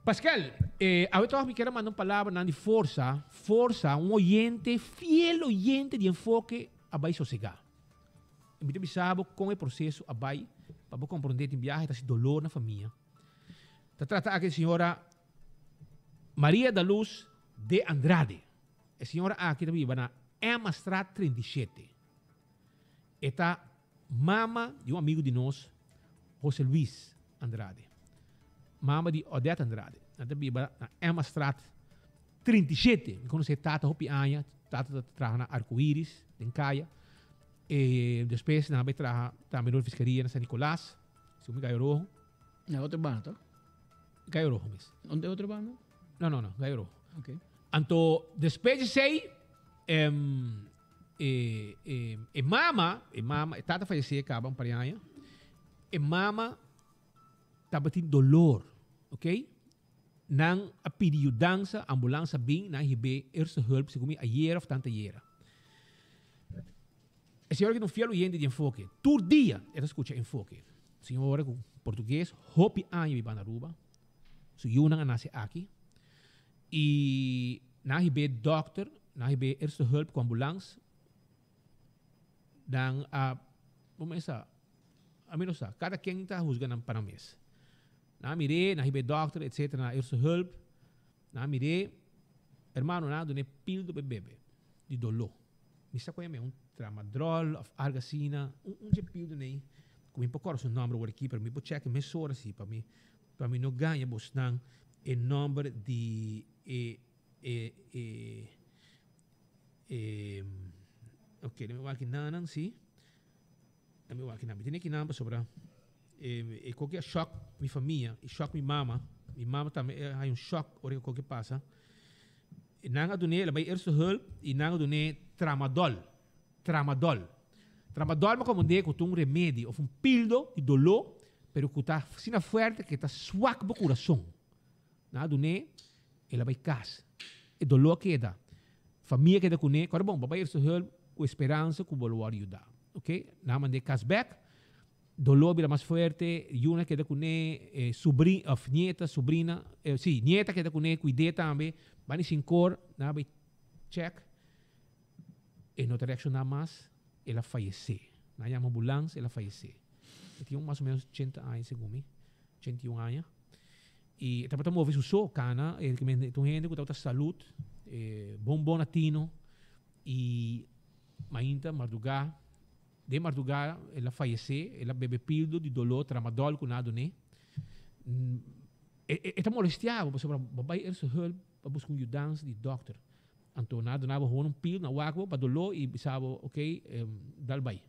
Pascal, eu me quero mandar uma palavra de força, fiel oyente de enfoque, a vai sossegar. Eu me sabe com o processo, a vai, para compreender em viagem, esse dolor na família. Está tratando aqui a senhora Maria da Luz de Andrade. A senhora aqui também vai na Emma Strat 37. Esta mama de amigo de nós, José Luis Andrade. Mama de Odete Andrade. Também vai na Emma Strat 37. Me conhece tata hopi anya, tata trabalha na Arco-Íris, em Caia. E depois na trabalha também na fiscaria na São Nicolás, se me Gaio Rojo. É outra banda? Gaio Rojo mesmo. Onde é outra banda? Não, Gaio Rojo. Ok. Então, depois de sei, mama, tata faleceu, acabam para aí. E mama estava tendo dolor, ok? Nang a pediu dança, ambulância bem, na hibe, eerste hulp, se comi a year of tanta year. A senhora que não fiel oyente de enfoque, todo dia, ela escuta enfoque. Senhora com português, hopi anho iba na Aruba, so yun ang nasce aqui. E na hibe doctor, na hibe eerste hulp com ambulância, dan cada quem está juzgando para mês. Na mire, na hibe doctor, etc. Na eerste hulp, na mire, hermano, na doné pil do bebê, de dolor. Misa ko yame, tramadol, of argacina, de pil do nem. Kung po ko, so number wala keeper, mi po check, me sora si, pa mi no ganha bos nang, e number de, ok, nami waki nanang si, nami waki namin. Tinik kinamba sobra, qualquer shock mi família, e shock mi mama também hay um shock ora qualquer passa. E nanga dune, ela vai eerste hulp, e nanga dune tramadol, mas como digo, um remédio, ou pildo de dolor, pero que está sina forte, que está suaco o coração. Na dune, ela vai casa. E dolor que dá. Família que dá com ele, bom, papai eerste hulp, com esperança, que vou ajudar. Ok? Na mande casback, dolor bila mais forte, yuna que dá com ele, sobrinha, of nieta, sobrina, nieta que dá com ele, cuide também, vai sem cor, na vai check, e não te reacciona mais, ela faleceu. Na chama ambulância, ela faleceu. Tinha mais ou menos 80 anos, segundo 81 anos. E estava mover o cana, e que tu gente que estava saúde, bom latino, e mainta madrugada, de madrugada ela faleceu, ela bebe pildo de dolor, tramadol com nada, né? Está molestiado, porque babai eerste hulp, para buscar ajudança de doctor. Então, nada gewoon pildo na wago para dolor e sabe, ok, dalbay.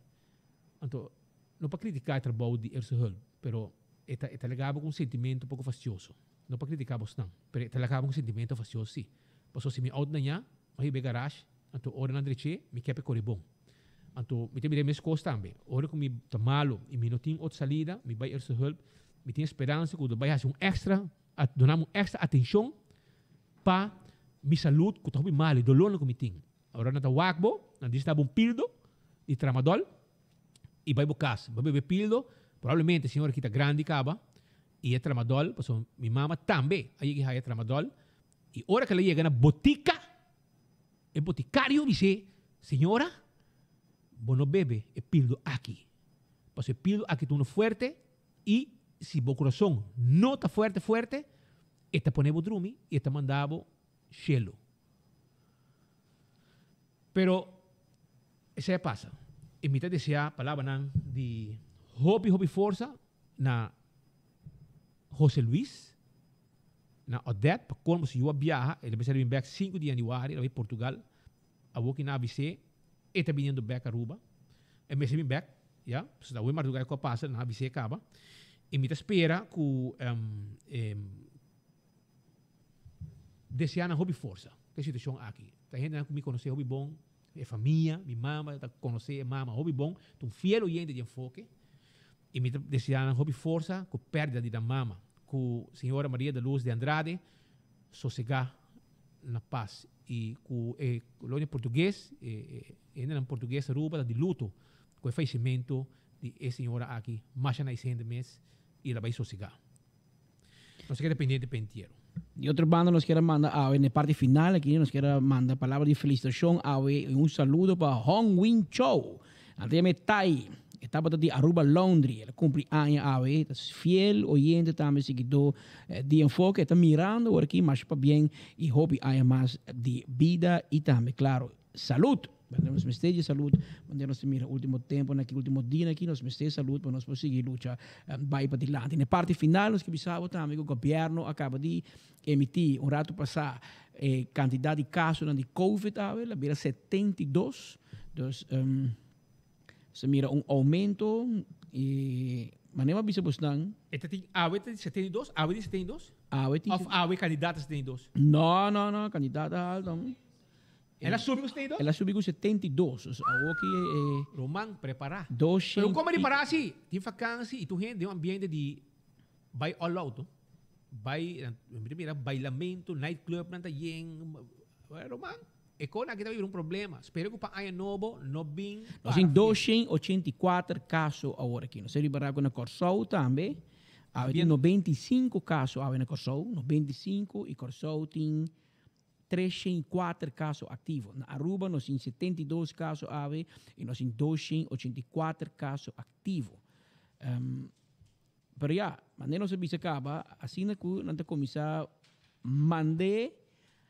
Então, não para criticar o trabalho de eerste hulp, pero está ligado com sentimento pouco fastidioso. Não para criticar você não, pero está ligado com sentimento fastidioso, sim. Paso si mi out na niya, mahibe garage, anto ora na direche, mi kepe koribong. Anto, mi tem mes costa tambe. Ora com mi tamalo, e mi noting out salida, mi bay eerste hulp, mi tem esperança que vai fazer extra, donamos extra atenção pa mi saúde, que tá bem mal, dolor no mi tem. Ora na wakbo, na dista bom pildo, e tramadol, e vai bocas, vai beber pildo, provavelmente senhora que tá grande caba, e é tramadol, paso mi mama também, aí que é tramadol, e ora que ela chega na botica, o boticário dice, senhora, vos no bebe el pildo aquí. Pues el pildo aquí está fuerte y si vos corazón no está fuerte, está ponemos drumi y está mandado cielo. Pero, eso pasa. En mitad de esa palabra de hobby forza na José Luis, na Odette, para como si yo viaja, ele vai ser back 5 de januário, ele vai Portugal, a vou que na ABC, está vindo back a Aruba, e me se back, ja, so da maar lugar que passa na ABC acaba, e me espera que desse ano hobby força, que situação aqui, tá gente que me conhece hobby bom, é família, minha mama, tá conhecer mama hobby bom, um fiel oyente de enfoque, e me desse ano hobby força, com perda de da mama, com a senhora Maria da Luz de Andrade, sossegar na paz. E com a colônia portuguesa, ainda em português, Aruba, de luto, com o falecimento de a senhora aqui, mais na de mês, e ela vai sossegar. Nós queremos dependente de penteiro. E outra banda nos quer mandar, na parte final aqui, nos quer mandar palavra de felicitação, um saludo para Hong Win Chow. Até me Tai. Estava de Aruba, Londres. Ela cumpre anos, é fiel oyente também, seguidor de enfoque. Está mirando aqui, mas para bem e hobby há mais de vida e também, claro, saúde. Nós mestemos saúde, nós mira o último tempo, naquele último dia aqui, nós mestemos saúde para nós conseguir lutar vai para adiante. Na parte final, nós que pensamos também que o governo acaba de emitir, rato passar, quantidade de casos de Covid, ela vira 72. Então, se mira aumento e maneira bisa busnang. Esta tem AWE de 72? AWE de 72? AWE de... Of AWE candidata 72? Não, candidata alta. Ela subiu com 72? Ela subiu com 72. Roman, preparar. Pero como preparar assim? Tem vacância e tu gente tem um ambiente de vai all out. Vai, mira, bailamento, nightclub, nanta yen. Roman. E quando aqui vai um problema, espero que o país novo não venha. Nós temos 284 casos agora aqui. Nós temos liberado na Corsol também. Tem 95 casos na Corsol. 95 e Corsol tem 304 casos ativos. Na Aruba nós temos 72 casos e nós temos 284 casos ativos. Pero já, maneira nós se acaba, assim que nós começar a mandar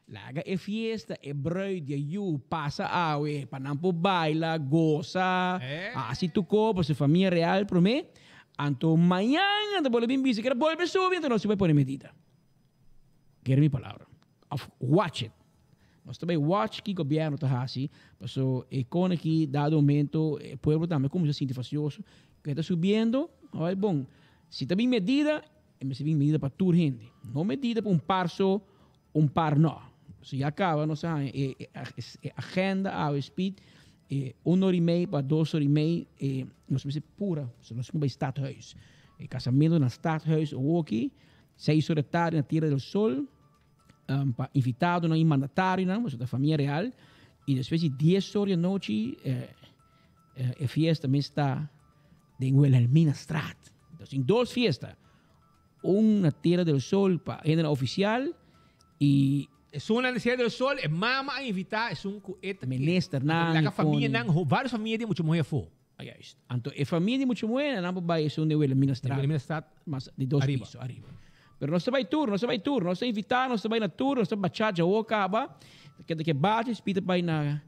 laga e fiesta, e bruid, you passa awe, panampo baila, goza, assim tu copo, se família real, promete, anto amanhã, anto bole bem bici, quero volver subir, então não se vai pôr medida. Quero minha palavra. Watch it. Nós também watch que o governo está assim, porque a economia aqui, dado momento, o povo também, como se sente facioso, que está subindo, é bom. Se está bem medida, se bem medida para toda gente. Não medida para só, par não. Se acaba, nós agenda, a speed, 1 hora e meia para 2 horas e meia, nós vamos ser pura, nós vamos para o Stadhuis. Casamento no Stadhuis, ou aqui, 6 horas da tarde na Tierra del Sol, para invitado, não mandatário, não, mas da família real, e depois de 10 horas da noite, a fiesta também está em Wilhelmina Straat. Então, tem 2 fiestas, uma na Tierra del Sol para a agenda oficial, e es una necesidad del sol, es mama a invitar, es un coeta. Minister, la familia, varias familias de mucho mujer fue. Anto, a família de mucho mujer, não vai é um nível administrativo, mas de 2 pisos arriba. Pero nós vai tour, nós vai invitar, nós vai na tour, nós vai baixar já o acaba, que bate, espita vai na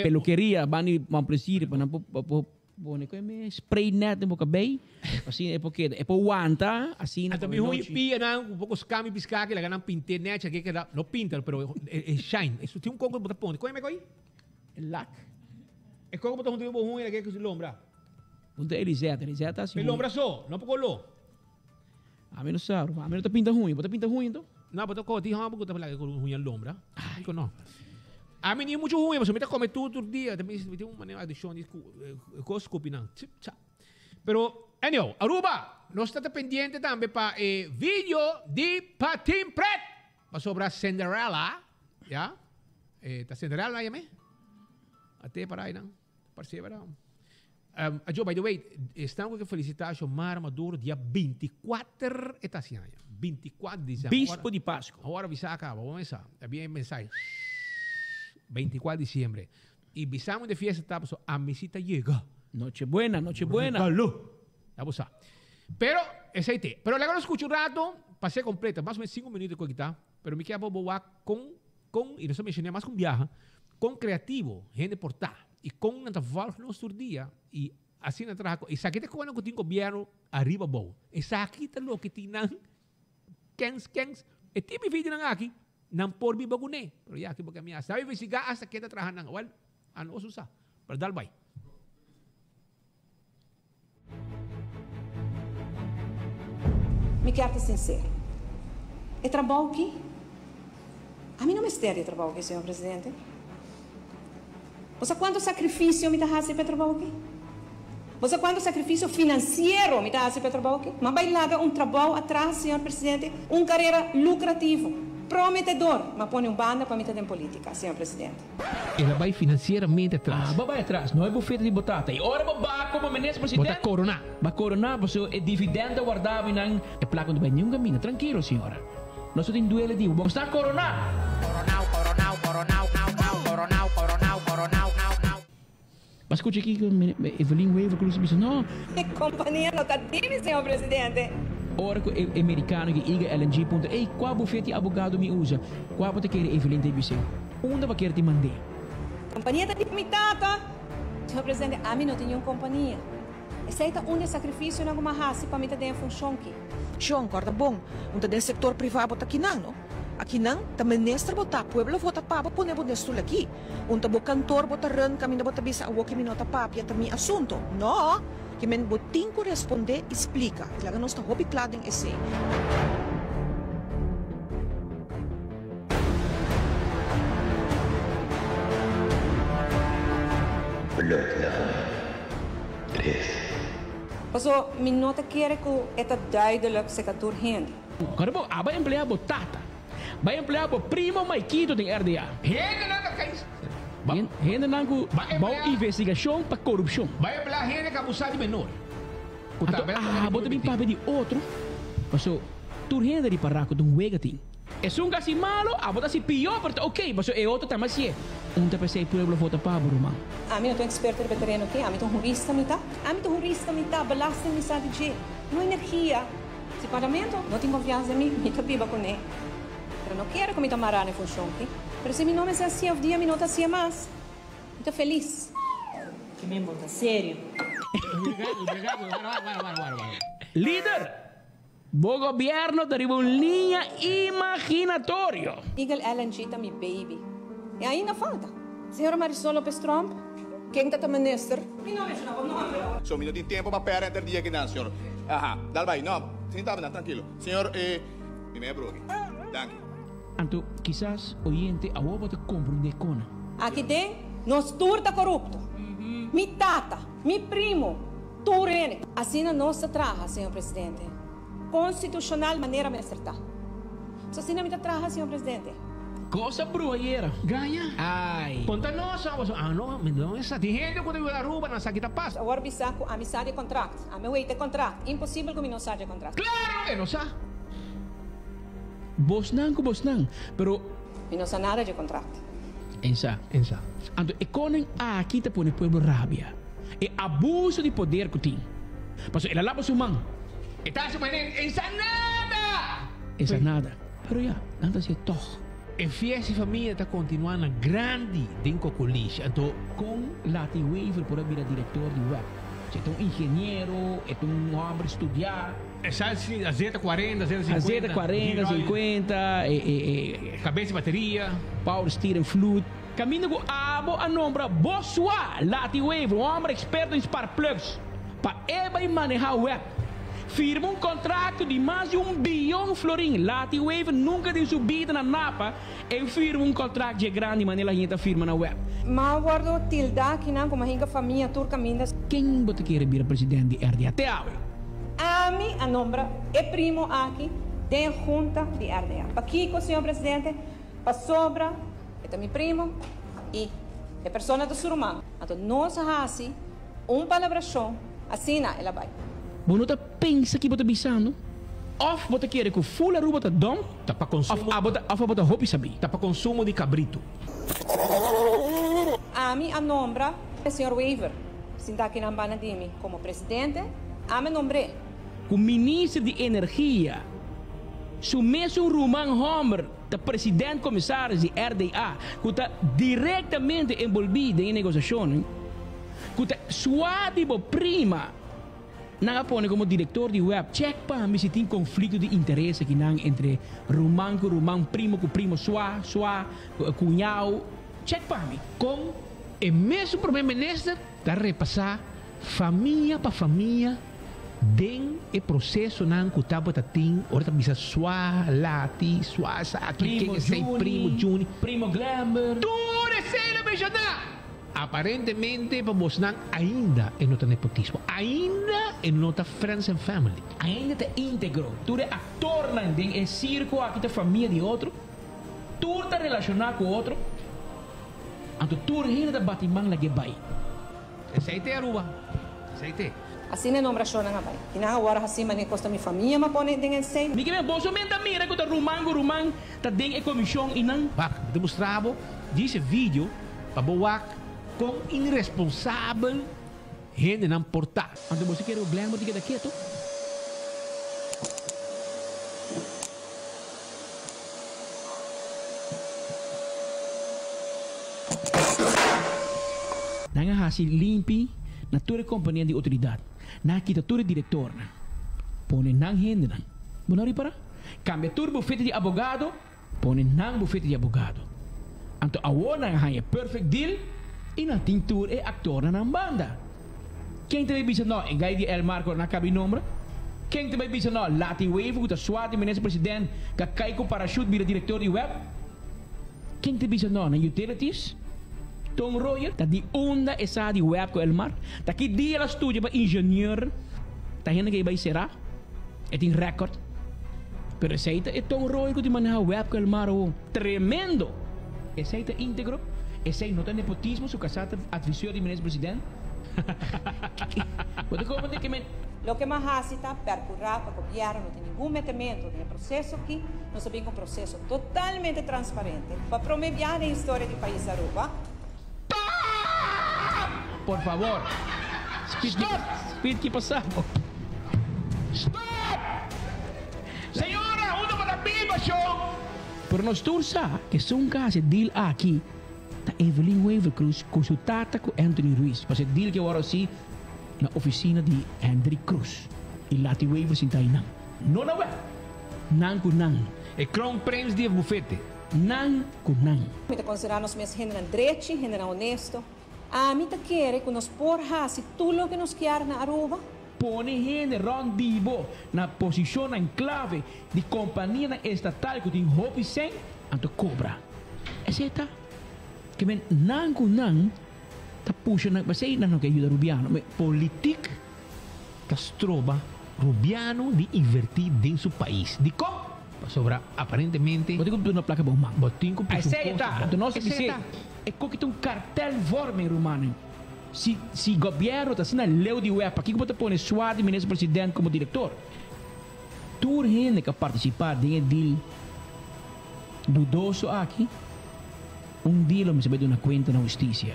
peluqueria, vai na presídio, para não bom, é spray net no cabelo, assim é porque é para aguentar, assim. Até me ruim pia não, pouco scami piscar que lá ganham pintar net aqui que não pinta, pero é shine. Isso tem coco botar ponte. Como é que é? Lac. É coco botar um ruim aqui que se lombra. Punta Eliseta assim. Me lombra só, não pouco lo. A mim não sabe, a mim não tá pinta ruim, bota pinta ruim então. No, pero ko ti hamo ko ta palagi ko hunyan lombra. Ay ko no. A mí ni mucho hunyan, pero me ta come todo el día, también me tengo una manera de show ni cos copinang. Pero anyway, Aruba, no está pendiente también para video de Patin Pret. Pa sobra Cinderella, ya? Ta Cinderella ya me. Ate para aí não. Parceira. Joe, by the way, estamos com felicitar o Mar Maduro dia 24 esse ano. 24 de dezembro. Bispo de Páscoa. Agora visa acaba, vamos começar. Havia mensagem. 24 de dezembro. E visamos de fiesta, tá, a mesita chega. Nochebuena. Vamos a. Pero, esse aí tem. Pero agora escuto um rato, passei completa, mais ou menos 5 minutos com guitarra, pero me quero boa com, e não se mencionei mais com viaja, com criativo, gente portar. E com um trabalho no outro dia, e assim na trago, e sakita ko ano ko tin gobyerno arriba bo. E sakita lo kiti nang kengs, e tibi video nang aki, nang porbi bagune. Pero yaki baga miya, sabi visiga hasta kita trahan nang, well, ano susa, pero dalbay. Me quero ser sincero. É trabalho aqui? A mim não me estere trabalho aqui, senhor presidente. Você quanto sacrifício me dá para trabalhar aqui? Você quanto sacrifício financeiro me dá para trabalhar aqui? Mas vai largar trabalho atrás, senhor presidente, carreira lucrativo, prometedor, mas põe banda para me ter em política, senhor presidente. Ela vai financeiramente atrás. Vai atrás, não é bufete de batata. E ora babá como ministro presidente. Bota corona. Ba corona, você é dividendo guardado em é placa de banho caminho, tranquilo, senhora. Nós temos duelo de vamos estar corona. Mas escute aqui que Evelyn Weaver disse, não. A companhia não está time, senhor presidente. Ora que o americano que iga LNG. Qual bufete abogado me usa? Qual você quer Evelyn TBC? Onde vai querer te mandar? Companhia está limitada. Senhor presidente, a mim não tem uma companhia. Aceita sacrifício na alguma raça para me ter em função aqui. Sean, corda bom. Unta den sector privado tá aqui não? Aqui não, ta ministra bota pueblo vota papa pone bonesto aqui. Unta bo cantor bota ran kami bota bisa awo kimi nota papia ta mi assunto. No, que men botin corresponde explica. Ilaga nós ta hobby claden esse. Paso, mi nota quiere que esta duidelijk secatur gente. Corda bom, aba emplear botata. Vai emplear o primo Maikito de RDA. Gente não tá caindo. Gente não com investigação para corrupção. Vai emplear gente que abusar de menor. Bota bem papo de outro. Paso, tu gente de parraco de wegating. É um gasi malo, bota se pior, porque ok, paso é outro também se é. Unta pensei pueblo vota pabo, irmão. A mim não tô experto de terreno aqui, a mim tô jurista me tá. A mim tô jurista me tá, balasta me sabe de. Não energia. Se parlamento não tem confiança em mim, me tá viva com ele. Eu não quero que me tomará em função aqui. Mas se meu nome é assim, o dia me nota assim mais. Estou feliz. Que me bota sério. Líder, o governo deriva uma linha imaginatória. Eagle LNG tá meu baby. E ainda falta. Senhora Marisol Lopes Trump, quem está ministro? Mi nome é não. So, minuto de tempo para pera entre dia que não, senhor. Aha, dal vai, não. Sentava, tranquilo. Senhor, mi me bro. Danke. Anto, quizás oyente a ovo te compreende con. Aqui tem nós turta corrupto. Mi tata, mi primo, turene. Assim não nossa traja, senhor presidente. Constitucional maneira me acertar. Só assim não me traja, senhor presidente. Coisa bruaieira. Ganha. Ai. Ponta nossa, não, não essa. Tem gente que vai rouba na saquita passa. Agora bisaco amizade de contrato. A meu eite contrato. Impossível que me não saia contrato. Claro que não sabe. Bosnan com Bosnan, pero e não sabe nada de contrato. Ensa. Anto econem aqui te põe pueblo rabia. E abuso de poder que tem. Paso ela lava sua mão. E tá se manen ensa nada. Ensa nada. Pero já, nada se toh. E fiesta e família está continuando grande dentro do colégio. Então, com Lati Weaver por vir diretor de web. Se é um engenheiro, é um homem estudar. A Z40, Z50. A Z40, 50, cabeça de bateria. Power steering fluid. Caminho com a nombra Bosua, Lati Weaver, um homem experto em spark plugs. Para ele manejar web. firma um contrato de mais de $1 bilhão florim. Lati Wave nunca tem subido na Napa e firma um contrato de grande maneira a gente firma na web. Mas guardo tilda que não como a família turca mindas. Quem você quer vir presidente de RDA? Até agora. A mim, a nombra é primo aqui da junta de RDA. Para Kiko, senhor presidente, para Sobra, é também primo e é pessoa do Surumã. Então, nós assim, palabração, assim ela vai. Você pensa que você está pensando? Ou você quer que o full aruba está dom? Tá para consumo. Ou você roupa saber? Tá para consumo de cabrito. A mim, a nombra é o senhor Weaver. Se está aqui na Banadimi como presidente, a mim nombrei. O ministro de Energia, o mesmo Roman Homer, o presidente comissário de RDA, que está diretamente envolvido em negociações, que está suave prima, não põe como diretor de web, check para mim se tem conflito de interesse que não entre Roman com Roman, primo com primo, sua, cunhado, check para mim. Com o mesmo primeiro-ministro, está repassar família para família, den e processo nan kutabo tating ora bisa swa lati swa sa primo Juni primo Glamour tu recebe bejana aparentemente vamos nan ainda en nota nepotismo ainda en nota friends and family ainda te íntegro tu é actor nan den é circo aqui da família de outro tu tá relacionado com outro anto tu ainda da batimang lagi bai aceite aruba aceite. Assim é nombração na vai. E na hora assim mas costa minha família mas põe dentro sei. Me que me bolso menta mira que tá Roman tá dentro é comissão e não. Bah, demonstrava desse vídeo para boak com irresponsável gente não portar. Ando você quer o Glamour de daqui to? Nanga hasil limpi na tua companhia de autoridade. Na kita tua diretor na. Pone nang hende nang. Bonori para? Cambia tua bufete de abogado, pone nang bufete de abogado. Anto awona hanya perfect deal, ina tintur e actor na banda. Quem te bisa no, engai di El Marco na cabi nombra? Quem te bisa no, Lati Wave, kuta swati ministro president, kakai ko parachute bira diretor di web? Quem te bisa no, na utilities? Tom Royer, dat die onda esa di web ko Elmar, dat ki die la studio ba ingenieur, dat hende kay ba será, et in record. Pero aceita e Tom Royer ko di maneja web ko Elmar o tremendo. Aceita íntegro, aceita nota nepotismo su casata advisor di ministro president. Wat como de que men Lo que mais está percurar para o governo não tem nenhum metimento no processo aqui, nós sabemos um processo totalmente transparente para promover a história do país Aruba. Por favor. Speed que passamos. Stop! Senhora, uno para pipa show. Pero nós tursa que são casos deal aqui. Da Evelyn Weaver Cruz consultada com Anthony Ruiz. Para deal que agora assim na oficina de Henry Cruz. E Lati Weaver sinta aí não. Não na web. Não com não. E Crown Prince de bufete. Não com não. Muito considerar nós mesmos gente direito, gente honesto. A mim quer que nos porra se tudo que nos quer na Aruba. Pone gente rondivo na posição em clave de companhia estatal que tem hobby sem anto cobra. Essa que men não com não tá puxa na basei não que ajuda Rubiano, mas politik Castroba Rubiano de invertir dentro do país. De como? Sobra aparentemente. Botinho com uma placa bomba. Botinho com presupuesto. Do nosso dizer é que um cartel enorme romano. Se governo está sendo leu de web, aqui que você põe suave ministro presidente como diretor. Toda gente que participar de deal dudoso aqui, dia me sabe de uma conta na justiça.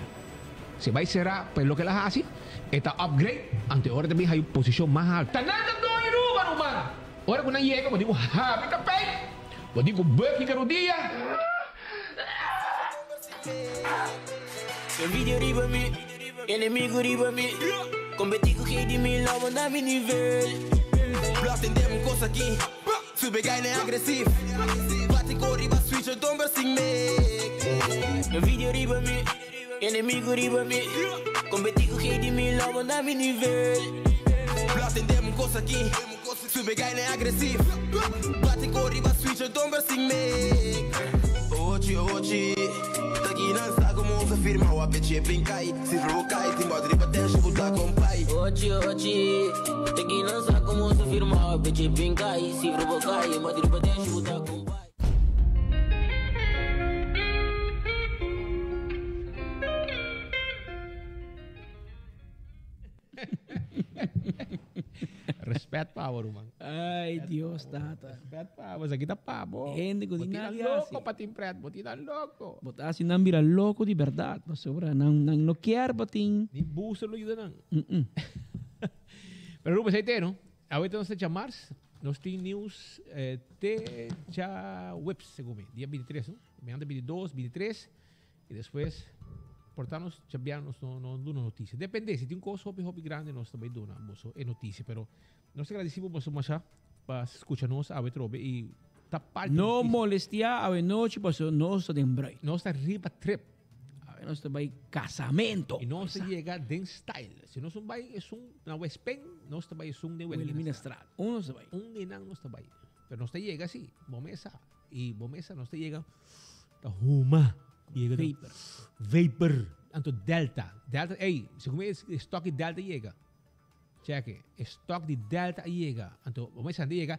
Se vai será, pelo que ela hace, está upgrade, ante hora também hay posição mais alta. Nada do iruba, romano. Ora quando chega, eu digo, me capei. Eu digo, bucky que no dia. Vídeo riba me, inimigo riba me. Competico que de mim logo na mi nível. Plot tem coisa aqui, sube gaine agressivo. Bate com riba switch, eu tomba sem me. Vídeo riba me, inimigo riba me. Competico que de mim logo na mi nível. Plot tem coisa aqui, Super guy ne agressief. Bati corri va switch on tomber sing me. Ochi. Tagi nan sta como se firma wa peche pinkai. Si provocai timba driba tension buta compai. Ochi. Tagi nan sta como se firma wa peche pinkai. Si provocai ma driba tension buta compai. Respeto pavo, man. Ay, Dios, tata. Respeto pavo. Sa kita pavo. Gente ko din Botinan loco, patimpret. Botinan loco. Botas nang bira loco de verdade. Mas sobra nang no quer bating. Ni buso lo yun nang. Pero Ruben, sa ite, no? Ahorita nos chamar. Nos tem news te já webs, segundo dia 23, no? Amanhã 22, 23 e depois portarnos chambiarnos no notícia. Depende, se tem coisa hobby grande nós também dona, boso é notícia, pero nós agradecemos boso masha para escutar-nos a vetrobe e tapar. No molestia a noite, boso nós tem brai. Nós está riba trip. Nós também casamento. E nós chega den style. Se nós vai é na West Pen, nós também de Minestrad. Nós também. Ninang nós também. Pero nós chega assim, bomesa e bomesa nós chega ta huma. Vapor. Anto Delta. Hey, se como stock de Delta llega. Cheque. Stock de Delta llega. Anto, vamos a llega.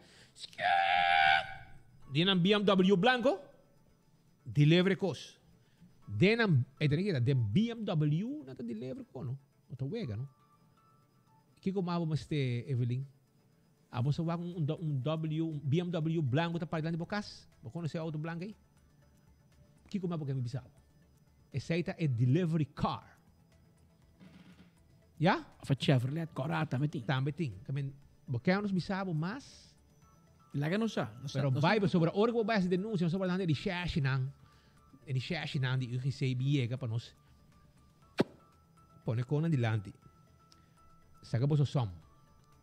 Tienen BMW blanco. Delivery cost. Tienen, de BMW na delivery ko, no? O ta wega, no? Kiko mabo Evelyn. Abo sa wag un BMW blanco ta paglan de bocas. Bako na sa auto blanco aí. Kiko mabo kami bisabo. Essa é delivery car. Ja? Of het Chevrolet Corata meting. Tambeting. Kami bokamos bisabo mas. Laga sa. Pero Bible sobre orgo ba si denúncia sobre nada de shashinang. De shashinang di UGC biega pa nos. Pone con adelante. Saga bo so som.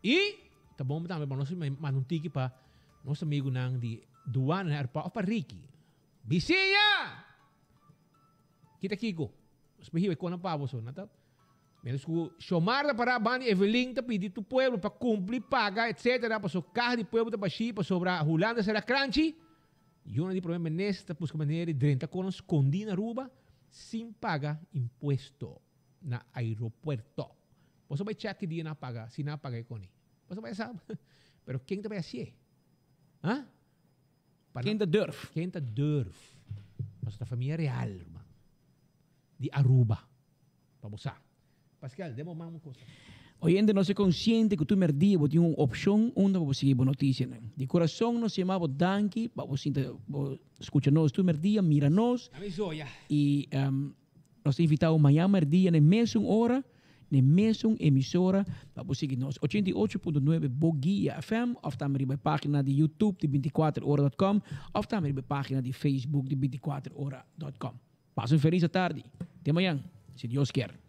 E tá bom também para nós manuntiki pa nosso amigo nang di Duan na pa Ricky. Bisinha! Kita Kiko. Mas mahiwag ko ng pavo so. Menos ko chamar para Bani Evelyn ta pedi tu pueblo para cumprir, paga, etc. Para so carro de pueblo ta baixi para sobra Holanda será crunchy. E um de problema nesta busca maneira de 30 conos escondi na ruba sem pagar imposto na aeroporto. Você vai check que dia na paga, se não paga com ele. Você vai saber. Pero quem te vai assim? Hã? Quem te durf? Quem te durf? Mas a família real, man. De Aruba. Para você. Pascal, demo mais uma coisa. Hoy en día no se consciente que tu merdi tiene una opción donde vamos a seguir noticia. De corazón nos llamamos Danki, vamos a escucharnos tu merdi, míranos. Y nos invitamos mañana merdi en el mes una hora, en el mes una emisora, vamos a seguirnos 88.9 Bogia FM, of también bij página de YouTube de 24hora.com, of también bij página de Facebook de 24hora.com. Pasen feliz tarde. Te mañana, si Dios quiere.